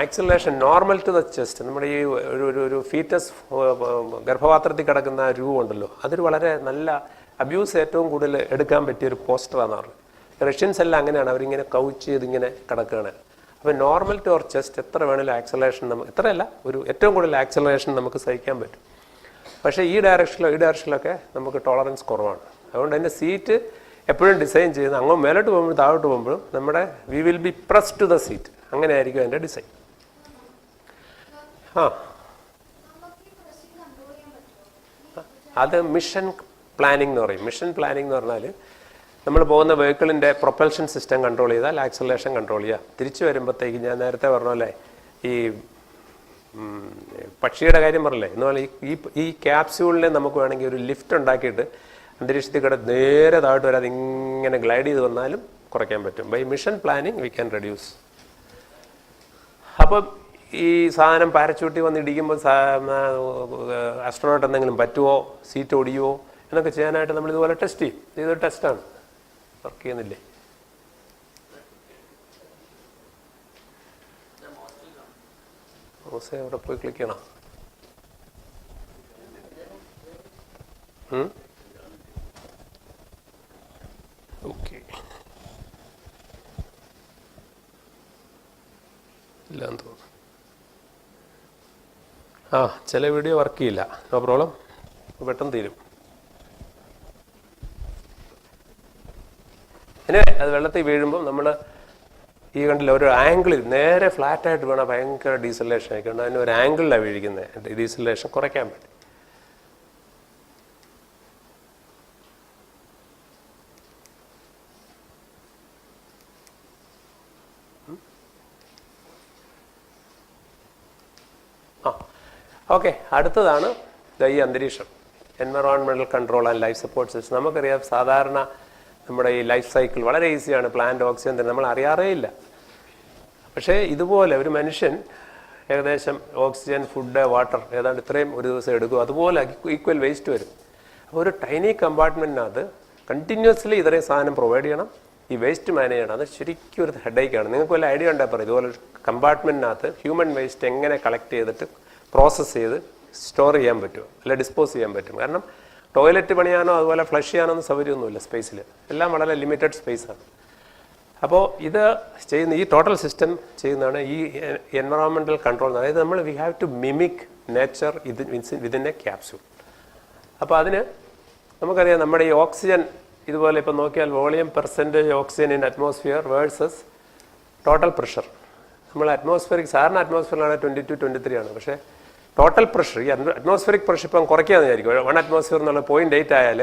acceleration normal to the chest, നമ്മുടെ ഈ ഒരു ഫീറ്റസ് ഗർഭപാത്രത്തിൽ കിടക്കുന്ന രൂപമുണ്ടല്ലോ, അതൊരു വളരെ നല്ല അബ്യൂസ് ഏറ്റവും കൂടുതൽ എടുക്കാൻ പറ്റിയൊരു പോസ്റ്ററാണെന്ന് പറഞ്ഞു. റഷ്യൻസ് എല്ലാം അങ്ങനെയാണ്, അവരിങ്ങനെ കൗച്ച് ചെയ്തിങ്ങനെ കിടക്കുകയാണ്. അപ്പോൾ നോർമൽ ടു അവർ ചെസ്റ്റ് എത്ര വേണമെങ്കിലും ആക്സലറേഷൻ നമുക്ക്, എത്രയല്ല, ഏറ്റവും കൂടുതൽ ആക്സലറേഷൻ നമുക്ക് സഹിക്കാൻ പറ്റും. പക്ഷേ ഈ ഡയറക്ഷനിലൊക്കെ നമുക്ക് ടോളറൻസ് കുറവാണ്. അതുകൊണ്ട് തന്നെ സീറ്റ് എപ്പോഴും ഡിസൈൻ ചെയ്യുന്നത് അങ്ങോട്ട് മേലോട്ട് പോകുമ്പോഴും താഴോട്ട് പോകുമ്പോഴും നമ്മുടെ we will be press to the seat, അങ്ങനെ ആയിരിക്കും അതിൻ്റെ ഡിസൈൻ. അത് മിഷൻ പ്ലാനിംഗ് എന്ന് പറയും. മിഷൻ പ്ലാനിംഗ് എന്ന് പറഞ്ഞാൽ നമ്മൾ പോകുന്ന വെഹിക്കിളിൻ്റെ പ്രൊപ്പൽഷൻ സിസ്റ്റം കൺട്രോൾ ചെയ്താൽ ആക്സലറേഷൻ കൺട്രോൾ ചെയ്യുക. തിരിച്ചു വരുമ്പോഴത്തേക്ക് ഞാൻ നേരത്തെ പറഞ്ഞല്ലേ, ഈ പക്ഷിയുടെ കാര്യം പറഞ്ഞല്ലേ, എന്നാൽ ഈ ക്യാപ്സ്യൂളിനെ നമുക്ക് വേണമെങ്കിൽ ഒരു ലിഫ്റ്റ് ഉണ്ടാക്കിയിട്ട് അന്തരീക്ഷത്തിൽ കൂടെ നേരെ താഴോട്ട് വരാതെ ഇങ്ങനെ ഗ്ലൈഡ് ചെയ്ത് വന്നാലും കുറയ്ക്കാൻ പറ്റും. By mission planning we can reduce. അപ്പം ഈ സാധനം പാരച്യൂട്ടിൽ വന്ന് ഇടിക്കുമ്പോൾ ആസ്ട്രോനോട്ട് എന്തെങ്കിലും പറ്റുമോ, സീറ്റ് ഒടിയുമോ എന്നൊക്കെ ചെയ്യാനായിട്ട് നമ്മൾ ഇതുപോലെ ടെസ്റ്റ് ചെയ്യും. ഇതൊരു ടെസ്റ്റാണ്, വർക്ക് ചെയ്യുന്നില്ലേ? അവിടെ പോയി ക്ലിക്ക് ചെയ്യണം. ഓക്കെ, ഇല്ലാന്ന് തോന്നുന്നു. ചില വീഡിയോ വർക്ക് ചെയ്യില്ല, നോ പ്രോബ്ലം, പെട്ടെന്ന് തീരും. പിന്നെ അത് വെള്ളത്തിൽ വീഴുമ്പം നമ്മൾ ഈ കണ്ടില്ല, ഒരു ആംഗിളിൽ നേരെ ഫ്ലാറ്റായിട്ട് വീണാൽ ഭയങ്കര ഡീസലേഷൻ ആയിക്കൊണ്ട് അതിന് ഒരു ആംഗിളിലാണ് വീഴിക്കുന്നത്. ഡീസലേഷൻ കുറയ്ക്കാൻ പറ്റും. ഓക്കെ, അടുത്തതാണ് ഈ അന്തരീക്ഷം, environmental control and life support system. നമുക്കറിയാം സാധാരണ നമ്മുടെ ഈ ലൈഫ് സൈക്കിൾ വളരെ ഈസിയാണ്. പ്ലാന്റ് ഓക്സിജൻ തന്നെ നമ്മൾ അറിയാറേ ഇല്ല. പക്ഷേ ഇതുപോലെ ഒരു മനുഷ്യൻ ഏകദേശം ഓക്സിജൻ, ഫുഡ്, വാട്ടർ ഏതാണ്ട് ഇത്രയും ഒരു ദിവസം എടുക്കും. അതുപോലെ ഈക്വൽ വേസ്റ്റ് വരും. അപ്പോൾ ഒരു ടൈനി കമ്പാർട്ട്മെൻറ്റിനകത്ത് കണ്ടിന്യൂസ്ലി ഇത്രയും സാധനം പ്രൊവൈഡ് ചെയ്യണം, ഈ വേസ്റ്റ് മാനേജ് ചെയ്യണം. അത് ശരിക്കും ഒരു ഹെഡേക്കാണ്. നിങ്ങൾക്ക് വല്ല ഐഡിയ ഉണ്ടായി പറയും ഇതുപോലെ ഒരു കമ്പാർട്ട്മെൻറ്റിനകത്ത് ഹ്യൂമൻ വേസ്റ്റ് എങ്ങനെ കളക്ട് ചെയ്തിട്ട് പ്രോസസ്സ് ചെയ്ത് സ്റ്റോർ ചെയ്യാൻ പറ്റുമോ, അല്ല ഡിസ്പോസ് ചെയ്യാൻ പറ്റും. കാരണം ടോയ്ലറ്റ് പണിയാനോ അതുപോലെ ഫ്ലഷ് ചെയ്യാനോ ഒന്നും സൗകര്യമൊന്നുമില്ല സ്പേസിൽ, എല്ലാം വളരെ ലിമിറ്റഡ് സ്പേസാണ്. അപ്പോൾ ഇത് ചെയ്യുന്ന ഈ ടോട്ടൽ സിസ്റ്റം ചെയ്യുന്നതാണ് ഈ എൻവറോൺമെൻറ്റൽ കൺട്രോൾ. അതായത് നമ്മൾ we have to mimic nature within a capsule. അപ്പോൾ അതിന് നമുക്കറിയാം നമ്മുടെ ഈ ഓക്സിജൻ ഇതുപോലെ ഇപ്പോൾ നോക്കിയാൽ volume percentage oxygen in atmosphere versus total pressure. നമ്മൾ അറ്റ്മോസ്ഫിയറിക് സാധാരണ അറ്റ്മോസ്ഫിയറിലാണ് 22-23 ആണ്. പക്ഷേ ടോട്ടൽ പ്രഷർ, ഈ അറ്റ്മോസ്ഫിയറിക് പ്രഷർ ഇപ്പം കുറയ്ക്കാമെന്ന് വിചാരിക്കും. 1 അറ്റ്മോസ്ഫിയർ എന്നുള്ള 0.8 ആയാൽ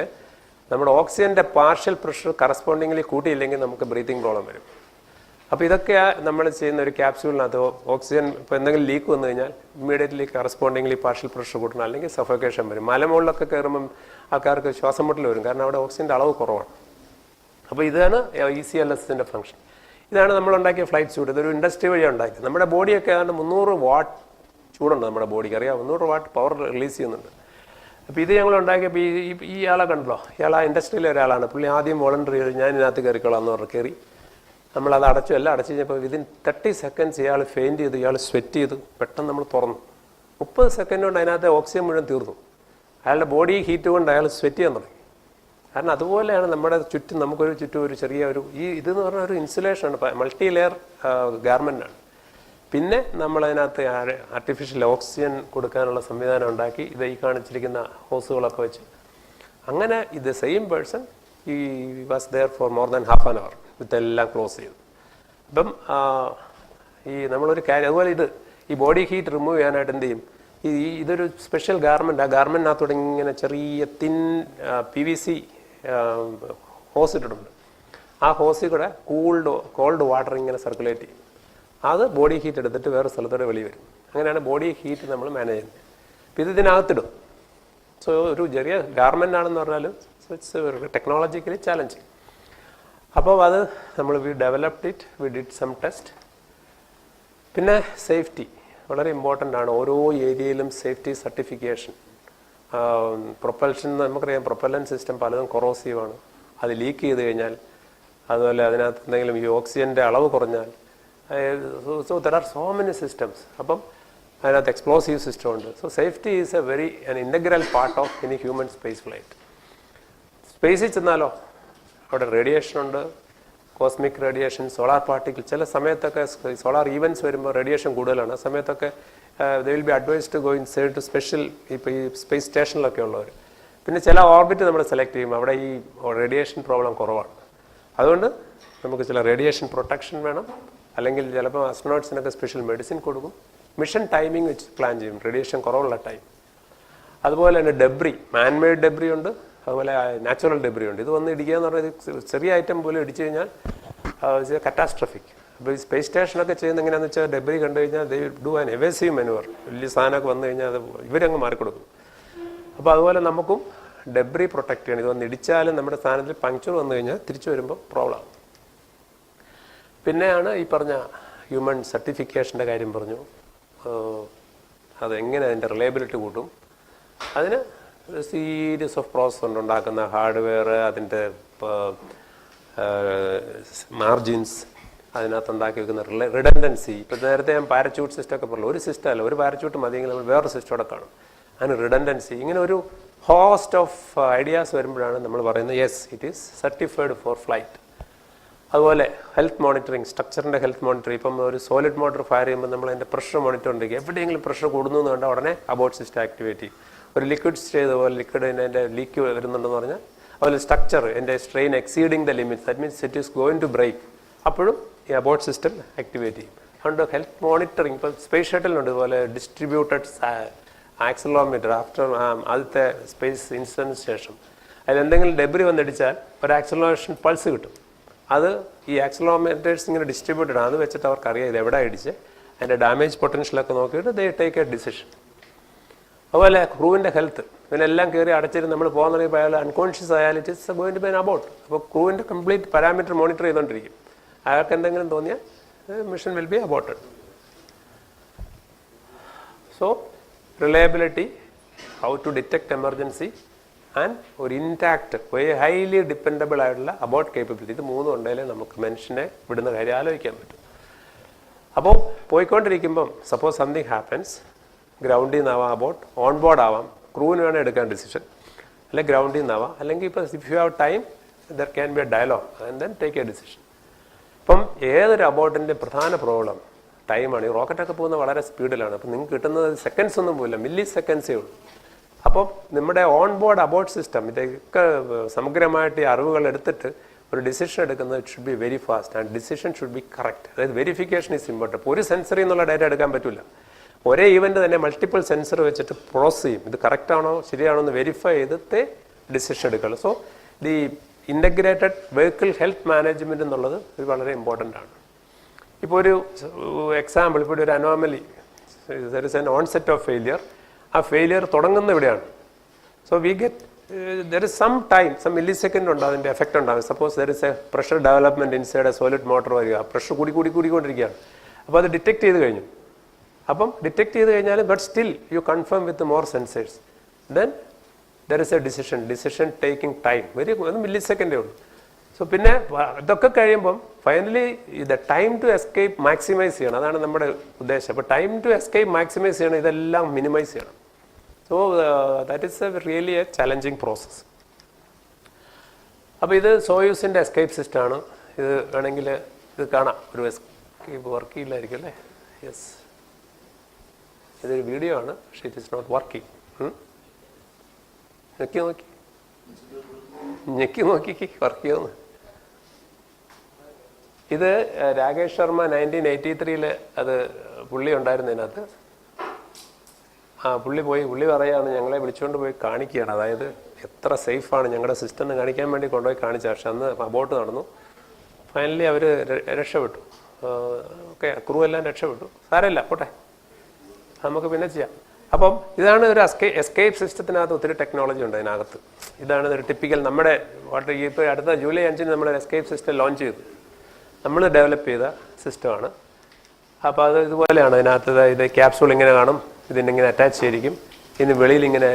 നമ്മുടെ ഓക്സിജൻ്റെ പാർഷ്യൽ പ്രഷർ കറസ്പോണ്ടിംഗ്ലി കൂട്ടിയില്ലെങ്കിൽ നമുക്ക് ബ്രീത്തിങ് പ്രോബ്ലം വരും. അപ്പോൾ ഇതൊക്കെയാണ് നമ്മൾ ചെയ്യുന്ന ഒരു ക്യാപ്സ്യൂളിനകത്ത് ഓക്സിജൻ ഇപ്പോൾ എന്തെങ്കിലും ലീക്ക് വന്നു കഴിഞ്ഞാൽ ഇമ്മീഡിയറ്റ്ലി കറസ്പോണ്ടിംഗ്ലി പാർഷ്യൽ പ്രഷർ കൂട്ടണം, അല്ലെങ്കിൽ സഫോക്കേഷൻ വരും. മലമുകളിലൊക്കെ കയറുമ്പം ആൾക്കാർക്ക് ശ്വാസം മുട്ടൽ വരും, കാരണം അവിടെ ഓക്സിജൻ്റെ അളവ് കുറവാണ്. അപ്പോൾ ഇതാണ് ECLSൻ്റെ ഫംഗ്ഷൻ. ഇതാണ് നമ്മളുണ്ടാക്കിയ ഫ്ലൈറ്റ് സ്യൂട്ട്. ഇതൊരു ഇൻഡസ്ട്രി വഴിയാണ് ഉണ്ടാക്കിയത്. നമ്മുടെ ബോഡിയൊക്കെ ഏതാണ്ട് 300 വാട്ട് ചൂടുണ്ട് നമ്മുടെ ബോഡിക്ക്, അറിയാം, 300 വാട്ട് പവർ റിലീസ് ചെയ്യുന്നുണ്ട്. അപ്പോൾ ഇത് ഞങ്ങൾ ഉണ്ടാക്കിയപ്പോൾ ഈ ആളെ കണ്ടല്ലോ, ഇയാൾ ആ ഇൻഡസ്ട്രിയിലെ ഒരാളാണ്. പുള്ളി ആദ്യം വോളണ്ടറി ചെയ്ത് ഞാൻ ഇതിനകത്ത് കയറിക്കോളാം എന്ന് പറഞ്ഞ് കയറി. നമ്മളത് അടച്ചു, എല്ലാം അടച്ചു കഴിഞ്ഞപ്പോൾ വിതിൻ 30 സെക്കൻഡ്സ് ഇയാൾ ഫെയിൻറ്റ് ചെയ്തു, ഇയാൾ സ്വെറ്റ് ചെയ്തു. പെട്ടെന്ന് നമ്മൾ തുറന്നു. 30 സെക്കൻഡ് കൊണ്ട് അതിനകത്ത് ഓക്സിജൻ മുഴുവൻ തീർന്നു. അയാളുടെ ബോഡി ഹീറ്റ് കൊണ്ട് അയാൾ സ്വെറ്റ് ചെയ്യാൻ തുടങ്ങി. കാരണം അതുപോലെയാണ് നമ്മുടെ ചുറ്റും, നമുക്കൊരു ചുറ്റും ഒരു ചെറിയ ഇതെന്ന് പറഞ്ഞാൽ ഒരു ഇൻസുലേഷനാണ്, മൾട്ടി ലെയർ ഗാർമെൻ്റാണ്. പിന്നെ നമ്മളതിനകത്ത് ആർട്ടിഫിഷ്യൽ ഓക്സിജൻ കൊടുക്കാനുള്ള സംവിധാനം ഉണ്ടാക്കി, ഇത് ഈ കാണിച്ചിരിക്കുന്ന ഹോസുകളൊക്കെ വെച്ച്. അങ്ങനെ ഇത് same person he was there for more than half an hour ഇതെല്ലാം ക്ലോസ് ചെയ്തു. അപ്പം ഈ നമ്മളൊരു കാര്യം അതുപോലെ ഈ ബോഡി ഹീറ്റ് റിമൂവ് ചെയ്യാനായിട്ട് എന്ത് ചെയ്യും, ഇതൊരു സ്പെഷ്യൽ ഗാർമെൻറ്റ്. ആ ഗാർമെൻറ്റിനകത്തോടെ ഇങ്ങനെ ചെറിയ തിൻ PVC ഹോസ് ഇട്ടിട്ടുണ്ട്. ആ ഹോസിൽ കൂടെ കോൾഡ് വാട്ടർ ഇങ്ങനെ സർക്കുലേറ്റ് ചെയ്യും. അത് ബോഡി ഹീറ്റ് എടുത്തിട്ട് വേറെ സ്ഥലത്തോടെ വെളി വരും. അങ്ങനെയാണ് ബോഡി ഹീറ്റ് നമ്മൾ മാനേജ് ചെയ്യുന്നത്. അപ്പോൾ ഇതിനകത്തിടും. സോ ഒരു ചെറിയ ഗാർമെൻ്റ് ആണെന്ന് പറഞ്ഞാലും ഇറ്റ്സ് ടെക്നോളജിക്കലി ചാലഞ്ചിങ്. അപ്പോൾ അത് നമ്മൾ വി ഡിഡ് സം ടെസ്റ്റ്. പിന്നെ സേഫ്റ്റി വളരെ ഇമ്പോർട്ടൻ്റ് ആണ്. ഓരോ ഏരിയയിലും സേഫ്റ്റി സർട്ടിഫിക്കേഷൻ. പ്രൊപ്പൽഷൻ നമുക്കറിയാം, പ്രൊപ്പല്ലൻ സിസ്റ്റം പലതും കൊറോസീവാണ്. അത് ലീക്ക് ചെയ്ത് കഴിഞ്ഞാൽ, അതുപോലെ അതിനകത്ത് എന്തെങ്കിലും ഈ ഓക്സിജൻ്റെ അളവ് കുറഞ്ഞാൽ, so there are so many systems. അപ്പം അതിനകത്ത് എക്സ്പ്ലോസീവ് സിസ്റ്റം ഉണ്ട്. So safety is an integral part of any human space flight. സ്പേസിൽ ചെന്നാലോ അവിടെ റേഡിയേഷൻ ഉണ്ട്, കോസ്മിക് റേഡിയേഷൻ, സോളാർ പാർട്ടിക്കിൾ. ചില സമയത്തൊക്കെ സോളാർ ഈവൻറ്റ്സ് വരുമ്പോൾ റേഡിയേഷൻ കൂടുതലാണ്. ആ സമയത്തൊക്കെ they will be advise to go inside to special, ഇപ്പോൾ ഈ സ്പേസ് സ്റ്റേഷനിലൊക്കെ ഉള്ളവർ. പിന്നെ ചില ഓർബിറ്റ് നമ്മൾ സെലക്ട് ചെയ്യുമ്പോൾ അവിടെ ഈ റേഡിയേഷൻ പ്രോബ്ലം കുറവാണ്. അതുകൊണ്ട് നമുക്ക് ചില റേഡിയേഷൻ പ്രൊട്ടക്ഷൻ വേണം, അല്ലെങ്കിൽ ചിലപ്പോൾ ആസ്ട്രോനോട്ട്സിനൊക്കെ സ്പെഷ്യൽ മെഡിസിൻ കൊടുക്കും. മിഷൻ ടൈമിംഗ് വെച്ച് പ്ലാൻ ചെയ്യും, റേഡിയേഷൻ കുറവുള്ള ടൈം. അതുപോലെ തന്നെ ഡെബ്രി, മാൻമെയ്ഡ് ഡെബ്രി ഉണ്ട്, അതുപോലെ നാച്ചുറൽ ഡെബ്രി ഉണ്ട്. ഇത് വന്ന് ഇടിക്കുക എന്ന് പറഞ്ഞാൽ ചെറിയ ഐറ്റം പോലും ഇടിച്ചു കഴിഞ്ഞാൽ കറ്റാസ്ട്രഫിക്. അപ്പോൾ ഈ സ്പേസ് സ്റ്റേഷനൊക്കെ ചെയ്യുന്നത് എങ്ങനെയാണെന്ന് വെച്ചാൽ, ഡെബ്രി കണ്ടു കഴിഞ്ഞാൽ ദേ ഡു ആൻ എവേസീവ് മെനുവർ. വലിയ സാധനമൊക്കെ വന്നു കഴിഞ്ഞാൽ അത് ഇവരങ്ങ് മാറിക്കൊടുക്കും. അപ്പോൾ അതുപോലെ നമുക്കും ഡെബ്രി പ്രൊട്ടക്ട് ചെയ്യണം. ഇത് വന്ന് ഇടിച്ചാലും നമ്മുടെ സ്ഥാനത്തിൽ പങ്ക്ചർ വന്നു കഴിഞ്ഞാൽ തിരിച്ചു വരുമ്പോൾ പ്രോബ്ലം ആകും. പിന്നെയാണ് ഈ പറഞ്ഞ ഹ്യൂമൻ സർട്ടിഫിക്കേഷൻ്റെ കാര്യം പറഞ്ഞു. അതെങ്ങനെ അതിൻ്റെ റിലയബിലിറ്റി കൂട്ടും. അതിന് സീരീസ് ഓഫ് പ്രോസസ് ഉണ്ട്. ഉണ്ടാക്കുന്ന ഹാർഡ്വെയർ, അതിൻ്റെ മാർജിൻസ്, അതിനകത്ത് ഉണ്ടാക്കി വെക്കുന്ന റിഡൻഡൻസി. ഇപ്പോൾ നേരത്തെ ഞാൻ പാരച്യൂട്ട് സിസ്റ്റം ഒക്കെ പറഞ്ഞു. ഒരു സിസ്റ്റം അല്ല, ഒരു പാരച്യൂട്ട് മതിയെങ്കിൽ നമ്മൾ വേറൊരു സിസ്റ്റം അവിടെ കാണും. അതിന് റിഡൻഡൻസി. ഇങ്ങനെ ഒരു ഹോസ്റ്റ് ഓഫ് ഐഡിയാസ് വരുമ്പോഴാണ് നമ്മൾ പറയുന്നത് yes it is certified for flight. അതുപോലെ ഹെൽത്ത് മോണിറ്ററിങ്, സ്ട്രക്ചറിൻ്റെ ഹെൽത്ത് മോണിറ്ററിങ്. ഇപ്പം ഒരു സോളിഡ് മോട്ടർ ഫയർ ചെയ്യുമ്പോൾ നമ്മൾ അതിൻ്റെ പ്രഷർ മോണിറ്റർ ഉണ്ടെങ്കിൽ എവിടെയെങ്കിലും പ്രഷർ കൂടുന്നു എന്ന് കണ്ടാൽ ഉടനെ അബോട്ട് സിസ്റ്റം ആക്ടിവേറ്റ് ചെയ്യും. ഒരു ലിക്വിഡ് ചെയ്തപോലെ ലിക്വിഡിന് എൻ്റെ ലീക്ക് വരുന്നുണ്ടെന്ന് പറഞ്ഞാൽ, അതുപോലെ സ്ട്രക്ചർ എൻ്റെ strain exceeding the limits, that means it is going to break, അപ്പോഴും ഈ അബോട്ട് സിസ്റ്റം ആക്ടിവേറ്റ് ചെയ്യും. അതുകൊണ്ട് ഹെൽത്ത് മോണിറ്ററിങ് ഇപ്പോൾ സ്പേസ് ഷട്ടിലുണ്ട്. ഇതുപോലെ ഡിസ്ട്രിബ്യൂട്ടഡ് ആക്സിലോമീറ്റർ. ആഫ്റ്റർ ആദ്യത്തെ സ്പേസ് ഇൻസിഡൻറ്റിന് ശേഷം അതിലെന്തെങ്കിലും ഡെബ്രി വന്നിടിച്ചാൽ ഒരു ആക്സിലറേഷൻ പൾസ് കിട്ടും. അത് ഈ ആക്സിലോമീറ്റേഴ്സ് ഇങ്ങനെ ഡിസ്ട്രിബ്യൂട്ടഡ് ആണ്. അത് വെച്ചിട്ട് അവർക്ക് അറിയാം ഇത് എവിടെ ഇടിച്ച്, അതിൻ്റെ ഡാമേജ് പൊട്ടൻഷ്യലൊക്കെ നോക്കിയിട്ട് ദേ ടേക്ക് എ ഡിസിഷൻ. അതുപോലെ ക്രൂവിൻ്റെ ഹെൽത്ത്, ഇതിനെല്ലാം കയറി അടച്ചിട്ട് നമ്മൾ പോകാൻ തുടങ്ങിയപ്പോൾ അയാൾ അൺകോൺഷ്യസ് ആയാൽ it is going to be an abort. അപ്പോൾ ക്രൂവിൻ്റെ കംപ്ലീറ്റ് പാരാമീറ്റർ മോണിറ്റർ ചെയ്തുകൊണ്ടിരിക്കും. അയാൾക്ക് എന്തെങ്കിലും തോന്നിയാൽ mission will be aborted. So reliability, how to detect emergency, and ഒരു ഇൻടാക്ട് ഹൈലി ഡിപ്പെൻഡബിൾ ആയിട്ടുള്ള അബോട്ട് കേപ്പബിലിറ്റി. ഇത് മൂന്നും ഉണ്ടെങ്കിലേ നമുക്ക് മനുഷ്യനെ വിടുന്ന കാര്യം ആലോചിക്കാൻ പറ്റും. അപ്പോൾ പോയിക്കൊണ്ടിരിക്കുമ്പം സപ്പോസ് സംതിങ് ഹാപ്പൻസ്, ഗ്രൗണ്ടിൽ നിന്നാവാം അബോട്ട്, ഓൺ ബോർഡ് ആവാം, ക്രൂവിന് വേണം എടുക്കാൻ ഡിസിഷൻ, അല്ലെങ്കിൽ ഗ്രൗണ്ടിൽ നിന്നാവാം, അല്ലെങ്കിൽ ഇപ്പോൾ if you have time there can be a dialogue and then take a decision. ഇപ്പം ഏതൊരു അബോട്ടിൻ്റെ പ്രധാന പ്രോബ്ലം ടൈമാണ്. ഈ റോക്കറ്റൊക്കെ പോകുന്നത് വളരെ സ്പീഡിലാണ്. അപ്പം നിങ്ങൾക്ക് കിട്ടുന്നത് സെക്കൻഡ്സ് ഒന്നും പോയില്ല, മില്ലി സെക്കൻഡ്സേ ഉള്ളൂ. അപ്പം നമ്മുടെ ഓൺ ബോർഡ് അബോട്ട് സിസ്റ്റം ഇതൊക്കെ സമഗ്രമായിട്ട് ഈ അറിവുകൾ എടുത്തിട്ട് ഒരു ഡിസിഷൻ എടുക്കുന്നത് it should be very fast and decision should be correct. അതായത് വെരിഫിക്കേഷൻ ഈസ് ഇമ്പോർട്ടൻറ്റ്. ഇപ്പോൾ ഒരു സെൻസറിൽ നിന്നുള്ള ഡാറ്റ എടുക്കാൻ പറ്റില്ല. ഒരേ ഈവൻറ്റ് തന്നെ മൾട്ടിപ്പിൾ സെൻസർ വെച്ചിട്ട് പ്രോസസ് ചെയ്യും. ഇത് കറക്റ്റാണോ ശരിയാണോ എന്ന് വെരിഫൈ ചെയ്തിട്ട് ഡിസിഷൻ എടുക്കുള്ളൂ. So the integrated vehicle health management എന്നുള്ളത് ഒരു വളരെ ഇമ്പോർട്ടൻ്റ് ആണ്. ഇപ്പോൾ ഒരു എക്സാമ്പിൾ, ഇപ്പോൾ ഒരു anomaly, there is an onset of failure. ആ ഫെയിലിയർ തുടങ്ങുന്ന ഇവിടെയാണ്. So we get there is some time, some millisecond ഉണ്ട് അതിൻ്റെ എഫക്റ്റ് ഉണ്ടാകും. Suppose there is a pressure development inside a solid motor വരിക, പ്രഷർ കൂടിക്കൊണ്ടിരിക്കുകയാണ്. അപ്പോൾ അത് ഡിറ്റക്ട് ചെയ്ത് കഴിഞ്ഞു. അപ്പം ഡിറ്റക്ട് ചെയ്ത് കഴിഞ്ഞാൽ but still you confirm with more sensors, then there is a decision taking time, ഒരു മില്ലി സെക്കൻഡേ ഉള്ളൂ. സോ പിന്നെ ഇതൊക്കെ കഴിയുമ്പം finally the time to escape maximise ചെയ്യണം. അതാണ് നമ്മുടെ ഉദ്ദേശം. അപ്പോൾ ടൈം ടു എസ്കേപ്പ് മാക്സിമൈസ് ചെയ്യണം, ഇതെല്ലാം മിനിമൈസ് ചെയ്യണം. So that is A really A challenging process. അപ്പോൾ ഇത് സോയൂസിൻ്റെ എസ്കേപ്പ് സിസ്റ്റമാണ്. ഇത് വേണമെങ്കിൽ ഇത് കാണാം. ഒരു എസ്കേപ്പ് വർക്ക് ചെയ്യില്ലായിരിക്കും അല്ലേ? യെസ്, ഇതൊരു വീഡിയോ ആണ്, പക്ഷേ ഇറ്റ് ഈസ് നോട്ട് വർക്കിംഗ്. ഞെക്കി നോക്കി വർക്ക് ചെയ്യുന്നു. ഇത് രാകേഷ് ശർമ്മ 1983 അത് പുള്ളി ഉണ്ടായിരുന്നതിനകത്ത് പുള്ളി പറയുകയാണ്, ഞങ്ങളെ വിളിച്ചുകൊണ്ട് പോയി കാണിക്കുകയാണ്. അതായത് എത്ര സേഫാണ് ഞങ്ങളുടെ സിസ്റ്റം എന്ന് കാണിക്കാൻ വേണ്ടി കൊണ്ടുപോയി കാണിച്ച. പക്ഷെ അന്ന് അബോട്ട് നടന്നു. ഫൈനലി അവർ രക്ഷപ്പെട്ടു. ഓക്കെ, ക്രൂ എല്ലാം രക്ഷപ്പെട്ടു. സാരമില്ല, പോട്ടെ, നമുക്ക് പിന്നെ ചെയ്യാം. അപ്പം ഇതാണ് ഒരു എസ്കേപ്പ് സിസ്റ്റത്തിനകത്ത് ഒത്തിരി ടെക്നോളജി ഉണ്ട് അതിനകത്ത്. ഇതാണ് ഒരു ടിപ്പിക്കൽ നമ്മുടെ ഇപ്പോൾ അടുത്ത ജൂലൈ 5 നമ്മൾ എസ്കേപ്പ് സിസ്റ്റം ലോഞ്ച് ചെയ്തു. നമ്മൾ ഡെവലപ്പ് ചെയ്ത സിസ്റ്റമാണ്. അപ്പോൾ അത് ഇതുപോലെയാണ്. അതിനകത്ത് ഇത് ക്യാപ്സൂൾ ഇങ്ങനെ കാണും, ഇതിൻ്റെ ഇങ്ങനെ അറ്റാച്ച് ചെയ്തിരിക്കും. ഇതിന് വെളിയിൽ ഇങ്ങനെ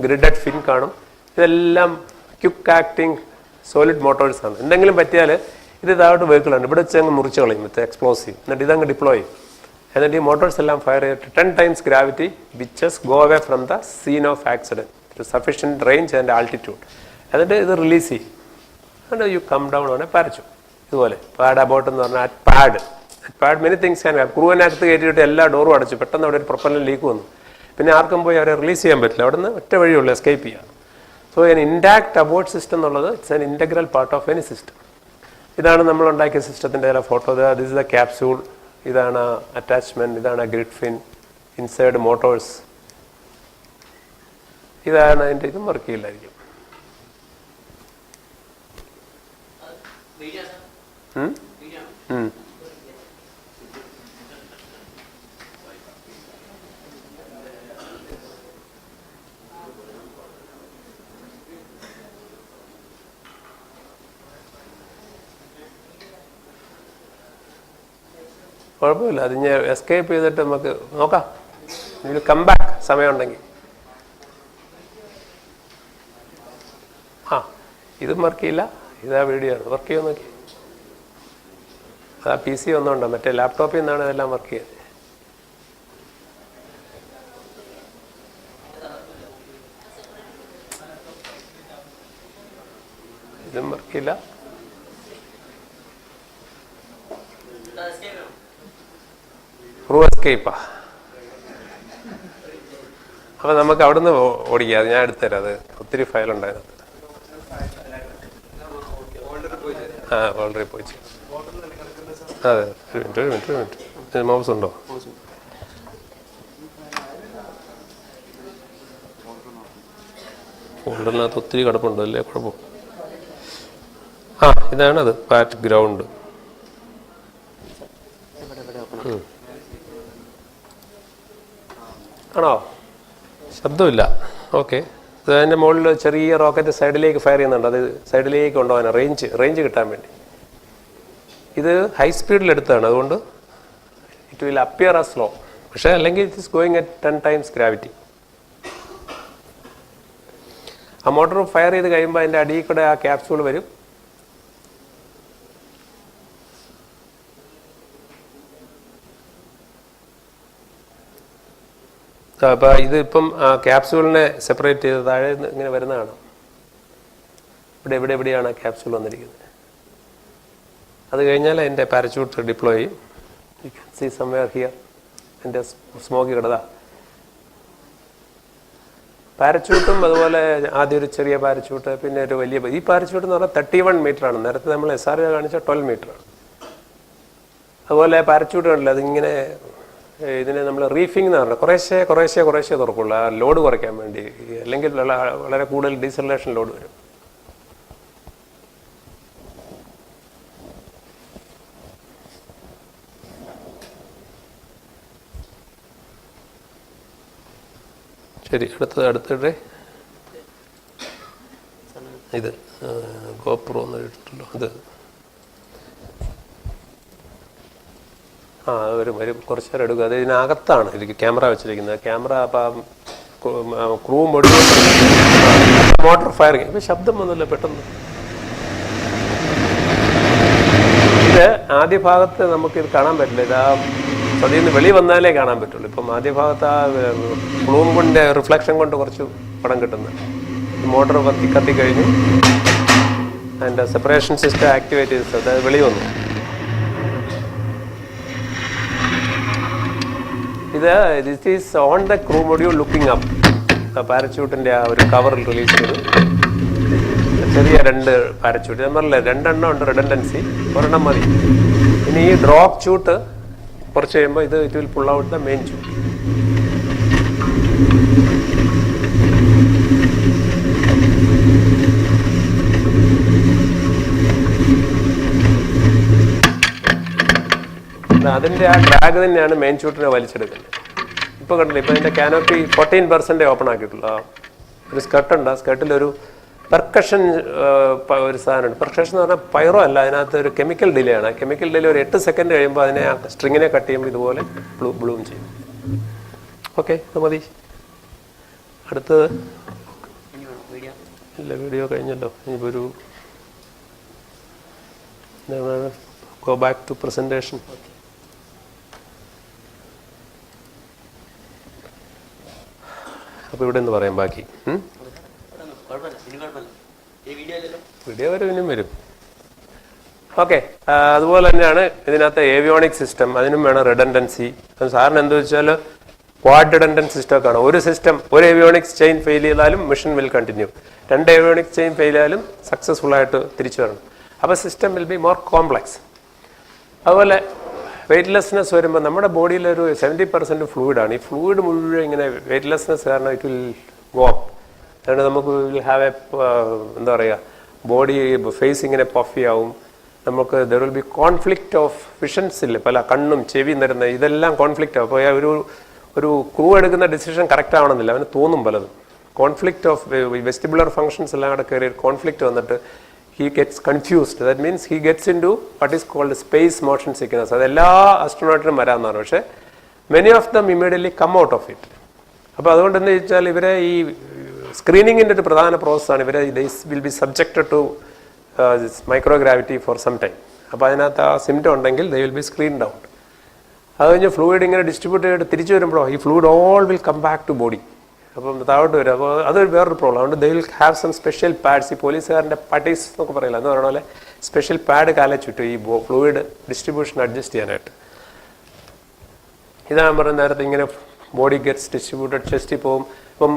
ഗ്രിഡഡ് ഫിൻ കാണും. ഇതെല്ലാം ക്വിക്ക് ആക്ടിങ് സോളിഡ് മോട്ടോഴ്സാണ്. എന്തെങ്കിലും പറ്റിയാൽ ഇത് ഇതായിട്ട് വെഹിക്കിളാണ്, ഇവിടെ വെച്ച് അങ്ങ് മുറിച്ച് കളയും വിത്ത് എക്സ്പ്ലോസീവ്. എന്നിട്ട് ഇതങ്ങ് ഡിപ്ലോയ് ചെയ്യും. എന്നിട്ട് ഈ മോട്ടോഴ്സ് എല്ലാം ഫയർ ചെയ്തിട്ട് 10 times gravity which is go away from the scene of accident to sufficient range and altitude. എന്നിട്ട് ഇത് റിലീസ് ചെയ്യും. എന്നിട്ട് യു കം ഡൗൺ ആണ് പാരച്യൂട്ട്. ഇതുപോലെ പാഡ് അബൌട്ട് എന്ന് പറഞ്ഞാൽ pad many things can have. ക്രൂവിനകത്ത് കയറ്റിയിട്ട് എല്ലാ ഡോറും അടച്ചു. പെട്ടെന്ന് അവിടെ ഒരു പ്രൊപ്പല്ലർ ലീക്ക് വന്നു. പിന്നെ ആർക്കും പോയി അവരെ റിലീസ് ചെയ്യാൻ പറ്റില്ല. അവിടെ നിന്ന് ഒറ്റ വഴിയുള്ളൂ എസ്കേപ്പ് ചെയ്യാം. So an intact abort system എന്നുള്ളത് it's an integral part of any system. ഇതാണ് നമ്മൾ ഉണ്ടാക്കിയ സിസ്റ്റത്തിൻ്റെ photo. This is the capsule. ഇതാണ് അറ്റാച്ച്മെൻറ്റ്. ഇതാണ് ഗ്രിഡ് ഫിൻ, ഇൻസൈഡ് മോട്ടോഴ്സ്. ഇതാണ് അതിൻ്റെ. ഇതും വർക്ക് ചെയ്യില്ലായിരിക്കും. കുഴപ്പമില്ല, അത് ഞാൻ എസ്കേപ്പ് ചെയ്തിട്ട് നമുക്ക് നോക്കാം. കം ബാക്ക് സമയമുണ്ടെങ്കിൽ. ഇതും വർക്ക് ചെയ്യില്ല. ഇതാ വീഡിയോ ആണ്. വർക്ക് ചെയ്യാൻ നോക്കി. ആ PC ഒന്നുണ്ടോ? മറ്റേ ലാപ്ടോപ്പിൽ നിന്നാണ് ഇതെല്ലാം വർക്ക് ചെയ്യുന്നത്. ഇതും വർക്ക് ചെയ്യില്ല. ക്രൂ എസ്കേപ്പാ. അപ്പം നമുക്ക് അവിടുന്ന് ഓടിക്കാം. അത് ഞാൻ എടുത്തുതരാം. അത് ഒത്തിരി ഫയലുണ്ടായിരുന്നു. ഓൾറെഡി പോയി. അതെ, ഒരു മിനിറ്റ്. മൗസ് ഉണ്ടോ? ഫോൾഡറിനകത്ത് ഒത്തിരി കിടപ്പുണ്ട് അല്ലേ? കുഴപ്പം. ഇതാണത് പാറ്റ് ഗ്രൗണ്ട്. ആണോ? ശബ്ദമില്ല. ഓക്കെ. അതിൻ്റെ മുകളിൽ ചെറിയ റോക്കറ്റ് സൈഡിലേക്ക് ഫയർ ചെയ്യുന്നുണ്ട്. അത് സൈഡിലേക്ക് കൊണ്ടുപോകാൻ റേഞ്ച് കിട്ടാൻ വേണ്ടി. ഇത് ഹൈ സ്പീഡിൽ എടുത്തതാണ്. അതുകൊണ്ട് it will appear as slow. പക്ഷേ അല്ലെങ്കിൽ it is going at 10 times gravity. ആ മോട്ടോർ ഫയർ ചെയ്ത് കഴിയുമ്പോൾ അതിൻ്റെ അടിയിൽ കൂടെ ആ ക്യാപ്സ്യൂൾ വരും. അപ്പോൾ ഇത് ഇപ്പം ക്യാപ്സ്യൂളിനെ സെപ്പറേറ്റ് ചെയ്ത് താഴെ ഇങ്ങനെ വരുന്നതാണ്. എവിടെയാണ് ആ ക്യാപ്സ്യൂൾ വന്നിരിക്കുന്നത്. അത് കഴിഞ്ഞാൽ അതിൻ്റെ പാരച്യൂട്ട് ഡിപ്ലോയ് ചെയ്യും. You can see somewhere here. എൻ്റെ സ്മോക്കി കിടതാ. പാരച്യൂട്ടും അതുപോലെ ആദ്യം ഒരു ചെറിയ പാരച്യൂട്ട്, പിന്നെ ഒരു വലിയ. ഈ പാരച്യൂട്ട് എന്ന് പറഞ്ഞാൽ 31 മീറ്ററാണ്. നേരത്തെ നമ്മൾ SR കാണിച്ച 12 മീറ്ററാണ്. അതുപോലെ പാരച്യൂട്ട് കണ്ടില്ല, അതിങ്ങനെ ഇതിനെ നമ്മൾ റീഫിംഗ് എന്ന് പറഞ്ഞാൽ കുറേശ്ശെ തുറക്കുള്ളൂ. ആ ലോഡ് കുറയ്ക്കാൻ വേണ്ടി. അല്ലെങ്കിൽ വളരെ കൂടുതൽ ഡീസലേഷൻ ലോഡ് വരും. ശരി, അടുത്തിടെ ഇത് ഗോപ്രോ എന്ന് ഇട്ടിട്ടുള്ളൂ. ഇത് വരും കുറച്ച് നേരം എടുക്കും. അത് ഇതിനകത്താണ് ഇതിലേക്ക് ക്യാമറ വെച്ചിരിക്കുന്നത്. ക്യാമറ അപ്പം ക്രൂ മൊഡ്യൂൾ മോട്ടോർ ഫയറിങ്. ഇപ്പം ശബ്ദം വന്നില്ല പെട്ടെന്ന്. ഇത് ആദ്യ ഭാഗത്ത് നമുക്കിത് കാണാൻ പറ്റില്ല. ഇത് അതിൽ നിന്ന് വെളി വന്നാലേ കാണാൻ പറ്റുള്ളൂ. ഇപ്പം ആദ്യ ഭാഗത്ത് ആ ബ്ലൂമിൻ്റെ റിഫ്ലക്ഷൻ കൊണ്ട് കുറച്ച് പടം കിട്ടുന്നത്. മോട്ടോർ കത്തി കഴിഞ്ഞു, അതിൻ്റെ സെപ്പറേഷൻ സിസ്റ്റം ആക്ടിവേറ്റ് ചെയ്ത് അതായത് വെളി വന്നു. This is on the crew module looking up. പാരച്യൂട്ടിൻ്റെ ആ ഒരു കവറിൽ റിലീസ് ചെയ്തു. ചെറിയ 2 പാരച്യൂട്ട്. ഞാൻ പറഞ്ഞില്ലേ 2 എണ്ണം ഉണ്ട് റിഡൻഡൻസി, ഒരെണ്ണം മതി. ഇനി ഈ ഡ്രോപ്പ് ചൂട്ട് കുറച്ച് കഴിയുമ്പോൾ it will pull out the main chute. അതിൻ്റെ ആ ഡ്രാഗ് തന്നെയാണ് മെയിൻ ഷൂട്ടിനെ വലിച്ചെടുക്കുന്നത്. ഇപ്പോൾ കണ്ടില്ല, ഇപ്പോൾ ഇതിൻ്റെ കാനോപ്പി 14% ഓപ്പൺ ആക്കിയിട്ടുള്ളൂ. ഒരു സ്കർട്ടുണ്ട്, ആ സ്കർട്ടിലൊരു പെർക്കഷൻ ഒരു സാധനമുണ്ട്. പെർക്കഷൻ എന്ന് പറഞ്ഞാൽ പൈറോ അല്ല, അതിനകത്ത് ഒരു കെമിക്കൽ ഡിലേ ആണ്. ആ കെമിക്കൽ ഡിലേ ഒരു 8 സെക്കൻഡ് കഴിയുമ്പോൾ അതിനെ ആ സ്ട്രിങ്ങിനെ കട്ട് ചെയ്യുമ്പോൾ ഇതുപോലെ ബ്ലൂം ചെയ്യും. ഓക്കെ, അത് മതി. അടുത്തത് ഇല്ല, വീഡിയോ കഴിഞ്ഞല്ലോ. ഇനിയിപ്പോൾ ഒരു ഗോ ബാക്ക് ടു പ്രസൻറ്റേഷൻ. അപ്പോൾ ഇവിടെ നിന്ന് പറയാം ബാക്കി. വീഡിയോ ഇനിയും വരും. ഓക്കെ, അതുപോലെ തന്നെയാണ് ഇതിനകത്ത് ഏവിയോണിക് സിസ്റ്റം. അതിനും വേണം റിഡൻഡൻസി. സാറിന് എന്താ വെച്ചാൽ ക്വാഡ് റിഡൻഡൻറ്റ് സിസ്റ്റം ഒക്കെ ആണ്. ഒരു സിസ്റ്റം, ഒരു ഏവിയോണിക്സ് ചെയിൻ ഫെയിൽ ചെയ്താലും mission will continue. 2 avionics chain fail ആയാലും സക്സസ്ഫുൾ ആയിട്ട് തിരിച്ചു വരണം. അപ്പോൾ system will be more complex. അതുപോലെ വെയ്റ്റ്ലെസ്നെസ് വരുമ്പോൾ നമ്മുടെ ബോഡിയിലൊരു 70% ഫ്ലൂയിഡാണ്. ഈ ഫ്ലൂയിഡ് മുഴുവൻ ഇങ്ങനെ വെയ്റ്റ്ലെസ്നെസ് കാരണം ഇറ്റ് വിൽ ഗോ അപ്പ്. അതുകൊണ്ട് നമുക്ക് വിൽ ഹാവ് എന്താ പറയുക, ബോഡി ഫേസ് ഇങ്ങനെ പഫി ആവും. നമുക്ക് there will be conflict of visions ഇല്ല, പല കണ്ണും ചെവിയും തരുന്ന ഇതെല്ലാം കോൺഫ്ലിക്റ്റ് ആവും. അപ്പോൾ ഒരു ക്രൂ എടുക്കുന്ന ഡിസിഷൻ കറക്റ്റ് ആവണമെന്നില്ല, അവന് തോന്നും പലതും. കോൺഫ്ലിക്റ്റ് ഓഫ് വെസ്റ്റിബുലർ ഫങ്ഷൻസ് എല്ലാം കൂടെ കയറി കോൺഫ്ലിക്റ്റ് വന്നിട്ട് he gets confused. That means he gets into what is called space motion sickness. അത് എല്ലാ ആസ്ട്രോനോട്ടിനും വരാമെന്നാണ്. പക്ഷേ many of them immediately come out of it. അപ്പോൾ അതുകൊണ്ട് എന്താ വെച്ചാൽ ഇവരെ ഈ സ്ക്രീനിങ്ങിൻ്റെ ഒരു പ്രധാന പ്രോസസ്സാണ്. ഇവരെ will be subjected to microgravity for some time. അപ്പോൾ അതിനകത്ത് ആ സിംറ്റം ഉണ്ടെങ്കിൽ they will be screened out. അത് കഴിഞ്ഞ് ഫ്ലൂയിഡ് ഇങ്ങനെ ഡിസ്ട്രിബ്യൂട്ട് ചെയ്തിട്ട് തിരിച്ചു വരുമ്പോഴോ ഈ fluid all will come back to body. അപ്പം താഴോട്ട് വരും. അപ്പോൾ അതൊരു വേറൊരു പ്രോബ്ലം. അതുകൊണ്ട് they will have some special pads. ഈ പോലീസുകാരൻ്റെ പട്ടീസ് എന്നൊക്കെ പറയില്ല, എന്ന് പറയുന്ന പോലെ സ്പെഷ്യൽ പാഡ് കാലെ ചുറ്റും ഈ ഫ്ലൂയിഡ് ഡിസ്ട്രിബ്യൂഷൻ അഡ്ജസ്റ്റ് ചെയ്യാനായിട്ട്. ഇതാണ് പറയുന്നത് നേരത്തെ ഇങ്ങനെ ബോഡി ഗെറ്റ്സ് ഡിസ്ട്രിബ്യൂട്ടഡ്, ചെസ്റ്റിൽ പോകും. ഇപ്പം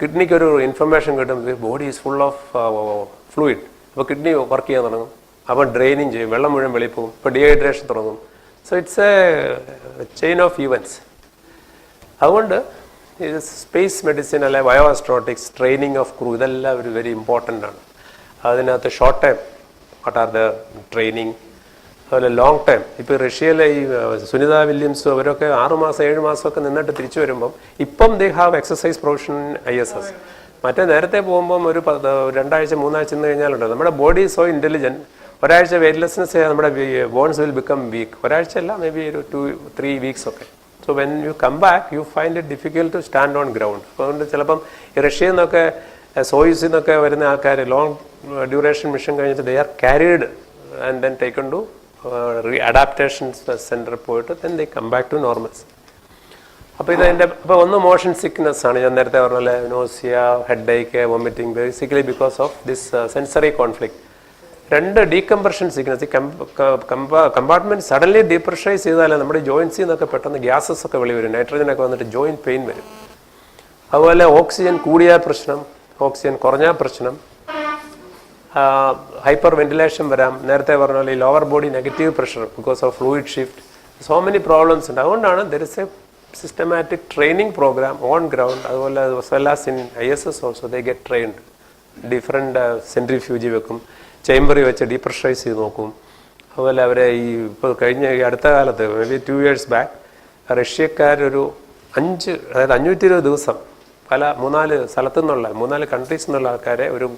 കിഡ്നിക്കൊരു ഇൻഫർമേഷൻ കിട്ടും, body is full of fluid. അപ്പോൾ കിഡ്നി വർക്ക് ചെയ്യാൻ തുടങ്ങും. അപ്പം ഡ്രെയിനിങ് ചെയ്യും, വെള്ളം മുഴുവൻ വെളിയിൽ പോകും. ഇപ്പോൾ ഡീഹൈഡ്രേഷൻ തുടങ്ങും. So it's A chain of events. അതുകൊണ്ട് ഇത് സ്പേസ് മെഡിസിൻ അല്ലെ ബയോ ആസ്ട്രോട്ടിക്സ്, ട്രെയിനിങ് ഓഫ് ക്രൂ, ഇതെല്ലാം ഒരു വെരി ഇമ്പോർട്ടൻ്റ് ആണ്. അതിനകത്ത് short time what are the training, അതുപോലെ ലോങ് ടൈം. ഇപ്പോൾ റഷ്യയിലെ ഈ സുനിത വില്യംസും അവരൊക്കെ 6 മാസം 7 മാസമൊക്കെ നിന്നിട്ട് തിരിച്ചു വരുമ്പം ഇപ്പം they have exercise profession ISS. മറ്റേ നേരത്തെ പോകുമ്പം ഒരു 2 ആഴ്ച 3 ആഴ്ച നിന്ന് കഴിഞ്ഞാലുണ്ടോ നമ്മുടെ ബോഡി സോ ഇൻ്റലിജൻറ്റ്. ഒരാഴ്ച വെയ്റ്റ്ലെസ്നെസ് നമ്മുടെ ബോൺസ് വിൽ ബിക്കം വീക്ക്. ഒരാഴ്ച അല്ല, മേ ബി ഒരു 2-3 വീക്സ് ഒക്കെ. So when you come back, you find it difficult to stand on ground. അതുകൊണ്ട് ചിലപ്പം റഷ്യയിൽ നിന്നൊക്കെ സോയൂസിൽ നിന്നൊക്കെ വരുന്ന ആൾക്കാർ ലോങ് ഡ്യൂറേഷൻ മിഷൻ കഴിഞ്ഞിട്ട് they are carried and then taken to adaptation സെൻറ്ററിൽ പോയിട്ട് then they come back to normals. അപ്പോൾ ഇതെൻ്റെ ഇപ്പോൾ ഒന്ന് മോഷൻ സിക്നെസ് ആണ്. ഞാൻ നേരത്തെ പറഞ്ഞ പോലെ nausea, head Ek, vomiting, basically because of this sensory conflict. 2 decompression sickness. ഈ കമ്പാർട്ട്മെൻറ്റ് സഡൻലി ഡീപ്രഷറൈസ് ചെയ്താലേ നമ്മുടെ ജോയിൻസിൽ നിന്നൊക്കെ പെട്ടെന്ന് ഗ്യാസസ് ഒക്കെ വെളി വരും, നൈട്രജനൊക്കെ വന്നിട്ട് ജോയിൻറ്റ് പെയിൻ വരും. അതുപോലെ ഓക്സിജൻ കൂടിയാൽ പ്രശ്നം, ഓക്സിജൻ കുറഞ്ഞാൽ പ്രശ്നം, ഹൈപ്പർ വെന്റിലേഷൻ വരാം. നേരത്തെ പറഞ്ഞ പോലെ ഈ lower body negative pressure because of fluid shift, so many problems ഉണ്ട്. അതുകൊണ്ടാണ് there is a systematic training program on ground. അതുപോലെ well as in ISS also they get trained. Different centrifuge വെക്കും, ചേംബറിൽ വെച്ച് ഡീപ്രഷറൈസ് ചെയ്ത് നോക്കും. അതുപോലെ അവരെ ഈ ഇപ്പോൾ കഴിഞ്ഞ ഈ അടുത്ത കാലത്ത് മേ ബി 2 years ബാക്ക് റഷ്യക്കാരൊരു 520 ദിവസം പല 3-4 സ്ഥലത്തു നിന്നുള്ള 3-4 കൺട്രീസ് നിന്നുള്ള ആൾക്കാരെ ഒരു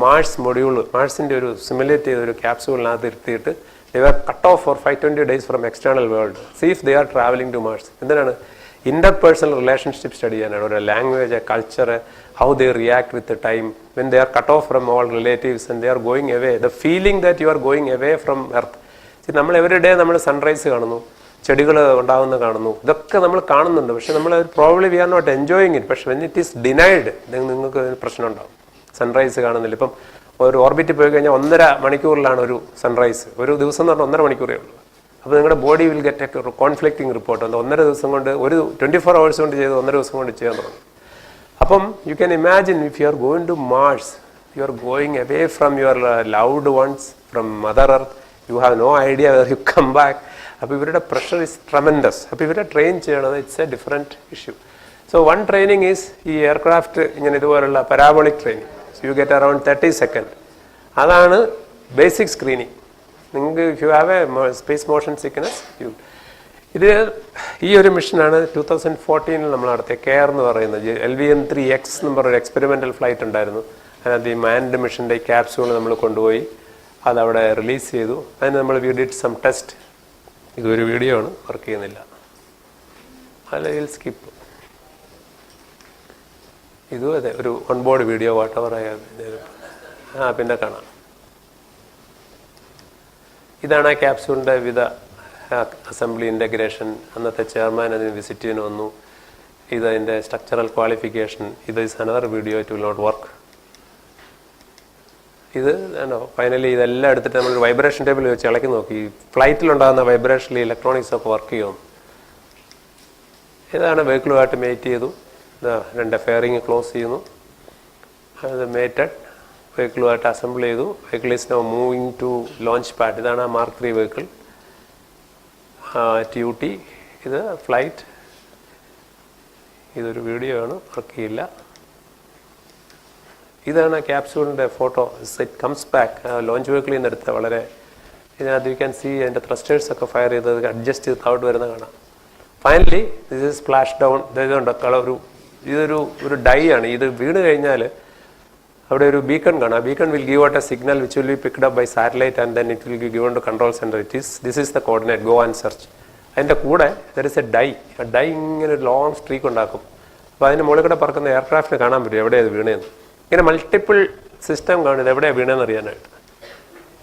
മാഴ്സിൻ്റെ ഒരു സിമുലേറ്റ് ചെയ്ത ഒരു ക്യാപ്സ്യൂളിനകത്ത് ഇരുത്തിയിട്ട് they were cut off for 520 days from external world. See if they are traveling to Mars. എന്തിനാണ്? interpersonal relationship study ചെയ്യാനാണ്. ഒരു language, culture, how they react with the time when they are cut off from all relatives and they are going away. The feeling that you are going away from Earth. See, നമ്മൾ every day നമ്മൾ sunrise കാണുന്നു, ചെടികൾ ഉണ്ടാകുന്ന കാണുന്നു, ഇതൊക്കെ നമ്മൾ കാണുന്നുണ്ട്. പക്ഷെ നമ്മൾ probably we are not enjoying it. പക്ഷെ വെൻ ഇറ്റ് ഈസ് ഡിനൈഡ് നിങ്ങൾക്ക് പ്രശ്നം ഉണ്ടാവും. സൺറൈസ് കാണുന്നില്ല. ഇപ്പം ഒരു ഓർബിറ്റിൽ പോയി കഴിഞ്ഞാൽ 1.5 മണിക്കൂറിലാണ് ഒരു സൺറൈസ്. ഒരു ദിവസം എന്ന് പറഞ്ഞാൽ 1.5 മണിക്കൂറേ ഉള്ളൂ. അപ്പോൾ നിങ്ങളുടെ body will get A conflicting report. 1.5 ദിവസം കൊണ്ട്, ഒരു 24 hours കൊണ്ട് ചെയ്ത് 1.5 ദിവസം കൊണ്ട് ചെയ്യാൻ തുടങ്ങും. അപ്പം you can imagine if you are going to Mars, you are going away from your loved ones, from mother earth, you have no idea whether you come back. അപ്പോൾ ഇവരുടെ പ്രഷർ ഇസ് ട്രമൻഡസ്. അപ്പോൾ ഇവരെ train ചെയ്യണത് it's a different issue. So one training is ഈ aircraft ഇങ്ങനെ ഇതുപോലുള്ള parabolic training. So you get around 30 seconds. അതാണ് basic screening. നിങ്ങൾക്ക് if you have a space motion sickness ഇത് ഈ ഒരു മിഷനാണ് 2014 നമ്മൾ നടത്തിയ കെയർ എന്ന് പറയുന്നത്. LVM-3X എന്ന് പറഞ്ഞൊരു എക്സ്പെരിമെൻ്റൽ ഫ്ലൈറ്റ് ഉണ്ടായിരുന്നു. അതിനകത്ത് ഈ മാൻഡ് മിഷൻ്റെ ഈ ക്യാപ്സ്യൂൾ നമ്മൾ കൊണ്ടുപോയി അതവിടെ റിലീസ് ചെയ്തു. അതിന് നമ്മൾ വി ഡിഡ് സം ടെസ്റ്റ്. ഇതൊരു വീഡിയോ ആണ്, വർക്ക് ചെയ്യുന്നില്ല. അല്ലെങ്കിൽ സ്കിപ്പ്. ഇതും അതെ, ഒരു ഓൺബോർഡ് വീഡിയോ വാട്ടവർ പിന്നെ കാണാം. ഇതാണ് ആ ക്യാപ്സ്യൂളിൻ്റെ വിവിധ അസംബ്ലി ഇൻ്റഗ്രേഷൻ. അന്നത്തെ ചെയർമാൻ അതിന് വിസിറ്റ് ചെയ്യാൻ വന്നു. ഇതതിൻ്റെ സ്ട്രക്ചറൽ ക്വാളിഫിക്കേഷൻ. ഇത് is another video, it will not work. ഇത് ഫൈനലി ഇതെല്ലാം എടുത്തിട്ട് നമ്മൾ വൈബ്രേഷൻ ടേബിൾ വെച്ച് ഇളക്കി നോക്കി. ഫ്ലൈറ്റിലുണ്ടാകുന്ന വൈബ്രേഷനിൽ ഇലക്ട്രോണിക്സ് ഒക്കെ വർക്ക് ചെയ്യും. ഇതാണ് വെഹിക്കിളുമായിട്ട് മേറ്റ് ചെയ്തു. 2 ഫെയറിങ് ക്ലോസ് ചെയ്യുന്നു. അത് മേറ്റഡ് വെഹിക്കിളുമായിട്ട് അസംബിൾ ചെയ്തു. Vehicle is now moving to launch pad. ഇതാണ് ആ Mark 3 വെഹിക്കിൾ. TUT. ഇത് ഫ്ലൈറ്റ്. ഇതൊരു വീഡിയോ ആണ്, വർക്ക് ചെയ്യില്ല. ഇതാണ് ക്യാപ്സ്യൂളിൻ്റെ photo. It comes back. Launch വെഹിക്കിളിൽ നിന്ന് എടുത്ത വളരെ ഇതിനകത്ത് യു ക്യാൻ സി അതിൻ്റെ ത്രസ്റ്റേഴ്സൊക്കെ ഫയർ ചെയ്തത് അഡ്ജസ്റ്റ് ചെയ്ത് താഴോട്ട് വരുന്ന കാണാം. Finally this is splash down. ഇതുണ്ട് ഇതൊരു ഡൈ ആണ്. ഇത് വീണ് കഴിഞ്ഞാൽ അവിടെ ഒരു ബീക്കൺ കാണാം. ആ beacon will give out a signal which will be picked up by satellite and then it will be given to control centre. This is the coordinate, go and search. അതിൻ്റെ കൂടെ ദർ ഇസ് എ ഡൈ. ആ dye ഇങ്ങനെ ഒരു long streak ഉണ്ടാക്കും. അപ്പോൾ അതിന് മുകളിൽ കൂടെ പറക്കുന്ന എയർക്രാഫ്റ്റിന് കാണാൻ പറ്റും എവിടെയാണ് വീണതെന്ന്. ഇങ്ങനെ മൾട്ടിപ്പിൾ സിസ്റ്റം കാണുന്നത് എവിടെയാണ് വീണതെന്ന് അറിയാനായിട്ട്.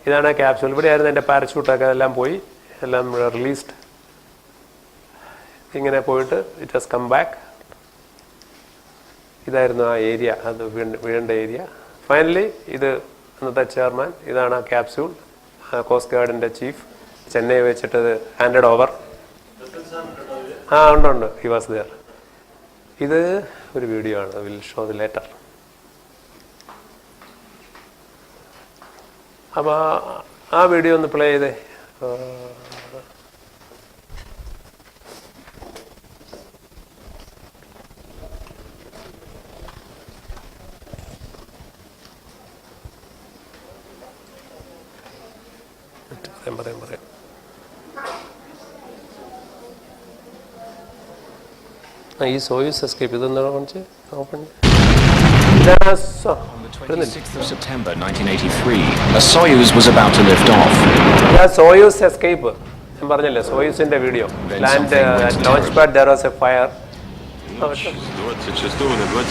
ഇതാണ് ക്യാപ്സ്യൂൾ. ഇവിടെയായിരുന്നു എൻ്റെ പാരച്യൂട്ടൊക്കെ എല്ലാം പോയി, എല്ലാം റിലീസ്ഡ്. ഇങ്ങനെ പോയിട്ട് ഇറ്റ് ഹസ് കം ബാക്ക്. ഇതായിരുന്നു ആ ഏരിയ, അത് വീഴേണ്ട ഏരിയ. ഫൈനലി ഇത് അന്നത്തെ ചെയർമാൻ. ഇതാണ് ആ ക്യാപ്സ്യൂൾ. കോസ്റ്റ് ഗാർഡിൻ്റെ ചീഫ് ചെന്നൈ വെച്ചിട്ട് ഹാൻഡഡ് ഓവർ. ഉണ്ട്, ഹി വാസ് ദെയർ. ഇത് ഒരു വീഡിയോ ആണ്, വിൽ ഷോ ദി ലേറ്റർ. അപ്പോൾ ആ വീഡിയോ ഒന്ന് പ്ലേ ചെയ്തേ. പറയാം. ഈ സോയൂസ് എസ്കേപ്പ് ഇതെന്താണ് കാണിച്ച് open. On the 26th of September 1983, a Soyuz was about to lift off. Soyuz escape. ഞാൻ പറഞ്ഞല്ലേ സോയൂസിന്റെ video. Land launch pad there was a fire.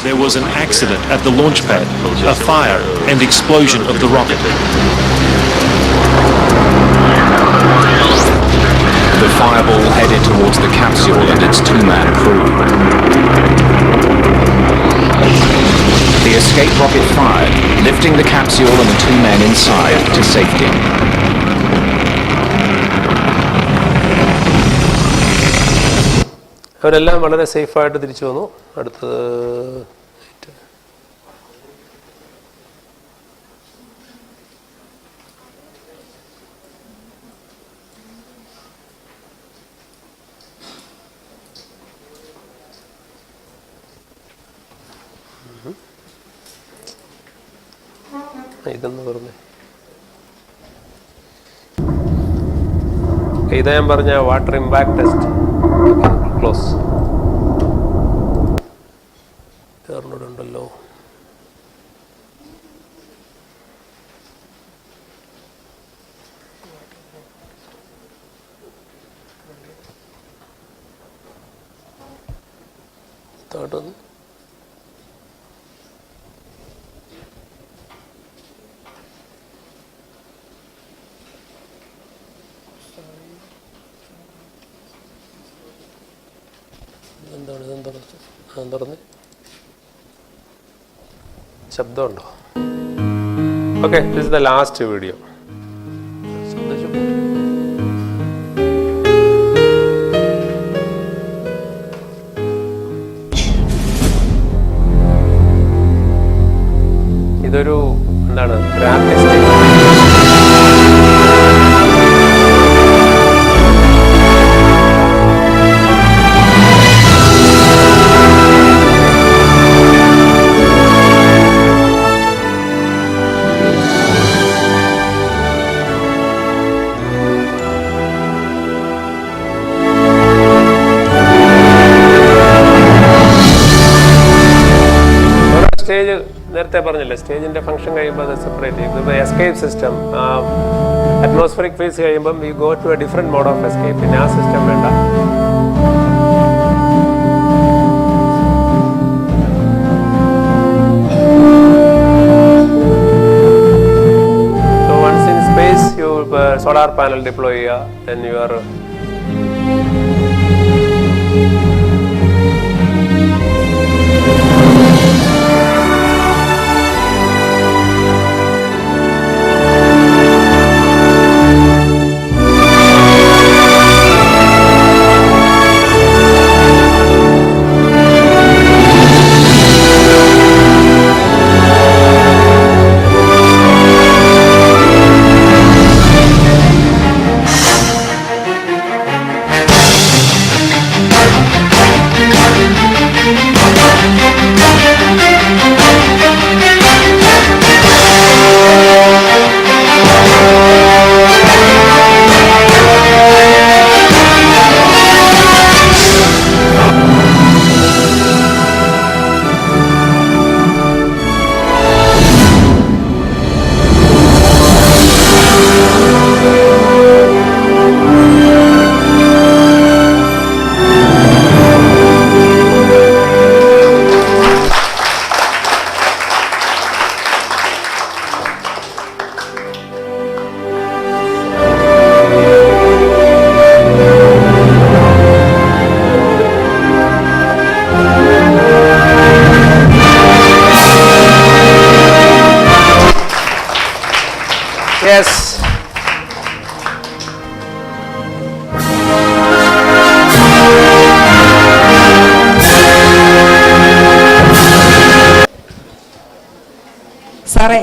There was an accident at the launch pad, a fire and explosion of the rocket. The fireball headed towards the capsule and its 2-man crew. The escape rocket fired, lifting the capsule and the 2 men inside to safety. അവരെല്ലാം വളരെ സേഫായിട്ട് തിരിച്ചു വന്നു. അടുത്തത് ഇതെന്ന് പറഞ്ഞേ. ഇതാ ഞാൻ പറഞ്ഞ വാട്ടർ ഇമ്പാക്ട് ടെസ്റ്റ്. ക്ലോസ്. ഉണ്ടല്ലോ. തേർഡ് തുറന്ന് ശബ്ദമുണ്ടോ? Okay, this is the last video. ഇതൊരു എന്താണ് ഗ്രാഫ് ടെസ്റ്റിംഗ്. സ്റ്റേജ് നേരത്തെ പറഞ്ഞില്ലേ, സ്റ്റേജിന്റെ ഫംഗ്ഷൻ കഴിയുമ്പോൾ അത് സെപ്പറേറ്റ് ചെയ്യും. എസ്കേപ്പ് സിസ്റ്റം അറ്റ്മോസ്ഫറിക് ഫേസ് കഴിയുമ്പം you go to a different mode of escape. പിന്നെ ആ സിസ്റ്റം വേണ്ട. So once in space you solar panel deploy ചെയ്യുക, then you are yes. സാറേ,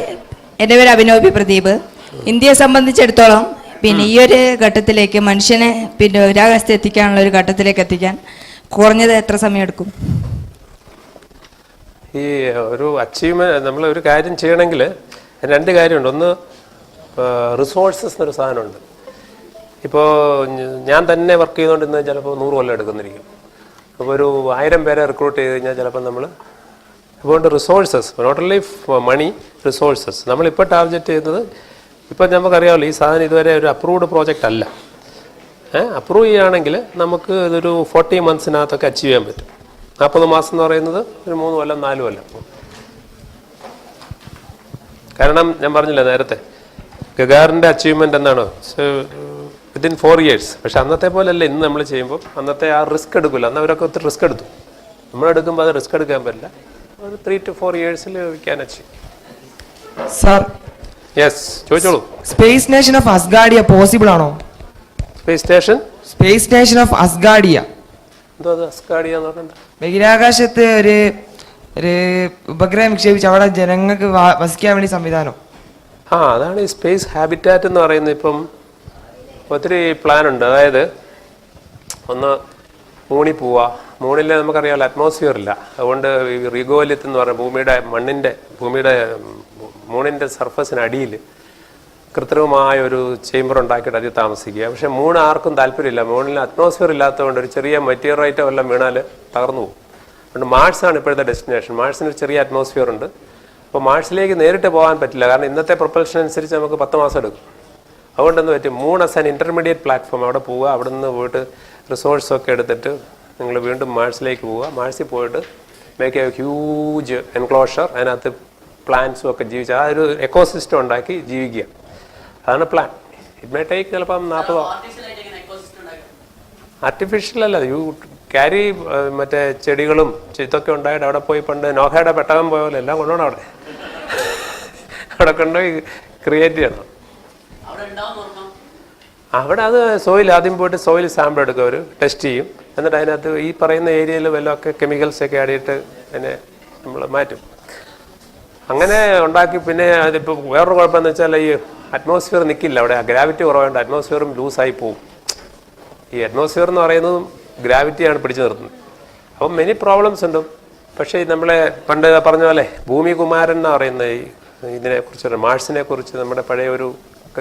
എൻ്റെ പേര് അഭിനവ് പ്രദീപ്. ഇന്ത്യയെ സംബന്ധിച്ചിടത്തോളം പിന്നെ ഈ ഒരു ഘട്ടത്തിലേക്ക് മനുഷ്യനെ പിന്നെ ബഹിരാകാശത്ത് എത്തിക്കാനുള്ള ഒരു ഘട്ടത്തിലേക്ക് എത്തിക്കാൻ കുറഞ്ഞത് എത്ര സമയം എടുക്കും? ഈ ഒരു അച്ചീവ്മെന്റ് നമ്മൾ ഒരു കാര്യം ചെയ്യണമെങ്കിൽ രണ്ട് കാര്യമുണ്ട്. ഒന്ന് റിസോഴ്സസ് എന്നൊരു സാധനമുണ്ട്. ഇപ്പോൾ ഞാൻ തന്നെ വർക്ക് ചെയ്തുകൊണ്ടിരുന്നത് ചിലപ്പോൾ 100 കൊല്ലം എടുക്കുന്നിരിക്കും. അപ്പോൾ ഒരു 1000 പേരെ റിക്രൂട്ട് ചെയ്ത് കഴിഞ്ഞാൽ ചിലപ്പോൾ നമ്മൾ അതുകൊണ്ട് resources, not only money, resources നമ്മളിപ്പോൾ ടാർഗറ്റ് ചെയ്യുന്നത്. ഇപ്പം നമുക്കറിയാമല്ലോ, ഈ സാധനം ഇതുവരെ ഒരു അപ്രൂവ്ഡ് പ്രോജക്റ്റ് അല്ല. അപ്രൂവ് ചെയ്യുകയാണെങ്കിൽ നമുക്ക് ഇതൊരു 40 മന്ത്സിനകത്തൊക്കെ അച്ചീവ് ചെയ്യാൻ പറ്റും. 40 മാസം എന്ന് പറയുന്നത് ഒരു 3 കൊല്ലം 4 കൊല്ലം. കാരണം ഞാൻ പറഞ്ഞില്ല നേരത്തെ, ഗഗാറിൻ്റെ അച്ചീവ്മെൻ്റ് എന്താണ്, വിത്തിൻ 4 years. പക്ഷെ അന്നത്തെ പോലെയല്ല ഇന്ന് നമ്മൾ ചെയ്യുമ്പോൾ. അന്നത്തെ ആ റിസ്ക് എടുക്കില്ല. അന്ന് അവരൊക്കെ ഒത്തിരി റിസ്ക് എടുത്തു. നമ്മളെടുക്കുമ്പോൾ അത് റിസ്ക് എടുക്കാൻ പറ്റില്ല. ഒരു 3 to 4 years we can achieve. Sir. Yes, ചോദിച്ചോളൂ. Space station of Asgardia possible ആണോ? Space station of Asgardia. എന്തോ അത് അസ്ഗാർഡിയ എന്ന് പറഞ്ഞാൽ? ബഹിരാകാശത്ത് ഒരു ഉപഗ്രഹം വിക്ഷേപിച്ച് അവിടെ ജനങ്ങൾക്ക് വസിക്കാൻ വേണ്ടി സംവിധാനം. അതാണ് ഈ സ്പേസ് ഹാബിറ്റാറ്റ് എന്ന് പറയുന്നത്. ഇപ്പം ഒത്തിരി പ്ലാൻ ഉണ്ട്. അതായത് ഒന്ന് മൂണിൽ പോവുക. മൂണിൽ നമുക്കറിയാമല്ലോ അറ്റ്മോസ്ഫിയർ ഇല്ല. അതുകൊണ്ട് റിഗോലിത്ത് എന്ന് പറഞ്ഞ ഭൂമിയുടെ മൂണിൻ്റെ സർഫസിനടിയിൽ കൃത്രിമമായ ഒരു ചേംബർ ഉണ്ടാക്കിയിട്ട് അതിൽ താമസിക്കുക. പക്ഷെ മൂൺ ആർക്കും താല്പര്യമില്ല. മൂണിൽ അറ്റ്മോസ്ഫിയർ ഇല്ലാത്തതുകൊണ്ട് ഒരു ചെറിയ മെറ്റീരിയറൈറ്റോ എല്ലാം വീണാൽ തകർന്നു പോകും. അതുകൊണ്ട് മാർസാണ് ഇപ്പോഴത്തെ ഡെസ്റ്റിനേഷൻ. മാർസിന് ഒരു ചെറിയ അറ്റ്മോസ്ഫിയർ ഉണ്ട്. അപ്പോൾ മാർസിലേക്ക് നേരിട്ട് പോകാൻ പറ്റില്ല, കാരണം ഇന്നത്തെ പ്രൊപ്പൽഷൻ അനുസരിച്ച് നമുക്ക് 10 മാസം എടുക്കും. അതുകൊണ്ടെന്ന് പറ്റും moon as an intermediate platform. അവിടെ പോവുക, അവിടെ നിന്ന് പോയിട്ട് റിസോഴ്സൊക്കെ എടുത്തിട്ട് നിങ്ങൾ വീണ്ടും മാർസിലേക്ക് പോവുക. മാർസിൽ പോയിട്ട് മേക്ക് എ ഹ്യൂജ് എൻക്ലോഷർ, അതിനകത്ത് പ്ലാന്റ്സും ഒക്കെ ജീവിച്ച് ആ ഒരു എക്കോസിസ്റ്റം ഉണ്ടാക്കി ജീവിക്കുക. അതാണ് പ്ലാൻ. ഇറ്റ് മേ ടേക്ക് ചിലപ്പം 40. ആർട്ടിഫിഷ്യൽ അല്ല, യു ക്യാരി മറ്റേ ചെടികളും ഇതൊക്കെ ഉണ്ടായിട്ട് അവിടെ പോയി പണ്ട് നോഹയുടെ പെട്ടകം പോയ പോലെ എല്ലാം കൊണ്ടുപോകണം. അവിടെ കൊണ്ടുപോയി ക്രിയേറ്റ് ചെയ്യണം. അവിടെ അത് സോയിൽ ആദ്യം പോയിട്ട് സോയിൽ സാമ്പിൾ എടുക്കും, അവർ ടെസ്റ്റ് ചെയ്യും. എന്നിട്ട് അതിനകത്ത് ഈ പറയുന്ന ഏരിയയിൽ വല്ലതൊക്കെ കെമിക്കൽസൊക്കെ ആടിയിട്ട് അതിനെ നമ്മൾ മാറ്റും. അങ്ങനെ ഉണ്ടാക്കി. പിന്നെ അതിപ്പോൾ വേറൊരു കുഴപ്പമെന്ന് വെച്ചാൽ ഈ അറ്റ്മോസ്ഫിയർ നിൽക്കില്ല അവിടെ. ഗ്രാവിറ്റി കുറവുണ്ട്, അറ്റ്മോസ്ഫിയറും ലൂസായി പോവും. ഈ അറ്റ്മോസ്ഫിയർ എന്ന് പറയുന്നതും ഗ്രാവിറ്റിയാണ് പിടിച്ചു നിർത്തുന്നത്. അപ്പം മെനി പ്രോബ്ലംസ് ഉണ്ട്. പക്ഷേ നമ്മളെ പണ്ട് പറഞ്ഞ പോലെ ഭൂമി കുമാരൻ എന്ന് പറയുന്ന ഈ ഇതിനെക്കുറിച്ച്, മാർസിനെ കുറിച്ച് നമ്മുടെ പഴയ ഒരു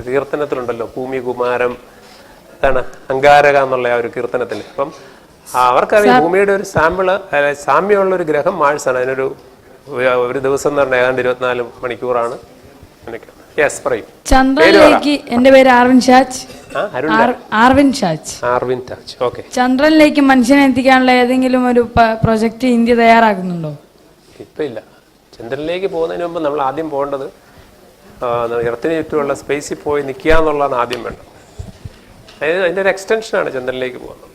കീർത്തനത്തിലുണ്ടല്ലോ, ഭൂമി കുമാരം, ഇതാണ് അങ്കാരക എന്നുള്ള ആ ഒരു കീർത്തനത്തിൽ. അപ്പം അവർക്കറിയാം ഭൂമിയുടെ ഒരു സാമ്പിള്, സാമ്യമുള്ളൊരു ഗ്രഹം മാഴ്സാണ്. അതിനൊരു ഒരു ദിവസം എന്ന് പറഞ്ഞാൽ ഏതാണ്ട് 24 മണിക്കൂറാണ്. യെസ്, പറയും. ചന്ദ്രനിലേക്ക്, എന്റെ പേര് ആർവിൻ ഷാജ്. ഓക്കെ. ചന്ദ്രനിലേക്ക് മനുഷ്യനെ എത്തിക്കാനുള്ള ഏതെങ്കിലും ഒരു പ്രൊജക്ട് ഇന്ത്യ തയ്യാറാക്കുന്നുണ്ടോ? ഇപ്പം ഇല്ല. ചന്ദ്രനിലേക്ക് പോകുന്നതിന് മുമ്പ് നമ്മൾ ആദ്യം പോകേണ്ടത് എർത്തിന് ചുറ്റുമുള്ള സ്പേസിൽ പോയി നിൽക്കുക എന്നുള്ളതാണ് ആദ്യം വേണ്ടത്. അതായത് അതിൻ്റെ ഒരു എക്സ്റ്റൻഷനാണ് ചന്ദ്രനിലേക്ക് പോകുന്നത്.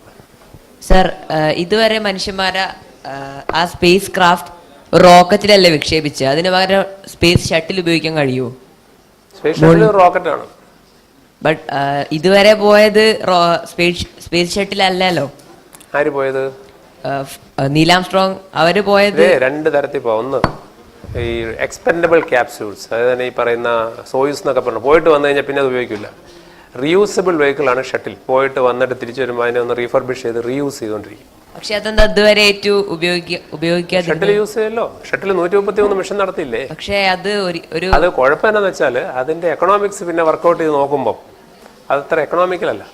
സർ, ഇതുവരെ മനുഷ്യന്മാരെ ആ സ്പേസ് ക്രാഫ്റ്റ് റോക്കറ്റിലല്ലേ വിക്ഷേപിച്ചത്, അതിന് പകരം സ്പേസ് ഷട്ടിൽ ഉപയോഗിക്കാൻ കഴിയുമോ? Space shuttle റോക്കറ്റാണ്. ബട്ട് ഇതുവരെ പോയത് സ്പേസ് ഷട്ടിലല്ലല്ലോ. ആര് പോയത്? നീലാംസ്ട്രോങ് അവര് പോയത് 2 തരത്തിൽ പോകും. ഒന്ന് ഈ എക്സ്പെൻഡബിൾ ക്യാപ്സ്യൂൾസ്, അതായത് ഈ പറയുന്ന സോയൂസ് എന്നൊക്കെ പറഞ്ഞു, പോയിട്ട് വന്നു കഴിഞ്ഞാൽ പിന്നെ അത് ഉപയോഗിക്കില്ല. റീയൂസബിൾ വെഹിക്കിളാണ് ഷട്ടിൽ. പോയിട്ട് വന്നിട്ട് തിരിച്ചു വരുമ്പോൾ അതിനെ ഒന്ന് റീഫർബിഷ് ചെയ്ത് റീയൂസ് ചെയ്തുകൊണ്ടിരിക്കും. പക്ഷെ അതെന്താ ഇതുവരെ ഏറ്റവും ഉപയോഗിക്കാതെ? ഷട്ടിൽ യൂസ് ചെയ്യല്ലോ. ഷട്ടിൽ 133 മിഷൻ നടത്തിയില്ലേ? പക്ഷേ അത് അത് കുഴപ്പം എന്താണെന്ന് വെച്ചാൽ അതിന്റെ എക്കണോമിക്സ് പിന്നെ വർക്കൗട്ട് ചെയ്ത് നോക്കുമ്പോൾ അതത്ര എക്കണോമിക്കലല്ല.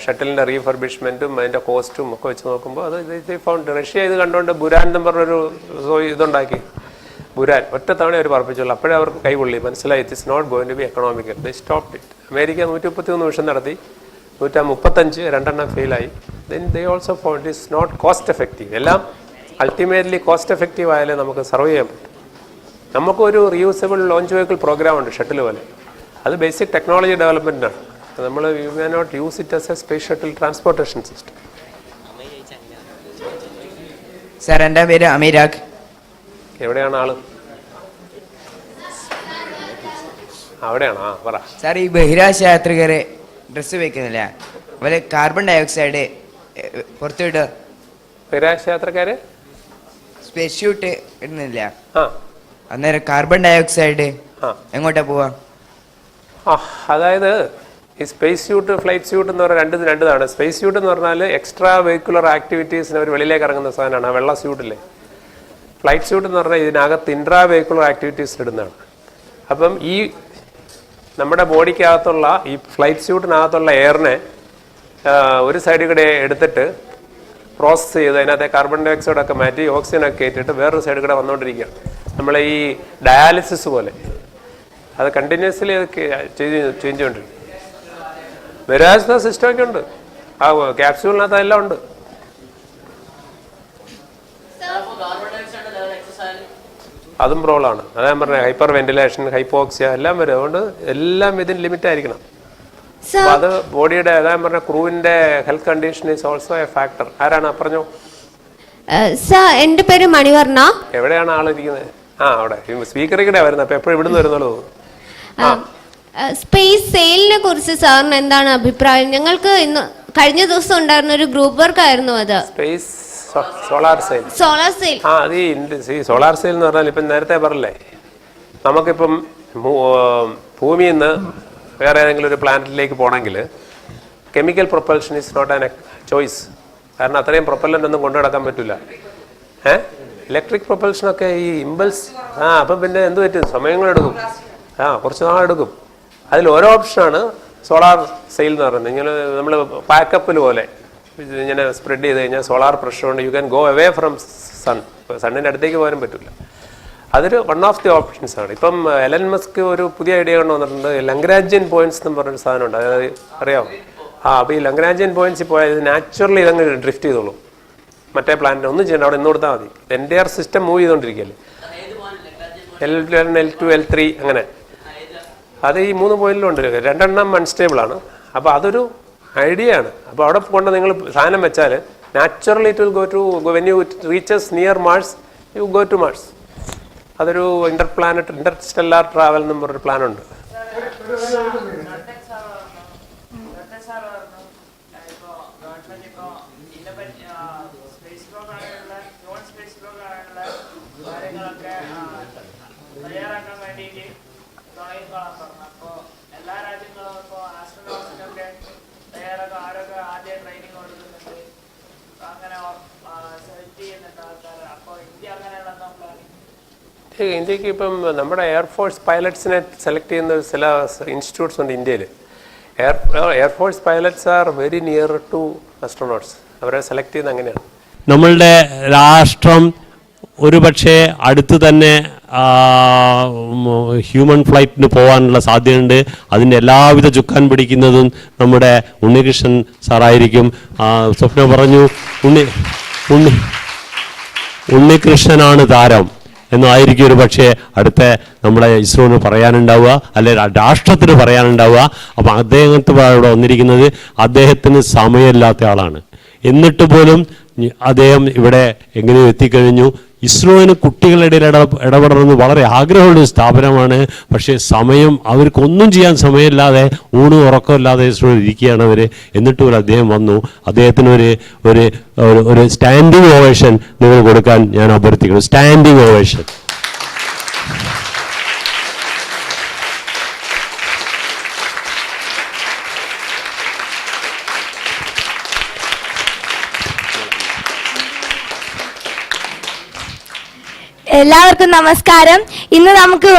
ഷട്ടിലിന്റെ റീഫർബിഷ്മെന്റും അതിന്റെ കോസ്റ്റും ഒക്കെ വെച്ച് നോക്കുമ്പോൾ അത് ഫൗണ്ട്. റഷ്യ ഇത് കണ്ടുകൊണ്ട് ബുരാൻ എന്ന് പറഞ്ഞൊരു ഇതുണ്ടാക്കി. ബുരാൻ ഒറ്റ തവണ അവർ പറപ്പിച്ചുള്ളൂ. അപ്പോഴേ അവർക്ക് കൈകൊള്ളി, മനസ്സിലായി it is not going to be economical. They stopped it. America 133 mission നടത്തി, 135 2 ഫെയിലായി. Then they also found it is not cost effective. എല്ലാം അൾട്ടിമേറ്റ്ലി കോസ്റ്റ് എഫക്റ്റീവ് ആയാലേ നമുക്ക് സർവ് ചെയ്യാൻ പറ്റും. നമുക്കൊരു റീയൂസബിൾ ലോഞ്ച് വെഹിക്കിൾ പ്രോഗ്രാം ഉണ്ട് ഷട്ടിൽ പോലെ. അത് ബേസിക് ടെക്നോളജി ഡെവലപ്മെൻറ്റാണ്. നമ്മൾ you may not use it as a space shuttle transportation system. Sir, എൻ്റെ പേര് അമീരാഖ്. എവിടെയാണ് ആള്? അവിടെയാണോ? ആ, പറ സാർ. ഈ ബഹിരാകാശ യാത്രികരെ ഡ്രസ്സ് വയ്ക്കുന്നില്ല, അവര് കാർബൺ ഡയോക്സൈഡ് പുറത്തുവിടുക. ബഹിരാകാശ യാത്രക്കാര് സ്പേസ് ഷൂട്ട് ഇടുന്നില്ല, ആ, അന്നേരം കാർബൺ ഡയോക്സൈഡ് എങ്ങോട്ടാ പോവാ? അതായത് ഈ സ്പേസ് സ്യൂട്ട്, ഫ്ലൈറ്റ് സ്യൂട്ട് എന്ന് പറഞ്ഞാൽ രണ്ടതാണ്. സ്പേസ് സ്യൂട്ട് എന്ന് പറഞ്ഞാൽ എക്സ്ട്രാ വെഹിക്കുലർ ആക്ടിവിറ്റീസിന് അവർ വെളിയിലേക്ക് ഇറങ്ങുന്ന സാധനമാണ്, ആ വെള്ള സ്യൂട്ടില്ലേ. ഫ്ലൈറ്റ് സ്യൂട്ട് എന്ന് പറഞ്ഞാൽ ഇതിനകത്ത് ഇൻട്രാ വെഹിക്കുലർ ആക്ടിവിറ്റീസ് ഇടുന്നതാണ്. അപ്പം ഈ നമ്മുടെ ബോഡിക്കകത്തുള്ള ഈ ഫ്ലൈറ്റ് സ്യൂട്ടിനകത്തുള്ള എയറിനെ ഒരു സൈഡിൽ കൂടെ എടുത്തിട്ട് പ്രോസസ്സ് ചെയ്ത് അതിനകത്തെ കാർബൺ ഡയോക്സൈഡൊക്കെ മാറ്റി ഓക്സിജനൊക്കെ കയറ്റിയിട്ട് വേറൊരു സൈഡിൽ കൂടെ വന്നുകൊണ്ടിരിക്കുകയാണ്. നമ്മളെ ഈ ഡയാലിസിസ് പോലെ അത് കണ്ടിന്യൂസ്ലി അത് ചേഞ്ച് ചെയ്തുകൊണ്ടിരിക്കും. ബഹിരാകാശ സിസ്റ്റമൊക്കെ ഉണ്ട്, ആ ക്യാപ്സ്യൂളിനകത്ത് എല്ലാം ഉണ്ട്. അതും പ്രോബ്ലമാണ്. അതാ ഞാൻ പറഞ്ഞത്, ഹൈപ്പർ വെന്റിലേഷൻ, ഹൈപ്പോക്സിയ എല്ലാം വരും. അതുകൊണ്ട് എല്ലാം ഇതിന് ലിമിറ്റ് ആയിരിക്കണം. അപ്പൊ അത് ബോഡിയുടെ, അതാ ഞാൻ പറഞ്ഞ ക്രൂവിന്റെ health condition is also a factor. ആരാണ് പറഞ്ഞോ? എന്റെ പേര് മണിവർണ്ണ. എവിടെയാണ് ആളിരിക്കുന്നത്? ആ, അവിടെ സ്പീക്കറിൽ കൂടെ വരുന്നത്. അപ്പൊ എപ്പോഴും ഇവിടുന്ന് വരുന്നുള്ളൂ. സ്പേസ് സെയിലിനെ കുറിച്ച് സാറിന് എന്താണ് അഭിപ്രായം? ഞങ്ങൾക്ക് ഇന്ന് കഴിഞ്ഞ ദിവസം ഉണ്ടായിരുന്ന ഒരു ഗ്രൂപ്പ് വർക്ക് ആയിരുന്നു അത്. Space solar sale. ആ, അത് ഈ സോളാർ സെയിൽ എന്ന് പറഞ്ഞാൽ ഇപ്പം നേരത്തെ പറഞ്ഞില്ലേ, നമുക്കിപ്പം ഭൂമിയിൽ നിന്ന് വേറെ ഏതെങ്കിലും ഒരു പ്ലാനറ്റിലേക്ക് പോകണമെങ്കിൽ chemical propulsion is not an choice. കാരണം അത്രയും പ്രൊപ്പല്ലൻ്റ് ഒന്നും കൊണ്ടു നടക്കാൻ പറ്റില്ല. ഇലക്ട്രിക് പ്രൊപ്പൽഷനൊക്കെ ഈ ഇമ്പൾസ്, അപ്പം പിന്നെ എന്ത് പറ്റും, സമയങ്ങളെടുക്കും, കുറച്ച് നാളെടുക്കും. അതിൽ ഓരോ ഓപ്ഷനാണ് സോളാർ സെയിൽ എന്ന് പറയുന്നത്. ഇങ്ങനെ നമ്മൾ പാക്കപ്പിൽ പോലെ ഇങ്ങനെ സ്പ്രെഡ് ചെയ്ത് കഴിഞ്ഞാൽ സോളാർ പ്രഷർ കൊണ്ട് you can go away from sun. സണ്ണിൻ്റെ അടുത്തേക്ക് പോകാനും പറ്റില്ല. അതൊരു വൺ ഓഫ് ദി ഓപ്ഷൻസ് ആണ്. ഇപ്പം എലൻ മസ്ക് ഒരു പുതിയ ഐഡിയ കൊണ്ട് വന്നിട്ടുണ്ട്. ലഗ്രാഞ്ചിയൻ പോയിന്റ്സ് എന്ന് പറഞ്ഞൊരു സാധനമുണ്ട്. അതായത് അറിയാമോ? അപ്പോൾ ഈ ലഗ്രാഞ്ചിയൻ പോയിന്റ്സ് പോയാൽ ഇത് നാച്ചുറലി ഇതങ്ങ് ഡ്രിഫ്റ്റ് ചെയ്തോളും. മറ്റേ പ്ലാനറ്റിന് ഒന്നും ചെയ്യണ്ട, അവിടെ ഇന്ന് കൊടുത്താൽ മതി. Entire system move ചെയ്തുകൊണ്ടിരിക്കുകയല്ലേ. L1, L2, L3 അങ്ങനെ. അത് ഈ 3 പോയിന്റിലും ഉണ്ട്. 2 എണ്ണം അൺസ്റ്റേബിൾ ആണ്. അപ്പോൾ അതൊരു ഐഡിയ ആണ്. അപ്പോൾ അവിടെ കൊണ്ട് നിങ്ങൾ സാധനം വെച്ചാൽ naturally it will go to when you reaches near Mars you go to Mars. അതൊരു ഇന്റർസ്റ്റെല്ലാർ ട്രാവൽ എന്ന് പറഞ്ഞൊരു പ്ലാനുണ്ട്. ഇന്ത്യക്ക് ഇപ്പം നമ്മുടെ എയർഫോഴ്സ് പൈലറ്റ്സിനെ സെലക്ട് ചെയ്യുന്ന ചില ഇൻസ്റ്റിറ്റ്യൂട്ട്സ് ഉണ്ട് ഇന്ത്യയിൽ. Air force pilots are very near to astronauts. അവരെ സെലക്ട് ചെയ്യുന്നത് അങ്ങനെയാണ്. നമ്മളുടെ രാഷ്ട്രം ഒരുപക്ഷെ അടുത്ത് തന്നെ ഹ്യൂമൻ ഫ്ലൈറ്റിന് പോകാനുള്ള സാധ്യതയുണ്ട്. അതിൻ്റെ എല്ലാവിധ ചുക്കാൻ പിടിക്കുന്നതും നമ്മുടെ ഉണ്ണികൃഷ്ണൻ സാറായിരിക്കും. സ്വപ്ന പറഞ്ഞു ഉണ്ണികൃഷ്ണനാണ് താരം എന്നായിരിക്കും ഒരു പക്ഷേ അടുത്ത നമ്മളെ ഇസ്രോന് പറയാനുണ്ടാവുക, അല്ലെ രാഷ്ട്രത്തിന് പറയാനുണ്ടാവുക. അപ്പം അദ്ദേഹത്തിന് ഇവിടെ വന്നിരിക്കുന്നത് അദ്ദേഹത്തിന് സമയമില്ലാത്ത ആളാണ്. എന്നിട്ട് പോലും അദ്ദേഹം ഇവിടെ എങ്ങനെയോ എത്തിക്കഴിഞ്ഞു. ഇസ്രോന് കുട്ടികളുടെ ഇടയിൽ ഇടപെടണമെന്ന് വളരെ ആഗ്രഹമുള്ള സ്ഥാപനമാണ്. പക്ഷേ സമയം അവർക്കൊന്നും ചെയ്യാൻ സമയമില്ലാതെ ഊണും ഉറക്കമില്ലാതെ ഇസ്രോ ഇരിക്കുകയാണ് അവർ. എന്നിട്ട് പോലും അദ്ദേഹം വന്നു. അദ്ദേഹത്തിന് ഒരു സ്റ്റാൻഡിങ് ഓവേഷൻ നിങ്ങൾ കൊടുക്കാൻ ഞാൻ അഭ്യർത്ഥിക്കുന്നു. Standing ovation. എല്ലാവർക്കും നമസ്കാരം. ഇന്ന് നമുക്ക്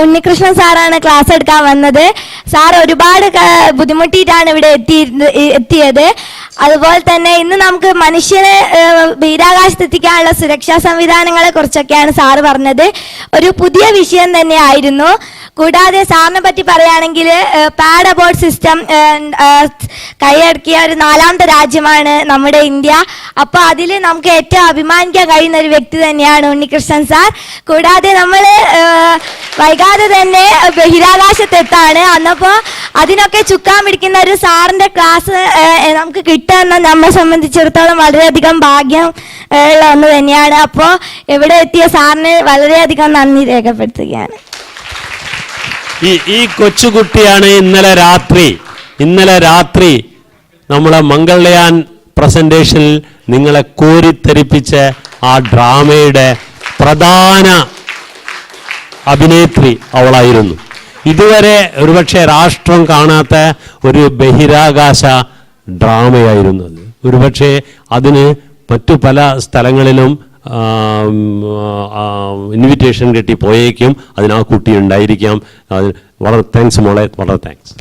ഉണ്ണികൃഷ്ണൻ സാറാണ് ക്ലാസ് എടുക്കാൻ വന്നത്. സാർ ഒരുപാട് ബുദ്ധിമുട്ടിയിട്ടാണ് ഇവിടെ എത്തിയത്. അതുപോലെ തന്നെ ഇന്ന് നമുക്ക് മനുഷ്യനെ ബഹിരാകാശത്തെത്തിക്കാനുള്ള സുരക്ഷാ സംവിധാനങ്ങളെ കുറിച്ചൊക്കെയാണ് സാറ് പറഞ്ഞത്. ഒരു പുതിയ വിഷയം തന്നെയായിരുന്നു. കൂടാതെ സാറിനെ പറ്റി പറയുകയാണെങ്കിൽ പാഡ് അബോർട്ട് സിസ്റ്റം കൈയടക്കിയ ഒരു 4ാമത്തെ രാജ്യമാണ് നമ്മുടെ ഇന്ത്യ. അപ്പോൾ അതിൽ നമുക്ക് ഏറ്റവും അഭിമാനിക്കാൻ കഴിയുന്ന ഒരു വ്യക്തി തന്നെയാണ് ഉണ്ണികൃഷ്ണൻ സാർ. കൂടാതെ നമ്മൾ വൈകാതെ തന്നെ ബഹിരാകാശത്തെത്താണ്. അന്നപ്പോൾ അതിനൊക്കെ ചുക്കാൻ പിടിക്കുന്ന ഒരു സാറിൻ്റെ ക്ലാസ് നമുക്ക് കിട്ടുമെന്ന് നമ്മെ സംബന്ധിച്ചിടത്തോളം വളരെയധികം ഭാഗ്യം ഉള്ള ഒന്ന് തന്നെയാണ്. അപ്പോൾ ഇവിടെ എത്തിയ സാറിന് വളരെയധികം നന്ദി രേഖപ്പെടുത്തുകയാണ്. ഈ കൊച്ചുകുട്ടിയാണ് ഇന്നലെ രാത്രി നമ്മളെ മംഗൾയാൻ പ്രസന്റേഷനിൽ നിങ്ങളെ കോരിത്തെരിപ്പിച്ച ആ ഡ്രാമയുടെ പ്രധാന അഭിനേത്രി അവളായിരുന്നു. ഇതുവരെ ഒരുപക്ഷെ രാഷ്ട്രം കാണാത്ത ഒരു ബഹിരാകാശ ഡ്രാമയായിരുന്നു അത്. ഒരുപക്ഷെ അതിന് മറ്റു പല സ്ഥലങ്ങളിലും ഇൻവിറ്റേഷൻ കിട്ടി പോയേക്കും. അതിന് ആ കുട്ടി ഉണ്ടായിരിക്കാം. വളരെ താങ്ക്സ് മോളെ, വളരെ താങ്ക്സ്.